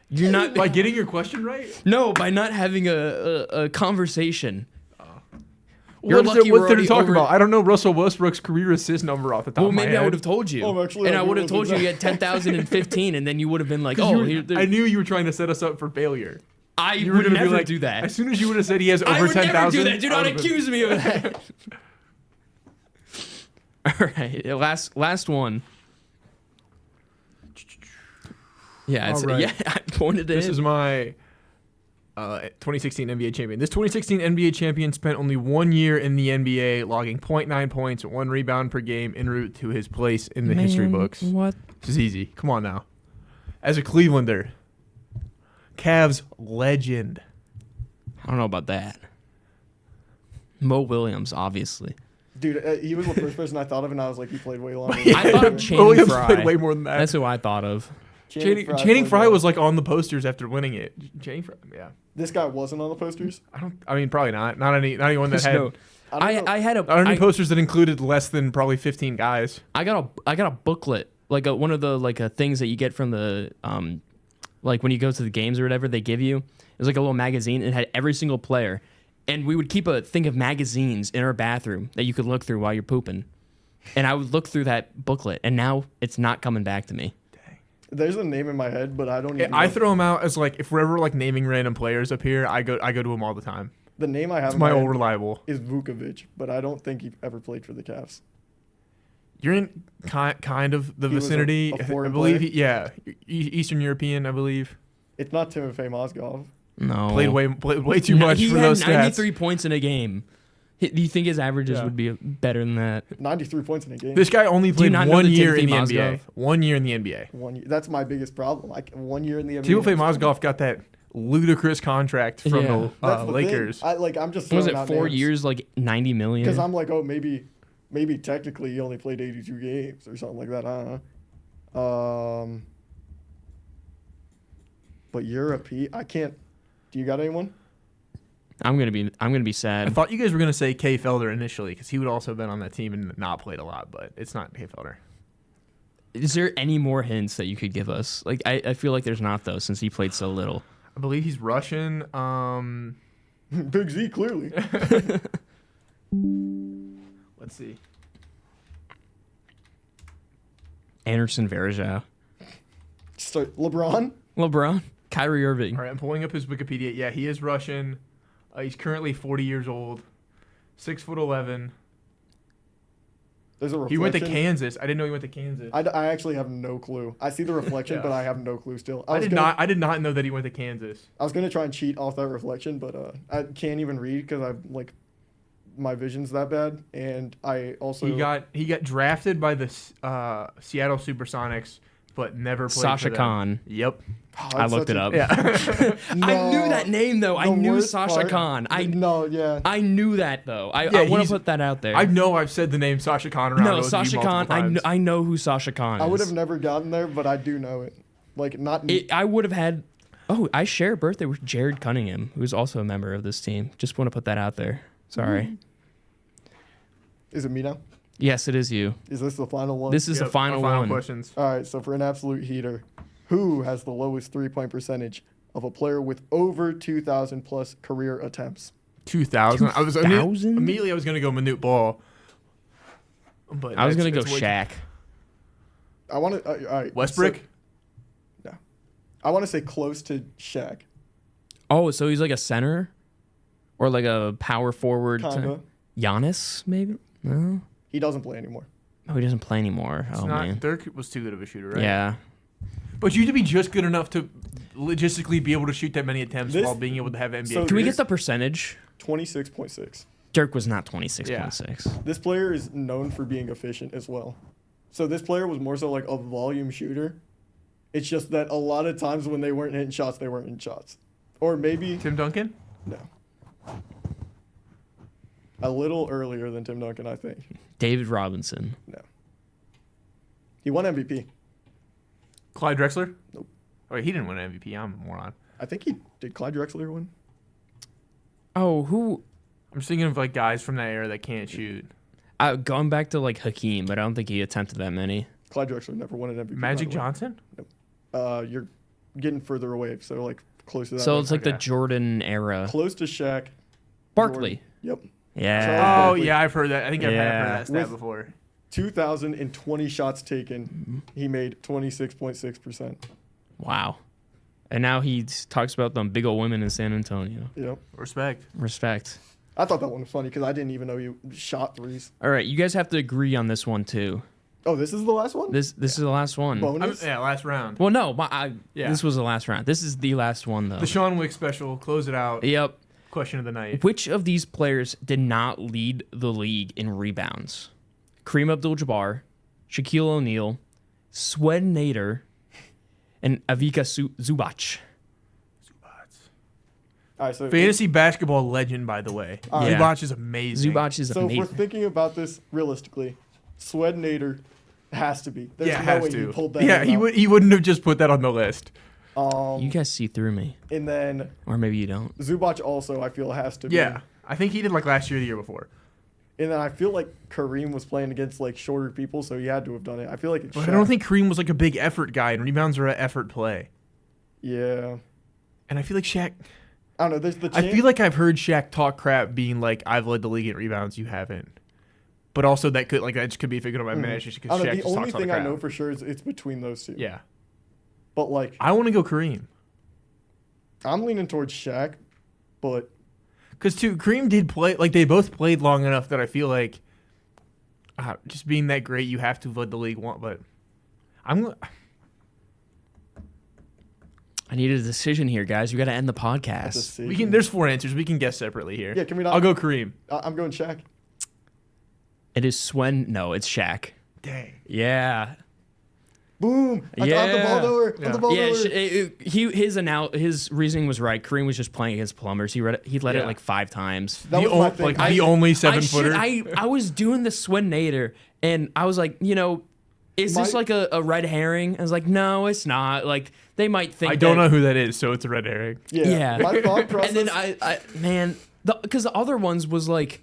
You're not By getting your question right? No, by not having a conversation. What's there to talk about? I don't know Russell Westbrook's career assist number off the top of my head. Maybe I would have told you. Oh, actually, and I I would have knew told you it you was had 10,015, and then you would have been like, I knew you were trying to set us up for failure. I would never do that. As soon as you would have said he has I over would 10,000. never do that. Do not accuse me of that. All right, last one. Yeah, All right. yeah. I pointed it. This is my 2016 NBA champion. This 2016 NBA champion spent only 1 year in the NBA, logging 0.9 points, 1 rebound per game en route to his place in the history books. What? This is easy. Come on now. As a Clevelander, Cavs legend. I don't know about that. Mo Williams, obviously. Dude, he was the first person I thought of, and I was like, he played way longer. I thought of Channing Williams Frye. played way more than that. That's who I thought of. Channing Frye was like on the posters after winning it. Channing Frye, yeah. This guy wasn't on the posters. I mean, probably not. Not anyone that had. No. I had a. Not any posters that included less than probably 15 guys. I got a booklet, like one of the things that you get from the like when you go to the games or whatever they give you. It was like a little magazine. It had every single player, and we would keep a thing of magazines in our bathroom that you could look through while you're pooping. And I would look through that booklet, and now it's not coming back to me. There's a name in my head, but I don't even. I throw them out as like if we're ever like naming random players up here, I go to them all the time. The name I have It's in my my old head reliable. is Vukovic, but I don't think he ever played for the Cavs. You're in kind of the He was vicinity. a foreign I believe. player? Eastern European, I believe. It's not Timofey Mozgov. No, Played way too much he for had those stats. 93 points in a game. Do you think his averages would be better than that? 93 points in a game. This guy only Do you played not know 1 the year in Timothy the NBA. Mozgov? 1 year in the NBA. 1 year. That's my biggest problem. 1 year in the NBA. Timofey Mozgov got that ludicrous contract from Yeah. the Lakers. I'm just Was throwing it out 4 names. years, like 90 million? Because I'm like, oh, maybe technically he only played 82 games or something like that. I don't know. But Europe, I can't. Do you got anyone? I'm gonna be sad. I thought you guys were going to say Kay Felder initially because he would also been on that team and not played a lot, but it's not Kay Felder. Is there any more hints that you could give us? Like, I feel like there's not, though, since he played so little. I believe he's Russian. Big Z, clearly. Let's see. Anderson Varejao. Start LeBron. Kyrie Irving. All right, I'm pulling up his Wikipedia. Yeah, he is Russian. He's currently 40 years old, 6'11". There's a reflection. He went to Kansas. I didn't know he went to Kansas. I actually have no clue. I see the reflection, Yeah. but I have no clue still. I did not know that he went to Kansas. I was gonna try and cheat off that reflection, but I can't even read because I'm like, my vision's that bad, and I also He got drafted by the Seattle Supersonics, but never played Sasha for them. Khan. Yep. Oh, I looked it up. Yeah. I knew that name, though. I The knew worst Sasha part- Khan. I knew that, though. I want he's- to put that out there. I know I've said the name Sasha Khan around. No, with you Sasha multiple Khan. times. I know who Sasha Khan is. I would have never gotten there, but I do know it. Like not. I would have had. Oh, I share a birthday with Jared Cunningham, who's also a member of this team. Just want to put that out there. Sorry. Is it me now? Yes, it is you. Is this the final one? This is the final my one. questions. All right. So for an absolute heater, who has the lowest 3-point percentage of a player with over 2,000 plus career attempts? 2000. I was 2000? immediately I was going to go Manute Ball. But I was gonna go it's Shaq. I want to. All right. Westbrook. No. I want to say close to Shaq. Oh, so he's like a center, or like a power forward. Kinda. Giannis, maybe. No, He doesn't play anymore. no, he doesn't play anymore. It's Oh not, man. Dirk was too good of a shooter, right? Yeah. But you have to be just good enough to logistically be able to shoot that many attempts This- while being able to have NBA. so Can we careers. get the percentage? 26.6. Dirk was not 26.6. This player is known for being efficient as well. So this player was more so like a volume shooter. It's just that a lot of times when they weren't hitting shots, they weren't hitting shots. Or maybe Tim Duncan? no. A little earlier than Tim Duncan, I think. David Robinson. No. He won MVP. Clyde Drexler? Nope. Oh, wait, he didn't win an MVP. I'm a moron. I think he did. Clyde Drexler win? Oh, who? I'm just thinking of like guys from that era that can't shoot. Going back to like Hakeem, but I don't think he attempted that many. Clyde Drexler never won an MVP. Magic by the way. Johnson? You're getting further away, so like close to that. So one. it's like the Okay. Jordan era. Close to Shaq. Barkley. Jordan. Yep. Yeah. Charles- Oh, Barkley. yeah, I've heard that. I think I've Yeah. heard that stat With- before. 2,020 shots taken. He made 26.6%. Wow. And now he talks about them big old women in San Antonio. Yep. Respect. Respect. I thought that one was funny because I didn't even know you shot threes. All right, you guys have to agree on this one too. Oh, this is the last one? This is the last one. Bonus? Yeah, last round. Well, no, Yeah. this was the last round. This is the last one though. The Sean Wick special. Close it out. Yep. Question of the night. Which of these players did not lead the league in rebounds? Kareem Abdul-Jabbar, Shaquille O'Neal, Swed Nader, and Ivica Zubac. All right, so Fantasy basketball legend, by the way. Yeah. Zubac is amazing. Zubac is so if we're amazing. thinking about this realistically, Swed Nader has to be. There's Yeah, no has way to. he pulled that Yeah, one he out. would. He wouldn't have just put that on the list. You guys see through me, And then or maybe you don't. Zubac also, I feel, has to be. Yeah, I think he did like last year, or the year before. And then I feel like Kareem was playing against like shorter people, so he had to have done it. I feel like it's But Shaq. I don't think Kareem was like a big effort guy, and rebounds are an effort play. Yeah. And I feel like Shaq. I don't know. There's the I chance. feel like I've heard Shaq talk crap, being like, "I've led the league in rebounds, you haven't." But also that just could be a figure of my imagination I because don't know, Shaq the just only talks all the thing I crap. know for sure is it's between those two. Yeah, But like, I want to go Kareem I'm leaning towards Shaq, but because Kareem did play like they both played long enough that I feel like just being that great, you have to have led the league one. But I'm. I need a decision here, guys. We got to end the podcast. decision. We can. There's 4 answers. We can guess separately here. Yeah, can we not? I'll go Kareem. I'm going Shaq. It is Swen. No, it's Shaq. Dang. Yeah. Boom! I'm the Yeah. ball knower. Yeah. I'm the ball Yeah, knower. his reasoning was right. Kareem was just playing against plumbers. He led Yeah. it like 5 times. That was my thing. the only 7-footer. I was doing the Swed Nader, and I was like, is this My- like a red herring? I was like, no, it's not. Like they might think. I don't that- know who that is, so it's a red herring. Yeah. My thought process. And then because the other ones was like,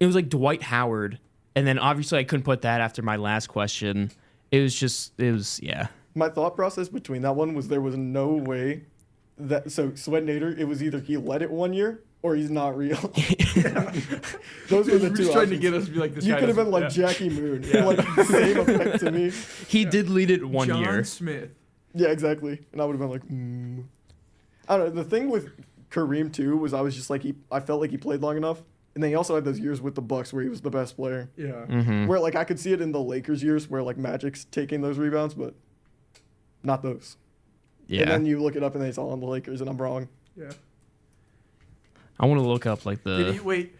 it was like Dwight Howard, and then obviously I couldn't put that after my last question. It was yeah. My thought process between that one was there was no way that Swed Nader, it was either he led it one year or he's not real. Those were the two. Just trying to options. get us to be like this. You guy could have doesn't- been like yeah. Jackie Moon, like same effect to me. He did lead it one John year. Smith. Yeah, exactly. And I would have been like, I don't know. The thing with Kareem too was I was just like I felt like he played long enough, and then he also had those years with the Bucks where he was the best player. Yeah. Mm-hmm. Where like I could see it in the Lakers years where like Magic's taking those rebounds, but not those. And Yeah. then you look it up and it's all on the Lakers, and I'm wrong. Yeah. I want to look up like Did the. he wait?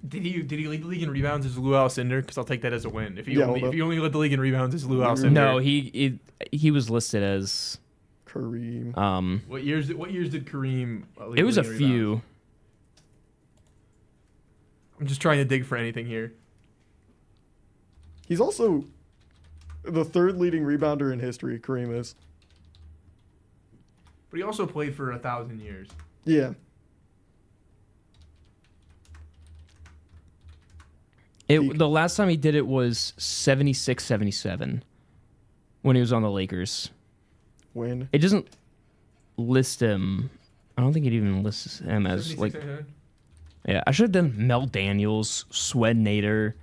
Did he lead the league in rebounds as Lou Alcindor? Because I'll take that as a win. If he Yeah, only hold up. led the league in rebounds as Lou Alcindor. No, he was listed as Kareem. What years did Kareem? Lead It was the a league in few. rebounds? I'm just trying to dig for anything here. He's also the third leading rebounder in history. Kareem is. But he also played for 1,000 years. Yeah. The last time he did it was 76-77 when he was on the Lakers. When? It doesn't list him. I don't think it even lists him as like. 76, Yeah, I should have done Mel Daniels, Swed Nader.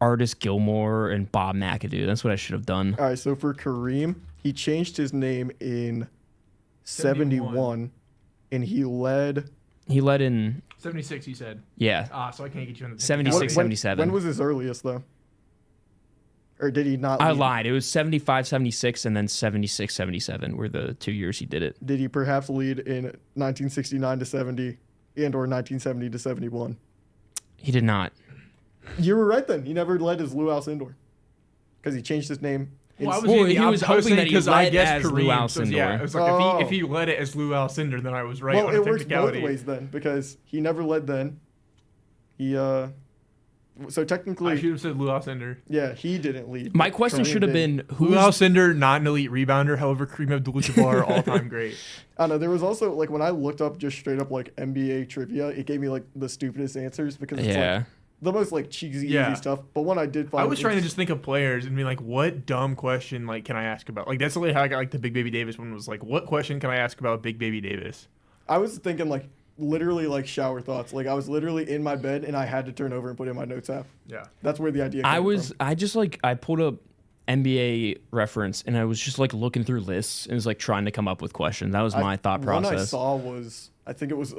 Artis Gilmore and Bob McAdoo. That's what I should have done. All right, so for Kareem, he changed his name in 71, and he led in 76. You said. Yeah. So I can't get you on the 76, 77. When was his earliest though? Or did he not? I lied. It was 75, 76, and then 76, 77 were the 2 years he did it. Did he perhaps lead in 1969 to 70 and or 1970 to 71? He did not. You were right then. He never led as Lou Alcindor because he changed his name. Well, he was hoping that he led as Lou Alcindor. Yeah, it was like if he led it as Lou Alcindor, then I was right. Well, on it a works both technicality. ways then because he never led then. He so technically I should have said Lou Alcindor. Yeah, he didn't lead. My question should have been Lou Alcindor, not an elite rebounder. However, Kareem Abdul-Jabbar, all-time great. I know there was also like when I looked up just straight up like NBA trivia, it gave me like the stupidest answers because it's like the most like cheesy easy stuff. But when I did find, I was trying to just think of players and be like, what dumb question like can I ask about? Like that's really how I got like the Big Baby Davis one was like, what question can I ask about Big Baby Davis? I was thinking like literally like shower thoughts. Like I was literally in my bed and I had to turn over and put in my notes app. Yeah, that's where the idea came from. I just like I pulled up NBA reference and I was just like looking through lists and was like trying to come up with questions. That was my thought process. One I saw was I think it was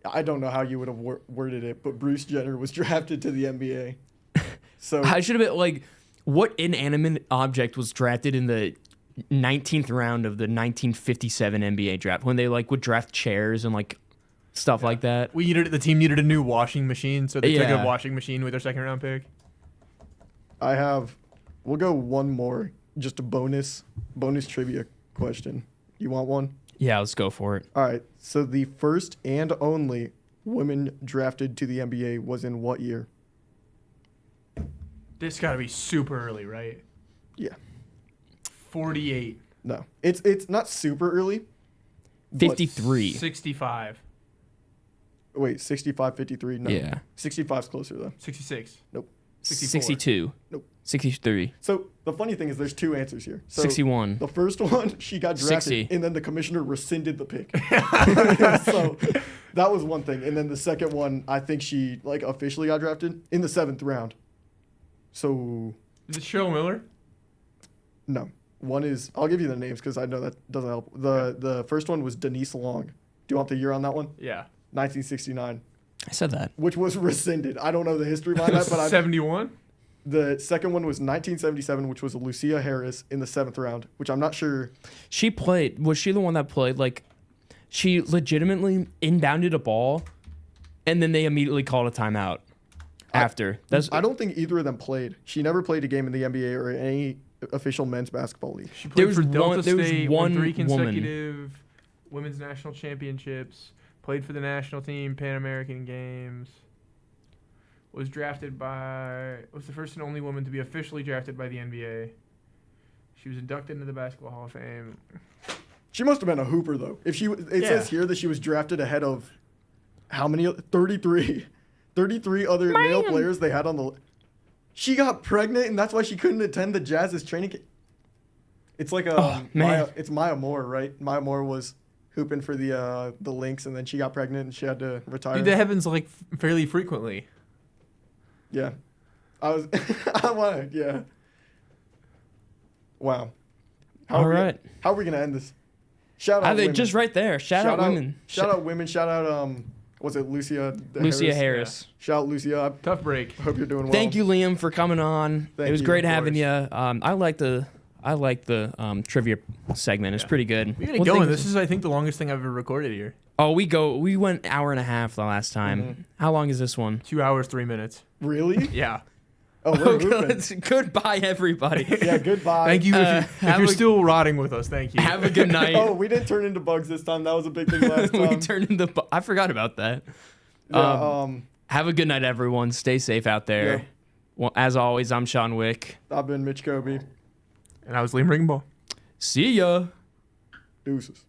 I don't know how you would have worded it, but Bruce Jenner was drafted to the NBA. So I should have been like, what inanimate object was drafted in the 19th round of the 1957 NBA draft when they like would draft chairs and like stuff like that? The team needed a new washing machine, so they took a washing machine with their second round pick. We'll go one more, just a bonus trivia question. You want one? Yeah, let's go for it. All right. So the first and only woman drafted to the NBA was in what year? This got to be super early, right? Yeah. 48. No. It's not super early. 53. 65. Wait, 65, 53? No. Yeah. 65's closer though. 66. Nope. 62. Nope. 63. So the funny thing is there's two answers here. So 61. The first one, she got drafted, 60. and then the commissioner rescinded the pick. So that was one thing. And then the second one, I think she like officially got drafted in the 7th round. So is it Cheryl Miller? No. One is, I'll give you the names because I know that doesn't help. The first one was Denise Long. Do you want the year on that one? Yeah. 1969. I said that. Which was rescinded. I don't know the history behind that, but 71? The second one was 1977, which was Lucia Harris in the 7th round, which I'm not sure. She played. Was she the one that played? Like, she legitimately inbounded a ball, and then they immediately called a timeout after. I don't think either of them played. She never played a game in the NBA or any official men's basketball league. She played for Delta there was State, one won 3 woman. consecutive women's national championships, played for the national team, Pan American Games. Was the first and only woman to be officially drafted by the NBA. She was inducted into the Basketball Hall of Fame. She must have been a hooper, though. It says here that she was drafted ahead of how many? 33. 33 other male players they had on the. She got pregnant, and that's why she couldn't attend the Jazz's training camp. It's like it's Maya Moore, right? Maya Moore was hooping for the Lynx, and then she got pregnant and she had to retire. Dude, that happens like fairly frequently. Yeah. Wow. All right. How are we going to end this? Shout out women. Just right there. Shout out women. Shout out women. Shout out, was it Lucia Harris. Yeah. Shout out Lucia. Tough break. Hope you're doing well. Thank you, Liam, for coming on. It was great having you. I like the trivia segment. It's pretty good. We gotta go. This is, I think, the longest thing I've ever recorded here. Oh, we went hour and a half the last time. Mm-hmm. How long is this one? 2 hours, 3 minutes. Really? Yeah. Oh, we're hooping. Goodbye, everybody. Yeah, goodbye. Thank you. If you're still rotting with us, thank you. Have a good night. Oh, we didn't turn into bugs this time. That was a big thing last time. We turned into I forgot about that. Yeah, have a good night, everyone. Stay safe out there. Yeah. Well, as always, I'm Shawn Wick. I've been Mitch Kobe. And I was Liam Ringenball. See ya. Deuces.